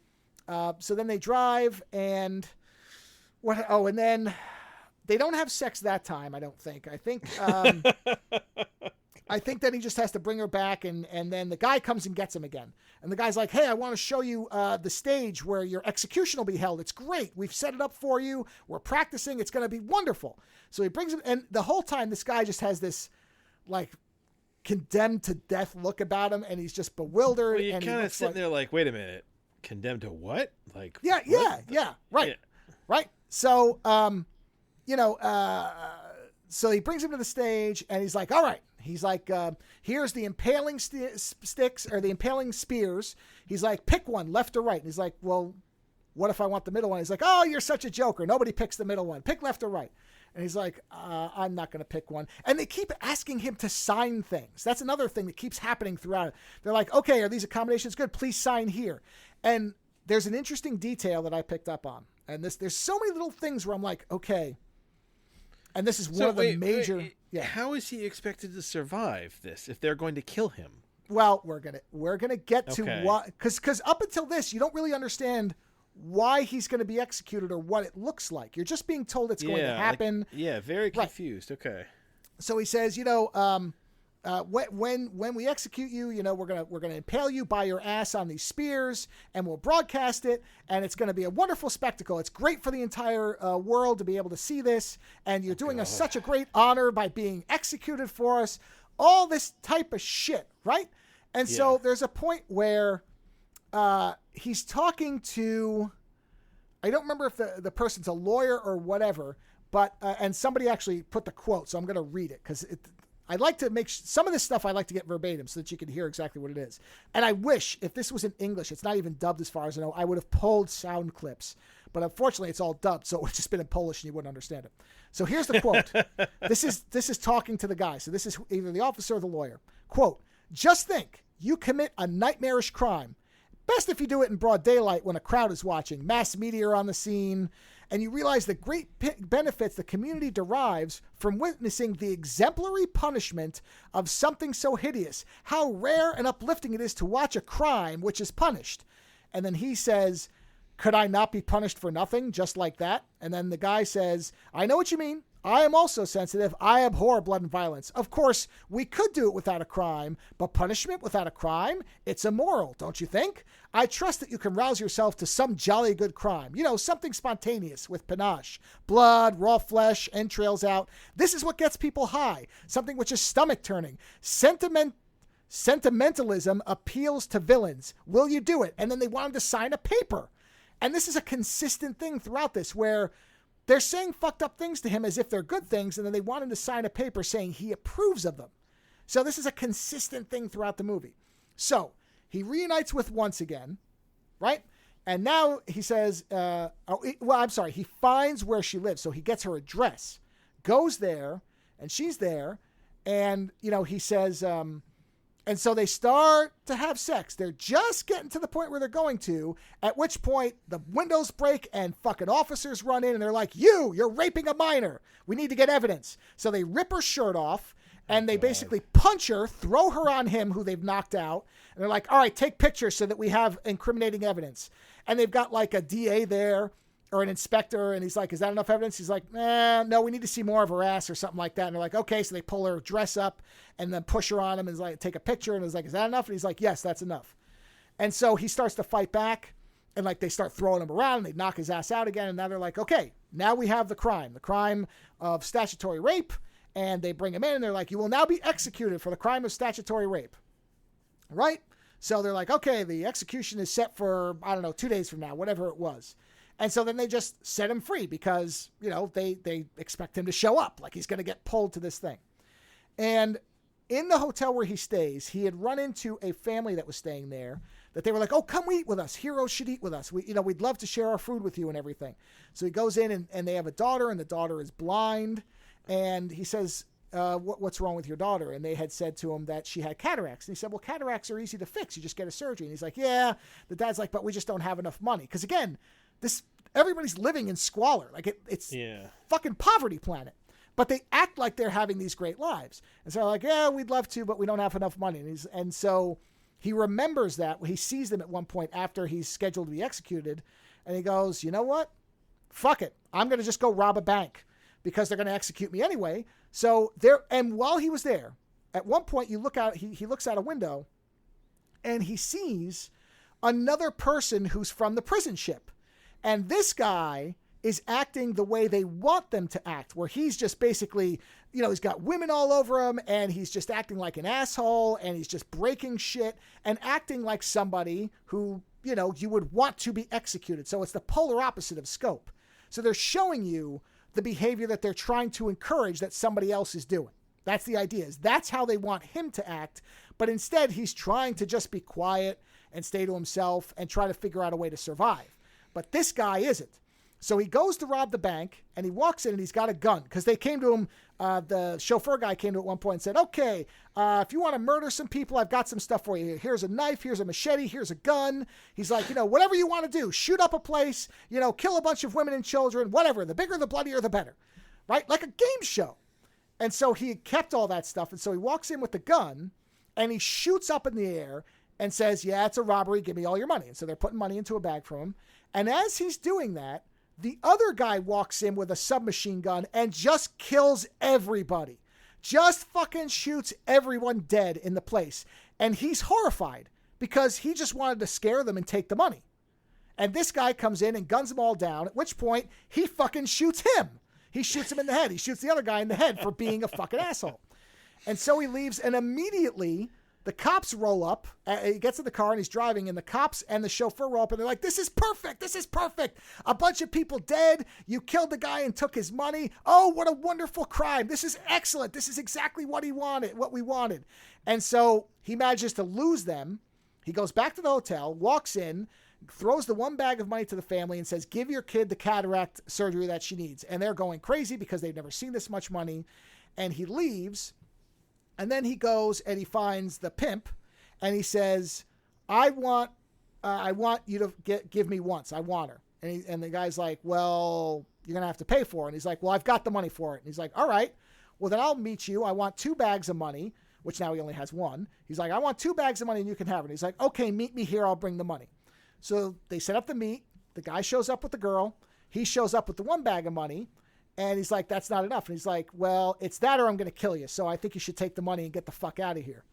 then they drive and and then they don't have sex that time, I don't think. I think I think that he just has to bring her back, and then the guy comes and gets him again. And the guy's like, hey, I want to show you the stage where your execution will be held. It's great. We've set it up for you. We're practicing. It's going to be wonderful. So he brings him, and the whole time this guy just has this, like, condemned to death look about him, and he's just bewildered. Well, you're and kind of sitting there like, wait a minute. Condemned to what? Like, yeah, right. So, so he brings him to the stage, and he's like, all right. He's like, here's the impaling sticks or the impaling spears. He's like, pick one, left or right. And he's like, well, what if I want the middle one? He's like, oh, you're such a joker. Nobody picks the middle one. Pick left or right. And he's like, I'm not going to pick one. And they keep asking him to sign things. That's another thing that keeps happening throughout it. They're like, okay, are these accommodations good? Please sign here. And there's an interesting detail that I picked up on. And there's so many little things where I'm like, okay. And this is one of the major. Yeah. How is he expected to survive this if they're going to kill him? Well, we're gonna get to why, because up until this, you don't really understand why he's going to be executed or what it looks like. You're just being told it's going to happen. Very confused. Right. Okay. So he says, when we execute you, we're gonna impale you by your ass on these spears, and we'll broadcast it, and it's gonna be a wonderful spectacle. It's great for the entire world to be able to see this, and you're doing us such a great honor by being executed for us. All this type of shit, right? And so there's a point where he's talking to, I don't remember if the person's a lawyer or whatever, but and somebody actually put the quote, so I'm gonna read it because I like to make some of this stuff I like to get verbatim so that you can hear exactly what it is. And I wish if this was in English, it's not even dubbed as far as I know, I would have pulled sound clips. But unfortunately, it's all dubbed, so it would have just been in Polish and you wouldn't understand it. So here's the quote. This is talking to the guy. So this is either the officer or the lawyer. Quote, just think, you commit a nightmarish crime. Best if you do it in broad daylight when a crowd is watching, mass media are on the scene, and you realize the great benefits the community derives from witnessing the exemplary punishment of something so hideous. How rare and uplifting it is to watch a crime which is punished. And then he says, could I not be punished for nothing, just like that? And then the guy says, I know what you mean. I am also sensitive. I abhor blood and violence. Of course, we could do it without a crime, but punishment without a crime, it's immoral, don't you think? I trust that you can rouse yourself to some jolly good crime. Something spontaneous with panache. Blood, raw flesh, entrails out. This is what gets people high. Something which is stomach-turning. Sentimentalism appeals to villains. Will you do it? And then they want him to sign a paper. And this is a consistent thing throughout this where they're saying fucked up things to him as if they're good things, and then they want him to sign a paper saying he approves of them. So this is a consistent thing throughout the movie. So he reunites with once again, right? And now he says, he finds where she lives. So he gets her address, goes there, and she's there. And, he says, and so they start to have sex. They're just getting to the point where they're going to, at which point the windows break and fucking officers run in and they're like, you're raping a minor. We need to get evidence. So they rip her shirt off And they God. basically punch her, throw her on him, who they've knocked out. And they're like, all right, take pictures so that we have incriminating evidence. And they've got like a DA there or an inspector. And he's like, is that enough evidence? He's like, no, we need to see more of her ass or something like that. And they're like, okay. So they pull her dress up and then push her on him and like, take a picture. And it's like, is that enough? And he's like, yes, that's enough. And so he starts to fight back. And like they start throwing him around and they knock his ass out again. And now they're like, okay, now we have the crime of statutory rape. And they bring him in and they're like, you will now be executed for the crime of statutory rape. Right? So they're like, okay, the execution is set for, 2 days from now, whatever it was. And so then they just set him free because, they expect him to show up. Like he's going to get pulled to this thing. And in the hotel where he stays, he had run into a family that was staying there that they were like, oh, come eat with us. Heroes should eat with us. We'd love to share our food with you and everything. So he goes in and they have a daughter and the daughter is blind. And he says, what's wrong with your daughter? And they had said to him that she had cataracts. And he said, well, cataracts are easy to fix. You just get a surgery. And he's like, yeah. The dad's like, but we just don't have enough money. Because again, everybody's living in squalor. Like it's fucking poverty planet. But they act like they're having these great lives. And so they're like, yeah, we'd love to, but we don't have enough money. And so he remembers that. He sees them at one point after he's scheduled to be executed. And he goes, you know what? Fuck it. I'm going to just go rob a bank because they're going to execute me anyway. So and while he was there, at one point he looks out a window and he sees another person who's from the prison ship. And this guy is acting the way they want them to act, where he's just basically, he's got women all over him and he's just acting like an asshole and he's just breaking shit and acting like somebody who, you would want to be executed. So it's the polar opposite of Scope. So they're showing you the behavior that they're trying to encourage that somebody else is doing. That's the idea. That's how they want him to act. But instead, he's trying to just be quiet and stay to himself and try to figure out a way to survive. But this guy isn't. So he goes to rob the bank and he walks in and he's got a gun because they came to him. The chauffeur guy came to at one point and said, okay, if you want to murder some people, I've got some stuff for you. Here's a knife. Here's a machete. Here's a gun. He's like, whatever you want to do, shoot up a place, kill a bunch of women and children, whatever. The bigger, the bloodier, the better. Right? Like a game show. And so he kept all that stuff. And so he walks in with the gun and he shoots up in the air and says, yeah, it's a robbery. Give me all your money. And so they're putting money into a bag for him. And as he's doing that, the other guy walks in with a submachine gun and just kills everybody. Just fucking shoots everyone dead in the place. And he's horrified because he just wanted to scare them and take the money. And this guy comes in and guns them all down, at which point he fucking shoots him. He shoots him in the head. He shoots the other guy in the head for being a fucking asshole. And so he leaves and immediately the cops roll up. He gets in the car and he's driving, and the cops and the chauffeur roll up and they're like, this is perfect. This is perfect. A bunch of people dead. You killed the guy and took his money. Oh, what a wonderful crime. This is excellent. This is exactly what we wanted. And so he manages to lose them. He goes back to the hotel, walks in, throws the one bag of money to the family and says, give your kid the cataract surgery that she needs. And they're going crazy because they've never seen this much money. And he leaves. And then he goes and he finds the pimp and he says, I want you to give me once. I want her. And the guy's like, well, you're going to have to pay for it. And he's like, well, I've got the money for it. And he's like, all right, well, then I'll meet you. I want 2 bags of money, which now he only has 1. He's like, I want 2 bags of money and you can have it. He's like, okay, meet me here. I'll bring the money. So they set up the meet. The guy shows up with the girl. He shows up with the 1 bag of money. And he's like, that's not enough. And he's like, well, it's that or I'm going to kill you. So I think you should take the money and get the fuck out of here.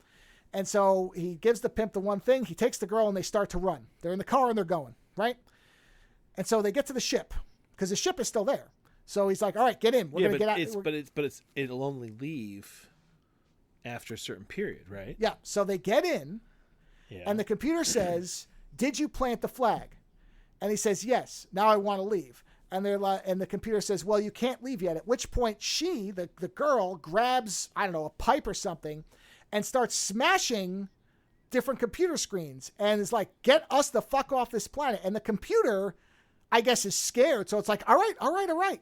And so he gives the pimp the one thing. He takes the girl and they start to run. They're in the car and they're going, right? And so they get to the ship because the ship is still there. So he's like, all right, get in. We're going to get out. It'll only leave after a certain period, right? Yeah. So they get in and the computer says, did you plant the flag? And he says, yes. Now I want to leave. And they're like, and the computer says, well, you can't leave yet. At which point she, the girl, grabs, I don't know, a pipe or something and starts smashing different computer screens and is like, get us the fuck off this planet. And the computer, I guess, is scared. So it's like, all right.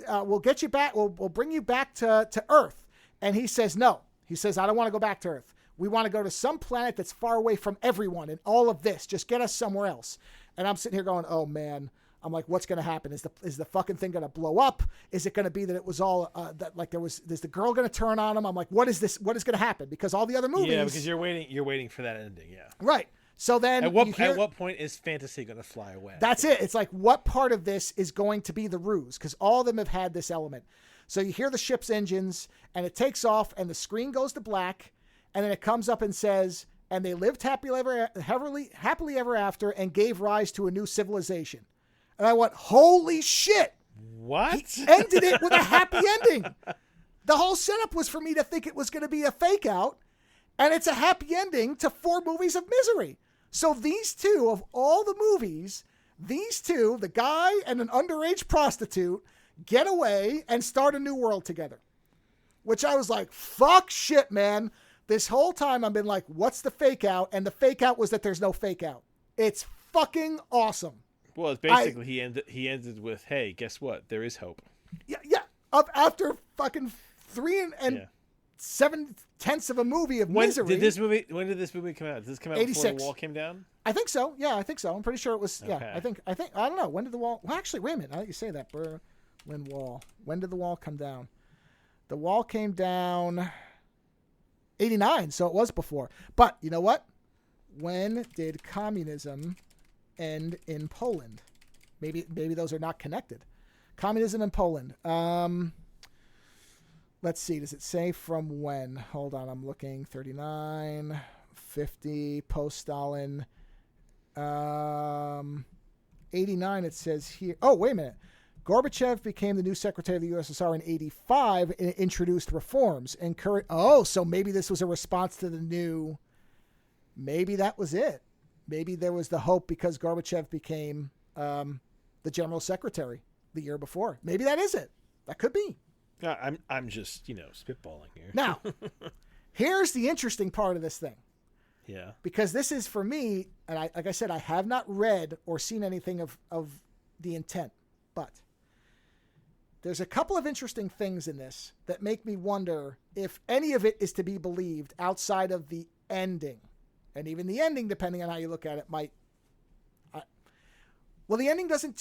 We'll get you back. We'll bring you back to Earth. And he says, no. He says, I don't want to go back to Earth. We want to go to some planet that's far away from everyone and all of this. Just get us somewhere else. And I'm sitting here going, oh, man. I'm like, what's going to happen? Is the fucking thing going to blow up? Is it going to be that it was all that like is the girl going to turn on him? I'm like, what is this? What is going to happen? Because all the other movies. Yeah, because you're waiting for that ending. Yeah. Right. So then At what point is fantasy going to fly away? That's it. It's like, what part of this is going to be the ruse? Because all of them have had this element. So you hear the ship's engines, and it takes off, and the screen goes to black, and then it comes up and says, and they lived happily ever after and gave rise to a new civilization. And I went, holy shit. What? He ended it with a happy ending. The whole setup was for me to think it was going to be a fake out, and it's a happy ending to 4 movies of misery. So these two, of all the movies, these two, the guy and an underage prostitute, get away and start a new world together. Which I was like, fuck shit, man. This whole time I've been like, what's the fake out? And the fake out was that there's no fake out. It's fucking awesome. Well, it's basically he ended with, hey, guess what? There is hope. Yeah. After fucking 3 and 7/10 of a movie of misery. When did this movie come out? Did this come out 86. before the wall came down? I think so. Yeah, I think so. I'm pretty sure it was. Okay. Yeah, I think. I don't know. When did the wall? Well, actually, wait a minute. Now that you say that, Berlin Wall. When did the wall come down? The wall came down 89, so it was before. But you know what? When did communism end in Poland? Maybe those are not connected. Communism in Poland. Let's see. Does it say from when? Hold on. I'm looking. 39, 50, post-Stalin. 89, it says here. Oh, wait a minute. Gorbachev became the new secretary of the USSR in 85 and introduced reforms. So maybe this was a response to the new. Maybe that was it. Maybe there was the hope because Gorbachev became the general secretary the year before. Maybe that is it. That could be. I'm just, spitballing here. Now, here's the interesting part of this thing. Yeah. Because this is for me, and like I said, I have not read or seen anything of the intent, but there's a couple of interesting things in this that make me wonder if any of it is to be believed outside of the ending. And even the ending, depending on how you look at it, might. Well, the ending doesn't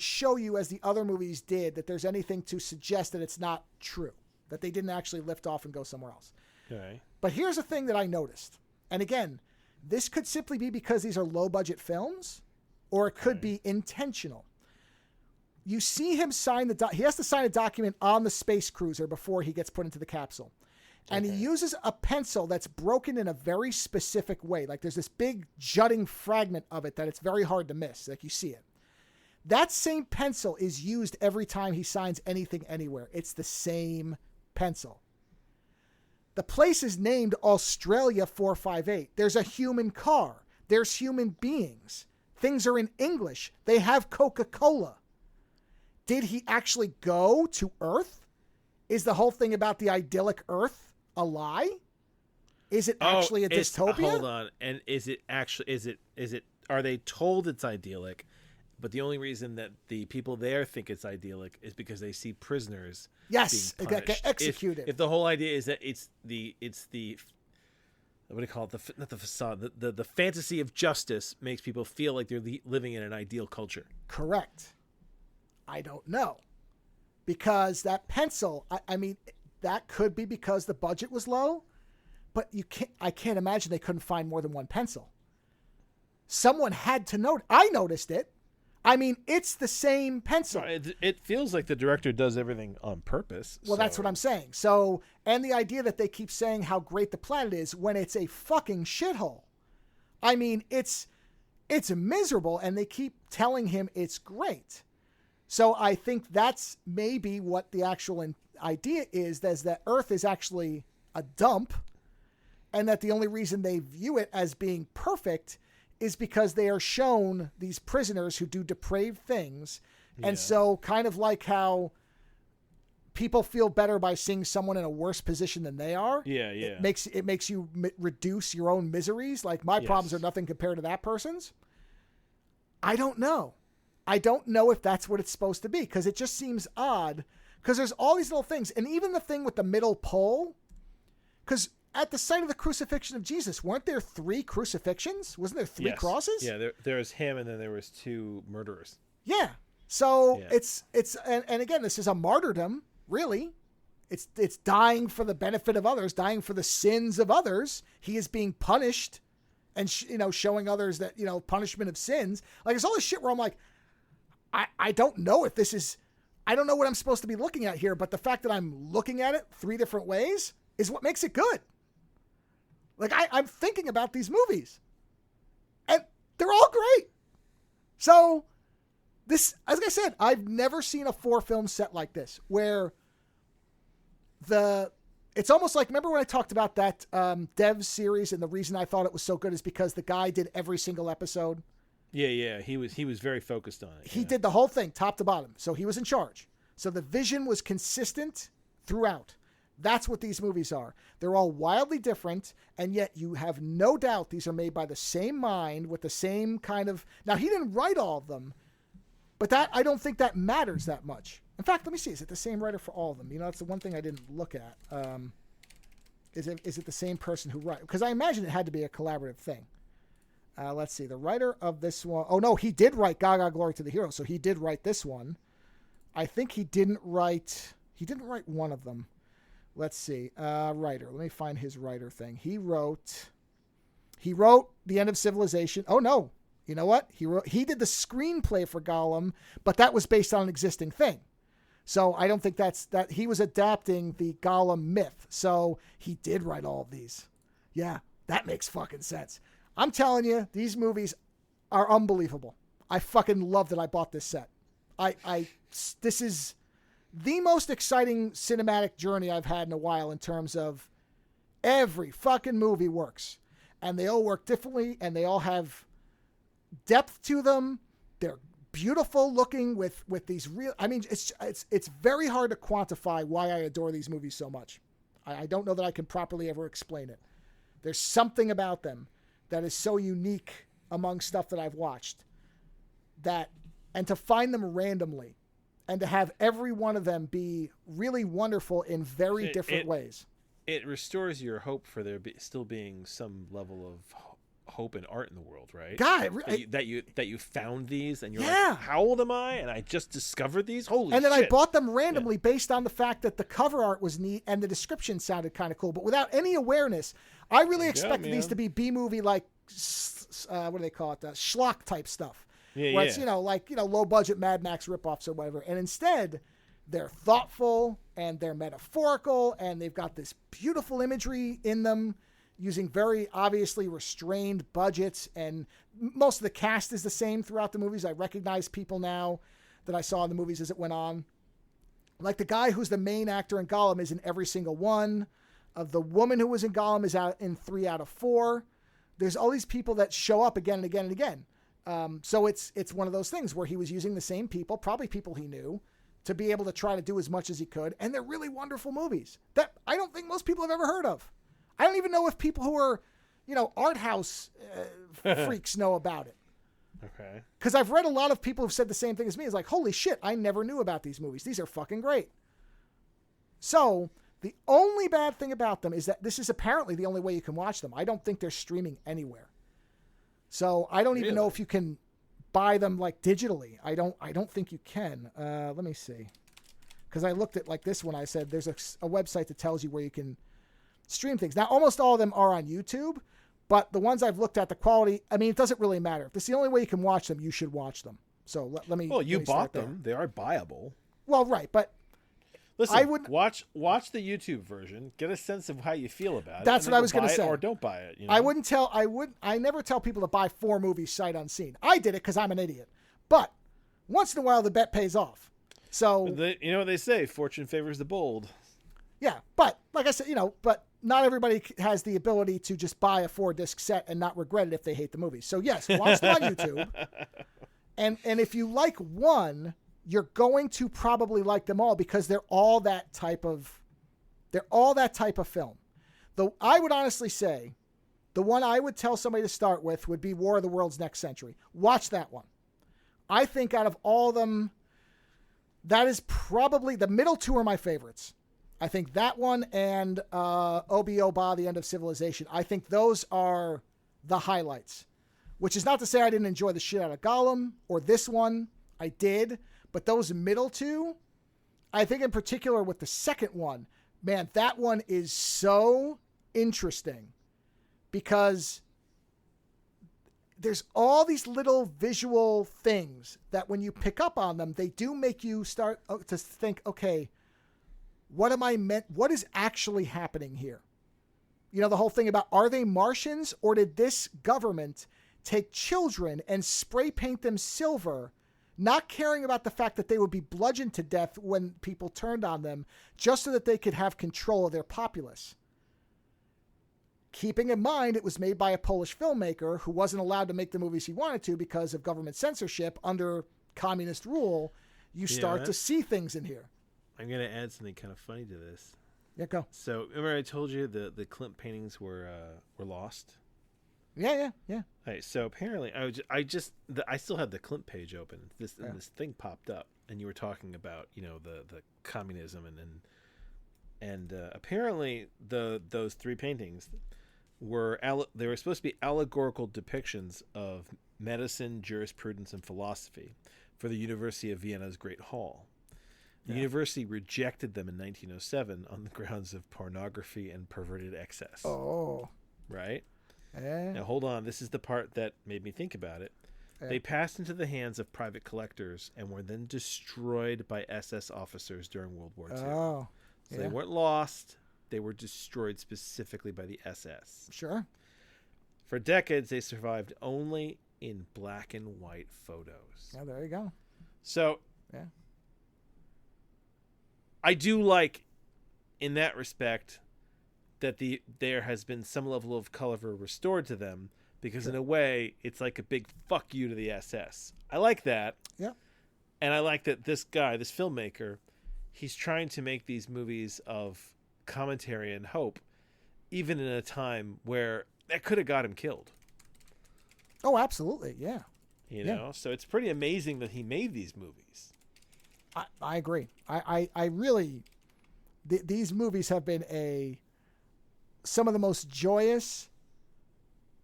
show you, as the other movies did, that there's anything to suggest that it's not true, that they didn't actually lift off and go somewhere else. Okay. But here's a thing that I noticed. And again, this could simply be because these are low-budget films, or it could be intentional. You see him sign he has to sign a document on the space cruiser before he gets put into the capsule. And he uses a pencil that's broken in a very specific way. Like there's this big jutting fragment of it that it's very hard to miss. Like you see it. That same pencil is used every time he signs anything anywhere. It's the same pencil. The place is named Australia 458. There's a human car. There's human beings. Things are in English. They have Coca-Cola. Did he actually go to Earth? Is the whole thing about the idyllic Earth a lie? Is it actually a dystopia? Hold on. And is it are they told it's idyllic, but the only reason that the people there think it's idyllic is because they see prisoners being punished. Get executed. If the whole idea is that it's the what do you call it? Not the facade. The fantasy of justice makes people feel like they're living in an ideal culture. Correct. I don't know. Because that pencil, I mean, that could be because the budget was low, but I can't imagine they couldn't find more than one pencil. Someone had to note. I noticed it. I mean, it's the same pencil. It feels like the director does everything on purpose. Well, that's what I'm saying. So, and the idea that they keep saying how great the planet is when it's a fucking shithole. I mean, it's miserable, and they keep telling him it's great. So I think that's maybe what the actual idea is that Earth is actually a dump, and that the only reason they view it as being perfect is because they are shown these prisoners who do depraved things. And so kind of like how people feel better by seeing someone in a worse position than they are. Yeah. It makes you reduce your own miseries. Like my problems are nothing compared to that person's. I don't know. I don't know if that's what it's supposed to be, because it just seems odd, because there's all these little things. And even the thing with the middle pole, because at the site of the crucifixion of Jesus, weren't there 3 crucifixions? Wasn't there 3 crosses? Yeah, there was him, and then there was 2 murderers. Yeah. So Yeah. it's and again, this is a martyrdom, really. It's dying for the benefit of others, dying for the sins of others. He is being punished and, showing others that, punishment of sins. Like, it's all this shit where I'm like, I don't know if this is, I don't know what I'm supposed to be looking at here, but the fact that I'm looking at it 3 different ways is what makes it good. Like, I'm thinking about these movies and they're all great. So this, as I said, I've never seen a 4-film set like this where it's almost like, remember when I talked about that Dev series, and the reason I thought it was so good is because the guy did every single episode. Yeah. He was very focused on it. He did the whole thing, top to bottom. So he was in charge. So the vision was consistent throughout. That's what these movies are. They're all wildly different, and yet you have no doubt these are made by the same mind with the same kind of... Now, he didn't write all of them, but I don't think that matters that much. In fact, let me see. Is it the same writer for all of them? That's the one thing I didn't look at. Is it the same person who wrote? Because I imagine it had to be a collaborative thing. Let's see. The writer of this one. Oh, no, he did write Gaga Glory to the Hero. So he did write this one. I think he didn't write one of them. Let's see. Writer. Let me find his writer thing. He wrote The End of Civilization. Oh, no. You know what? He did the screenplay for Gollum, but that was based on an existing thing. So I don't think that he was adapting the Gollum myth. So he did write all of these. Yeah, that makes fucking sense. I'm telling you, these movies are unbelievable. I fucking love that I bought this set. This is the most exciting cinematic journey I've had in a while in terms of every fucking movie works. And they all work differently, and they all have depth to them. They're beautiful looking with these real... I mean, it's very hard to quantify why I adore these movies so much. I don't know that I can properly ever explain it. There's something about them that is so unique among stuff that I've watched. And to find them randomly and to have every one of them be really wonderful in very different ways. It restores your hope for there still being some level of hope and art in the world, right? God, that you found these and you're yeah. like, how old am I? And I just discovered these. Holy shit! And then I bought them randomly based on the fact that the cover art was neat and the description sounded kind of cool, but without any awareness. I really expected these to be B-movie, like what do they call it? Schlock type stuff. Yeah, where it's low budget Mad Max ripoffs or whatever. And instead, they're thoughtful and they're metaphorical and they've got this beautiful imagery in them, using very obviously restrained budgets, and most of the cast is the same throughout the movies. I recognize people now that I saw in the movies as it went on. Like the guy who's the main actor in Gollum is in every single one. Of the woman who was in Gollum is out in 3 out of 4. There's all these people that show up again and again and again. So it's one of those things where he was using the same people, probably people he knew, to be able to try to do as much as he could. And they're really wonderful movies that I don't think most people have ever heard of. I don't even know if people who are, art house freaks know about it. Okay. Because I've read a lot of people who've said the same thing as me. It's like, holy shit, I never knew about these movies. These are fucking great. So the only bad thing about them is that this is apparently the only way you can watch them. I don't think they're streaming anywhere. So I don't even know if you can buy them like digitally. I don't think you can. Let me see. Because I looked at like this one. I said there's a website that tells you where you can stream things. Now, almost all of them are on YouTube, but the ones I've looked at, the quality, I mean, it doesn't really matter. If this is the only way you can watch them, you should watch them. So let me... Well, you bought them. They are buyable. Well, right, but... Listen, I would watch the YouTube version, get a sense of how you feel about it. That's what I was going to say. Or don't buy it. I never tell people to buy 4 movies sight unseen. I did it because I'm an idiot. But once in a while, the bet pays off. So... You know what they say, fortune favors the bold. Yeah, but like I said, but not everybody has the ability to just buy a 4-disc set and not regret it if they hate the movie. So yes, watch them on YouTube. And if you like one, you're going to probably like them all because they're all that type of film. Though I would honestly say the one I would tell somebody to start with would be War of the Worlds Next Century. Watch that one. I think out of all of them, that is probably the middle 2 are my favorites. I think that one and Obi Oba, The End of Civilization, I think those are the highlights. Which is not to say I didn't enjoy the shit out of Gollum or this one I did, but those middle two, I think in particular with the second one, man, that one is so interesting because there's all these little visual things that when you pick up on them, they do make you start to think, okay, what is actually happening here? You know, the whole thing about, are they Martians, or did this government take children and spray paint them silver, not caring about the fact that they would be bludgeoned to death when people turned on them, just so that they could have control of their populace? Keeping in mind it was made by a Polish filmmaker who wasn't allowed to make the movies he wanted to because of government censorship under communist rule, you start to see things in here. I'm going to add something kind of funny to this. Yeah, go. So remember I told you the Klimt paintings were lost? Yeah. All right, so apparently I still had the Klimt page open. This thing popped up, and you were talking about, you know, the communism and apparently those 3 paintings were supposed to be allegorical depictions of medicine, jurisprudence, and philosophy for the University of Vienna's Great Hall. The university rejected them in 1907 on the grounds of pornography and perverted excess. Oh. Right? Now, hold on. This is the part that made me think about it. They passed into the hands of private collectors and were then destroyed by SS officers during World War II. Oh. So they weren't lost. They were destroyed specifically by the SS. Sure. For decades, they survived only in black and white photos. Yeah, there you go. So, yeah. I do like, in that respect, that there has been some level of color restored to them, because in a way, it's like a big fuck you to the SS. I like that. Yeah. And I like that this guy, this filmmaker, he's trying to make these movies of commentary and hope, even in a time where that could have got him killed. Oh, absolutely. Yeah. You know, so it's pretty amazing that he made these movies. I agree. I really, these movies have been some of the most joyous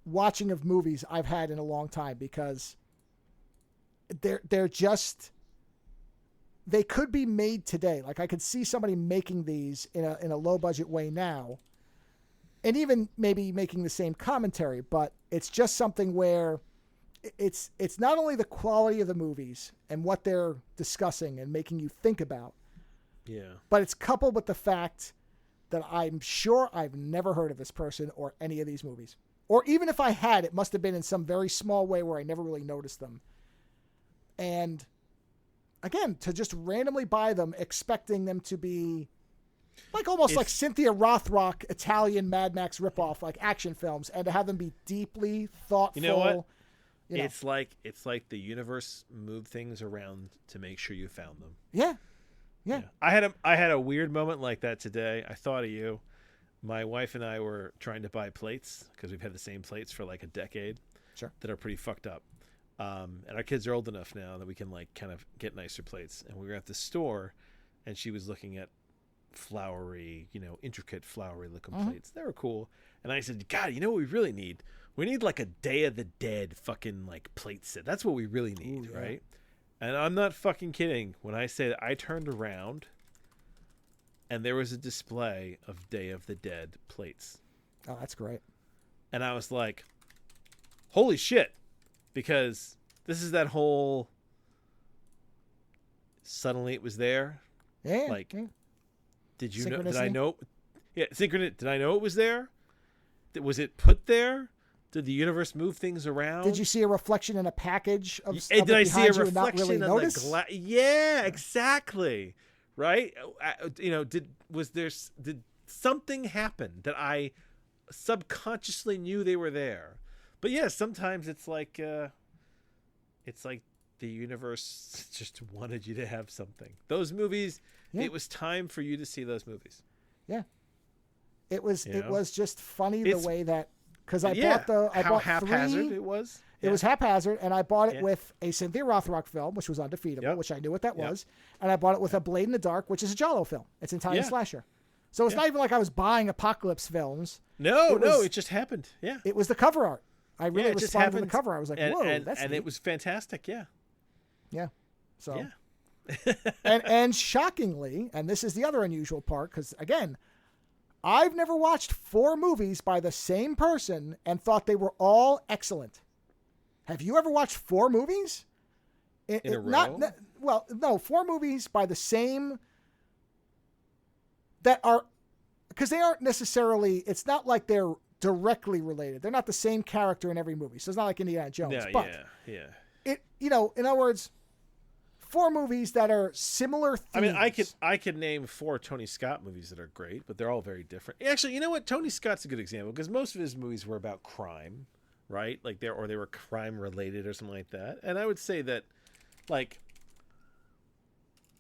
watching of movies I've had in a long time, because they're just, they could be made today. Like, I could see somebody making these in a low budget way now, and even maybe making the same commentary, but it's just something where it's not only the quality of the movies and what they're discussing and making you think about, but it's coupled with the fact that I'm sure I've never heard of this person or any of these movies. Or even if I had, it must have been in some very small way where I never really noticed them. And again, to just randomly buy them, expecting them to be like almost like Cynthia Rothrock Italian Mad Max ripoff, like action films, and to have them be deeply thoughtful. You know what? It's like the universe moved things around to make sure you found them. Yeah. I had a weird moment like that today. I thought of you. My wife and I were trying to buy plates because we've had the same plates for like a decade. Sure. That are pretty fucked up. And our kids are old enough now that we can like kind of get nicer plates. And we were at the store, and she was looking at flowery, intricate flowery looking plates. They were cool. And I said, God, you know what we really need? We need like a Day of the Dead fucking like plate set. That's what we really need, right? And I'm not fucking kidding when I say that I turned around and there was a display of Day of the Dead plates. Oh, that's great. And I was like, holy shit. Because this is that whole suddenly it was there. Yeah. Like, did you know? Did Synchronicity. I know? Yeah, synchronicity. Did I know it was there? Was it put there? Did the universe move things around? Did you see a reflection in a package of Did I see a you and not reflection really in notice? the glass? Yeah, exactly. Right? Did something happen that I subconsciously knew they were there? But yeah, sometimes it's like the universe just wanted you to have something. Those movies, it was time for you to see those movies. Yeah. It was just funny the way that, because I how bought haphazard 3. it was. It was haphazard, and I bought it with a Cynthia Rothrock film, which was Undefeatable, which I knew what that was, and I bought it with a Blade in the Dark, which is a Giallo film. It's an Italian slasher. So it's not even like I was buying apocalypse films. No, it just happened. Yeah. It was the cover art. I really it just responded to the happened. cover. I was like, whoa, that's neat. it was fantastic. Yeah. Yeah. So, Yeah. and shockingly, and this is the other unusual part, because again, I've never watched 4 movies by the same person and thought they were all excellent. Have you ever watched 4 movies? In a row? Well, no, 4 movies by the same that are, because they aren't necessarily, it's not like they're directly related. They're not the same character in every movie. So it's not like Indiana Jones. Yeah, but yeah. it, in other words, 4 movies that are similar themes. I mean, I could name 4 Tony Scott movies that are great, but they're all very different. Actually, you know what? Tony Scott's a good example because most of his movies were about crime, right? Like they were crime related or something like that. And I would say that, like,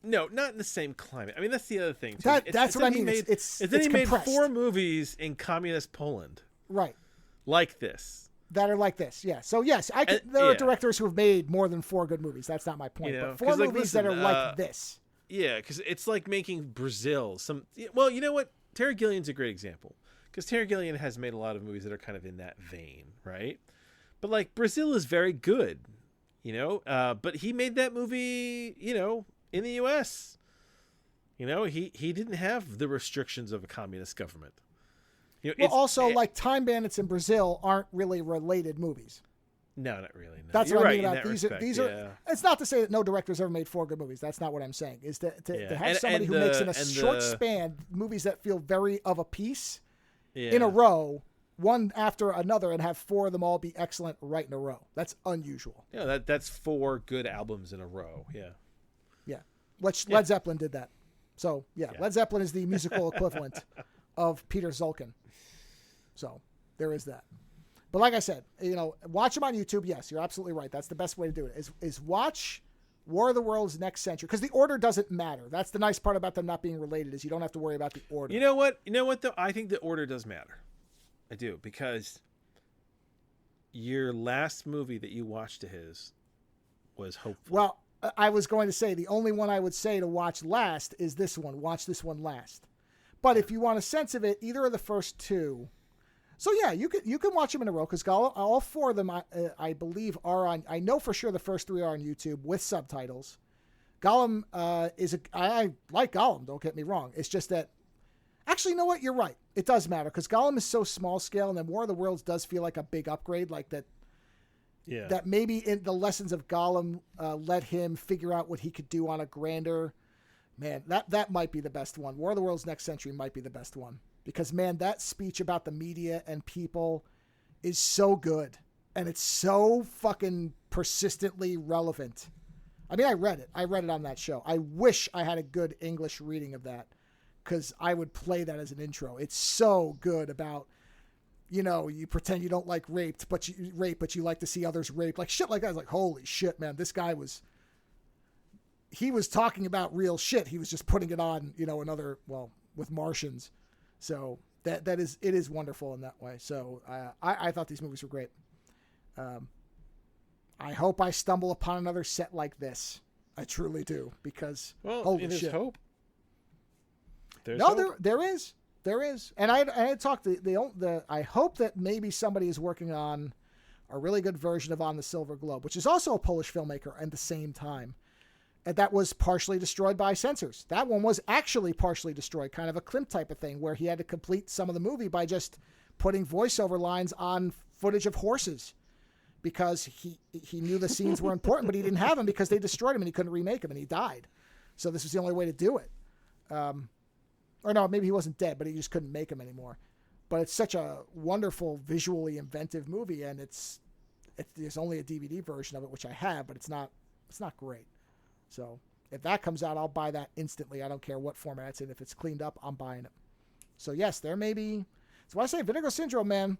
no, not in the same climate. I mean, that's the other thing. Too. That's what I mean. He made 4 movies in communist Poland, right? Like this. That are like this, yeah. So yes, there are directors who have made more than 4 good movies. That's not my point. But 4 movies that are like this. Yeah, because it's like making Brazil. Well, you know what? Terry Gilliam's a great example because Terry Gilliam has made a lot of movies that are kind of in that vein, right? But like Brazil is very good, But he made that movie, in the U.S. He didn't have the restrictions of a communist government. Like Time Bandits in Brazil aren't really related movies. No, not really. No. That's You're what I right mean in about that these. respect, These are. It's not to say that no director's ever made 4 good movies. That's not what I'm saying. Is to have somebody who makes in a short span movies that feel very of a piece in a row, one after another, and have 4 of them all be excellent right in a row. That's unusual. Yeah, that's 4 good albums in a row. Yeah. Yeah. Led Zeppelin did that. So yeah, Led Zeppelin is the musical equivalent of Peter Zulkin. So there is that. But like I said, watch them on YouTube. Yes, you're absolutely right. That's the best way to do it is watch War of the Worlds Next Century, because the order doesn't matter. That's the nice part about them not being related, is you don't have to worry about the order. You know what though? I think the order does matter. I do, because your last movie that you watched of his was Hopeful. Well, I was going to say the only one I would say to watch last is this one. Watch this one last. But if you want a sense of it, either of the first 2. So yeah, you can watch them in a row, because all 4 of them I believe are on. I know for sure the first 3 are on YouTube with subtitles. Gollum I like Gollum. Don't get me wrong. It's just that. Actually, you know what? You're right. It does matter, because Gollum is so small scale, and then War of the Worlds does feel like a big upgrade, like that. Yeah. That maybe in the lessons of Gollum let him figure out what he could do on a grander. Man, that might be the best one. War of the Worlds Next Century might be the best one. Because, man, that speech about the media and people is so good. And it's so fucking persistently relevant. I mean, I read it. I read it on that show. I wish I had a good English reading of that, because I would play that as an intro. It's so good about, you pretend you don't like rape, but you like to see others raped. Like shit like that. I was like, holy shit, man. This guy was talking about real shit. He was just putting it on, with Martians. So it is wonderful in that way. So I thought these movies were great. I hope I stumble upon another set like this. I truly do, because holy shit. Hope. There's hope. There is. And I talked I hope that maybe somebody is working on a really good version of On the Silver Globe, which is also a Polish filmmaker at the same time. And that was partially destroyed by censors. That one was actually partially destroyed, kind of a Klimt type of thing, where he had to complete some of the movie by just putting voiceover lines on footage of horses, because he knew the scenes were important, but he didn't have them because they destroyed him and he couldn't remake them, and he died. So this was the only way to do it. Or no, maybe he wasn't dead, but he just couldn't make them anymore. But it's such a wonderful, visually inventive movie, and there's only a DVD version of it, which I have, but it's not great. So if that comes out, I'll buy that instantly. I don't care what format it's in. If it's cleaned up, I'm buying it. So yes, there may be. So I say Vinegar Syndrome, man.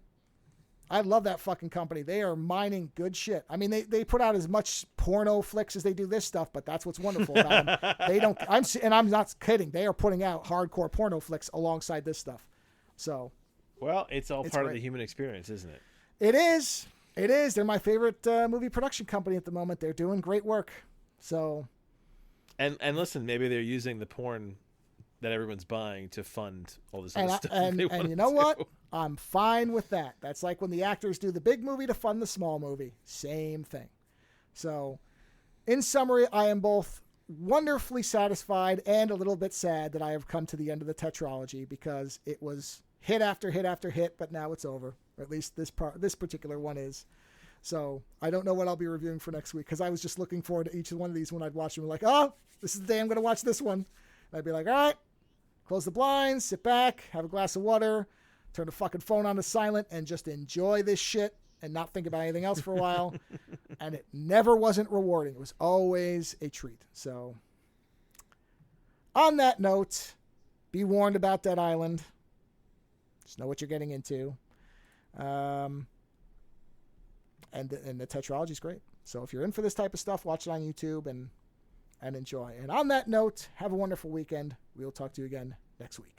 I love that fucking company. They are mining good shit. I mean, they put out as much porno flicks as they do this stuff, but that's what's wonderful about them. They don't. I'm not kidding. They are putting out hardcore porno flicks alongside this stuff. So. Well, it's all part of the human experience, isn't it? It is. It is. They're my favorite movie production company at the moment. They're doing great work. So. And listen, maybe they're using the porn that everyone's buying to fund all this other stuff. And you know what? I'm fine with that. That's like when the actors do the big movie to fund the small movie. Same thing. So in summary, I am both wonderfully satisfied and a little bit sad that I have come to the end of the tetralogy, because it was hit after hit after hit, but now it's over. Or at least this particular one is. So I don't know what I'll be reviewing for next week, because I was just looking forward to each one of these when I'd watch them. Like, oh, this is the day I'm going to watch this one. And I'd be like, all right, close the blinds, sit back, have a glass of water, turn the fucking phone on to silent, and just enjoy this shit and not think about anything else for a while. And it never wasn't rewarding. It was always a treat. So on that note, be warned about Dead Island. Just know what you're getting into. And the tetralogy is great. So if you're in for this type of stuff, watch it on YouTube and enjoy. And on that note, have a wonderful weekend. We will talk to you again next week.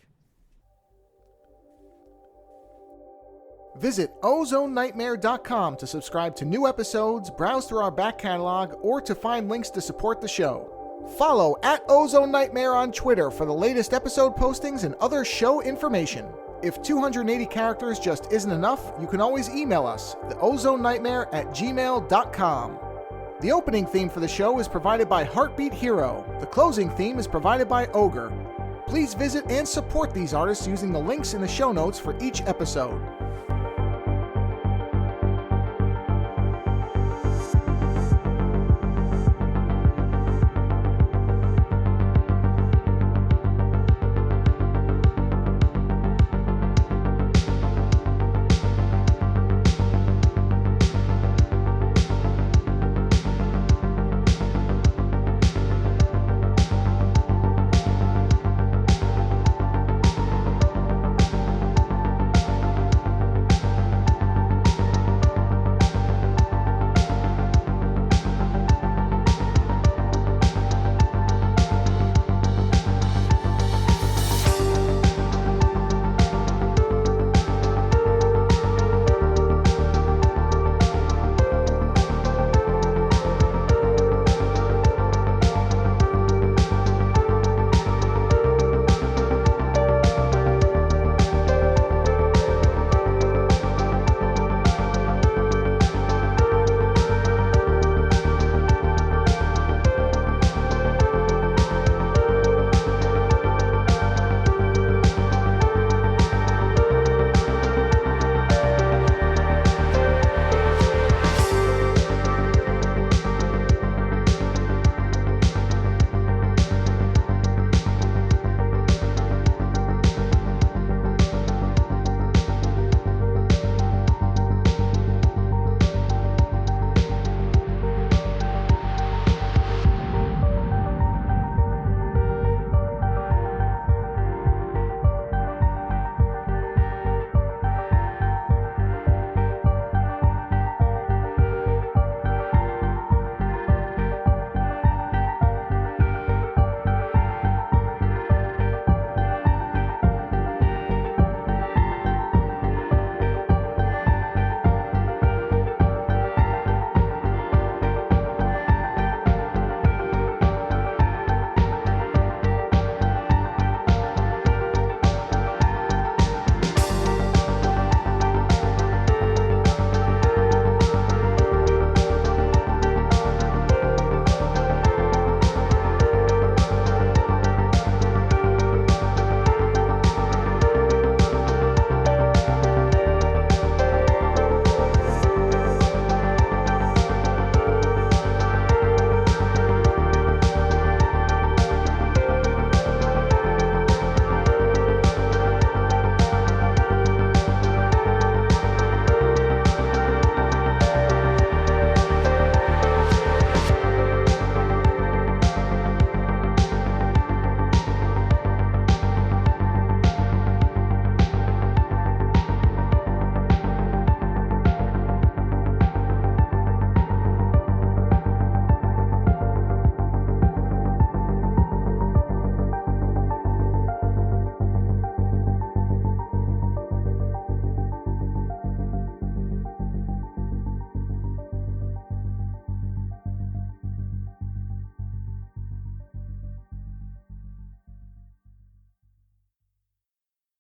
Visit OzoneNightmare.com to subscribe to new episodes, browse through our back catalog, or to find links to support the show. Follow @OzoneNightmare on Twitter for the latest episode postings and other show information. If 280 characters just isn't enough, you can always email us, theozonenightmare@gmail.com. The opening theme for the show is provided by Heartbeat Hero. The closing theme is provided by Ogre. Please visit and support these artists using the links in the show notes for each episode.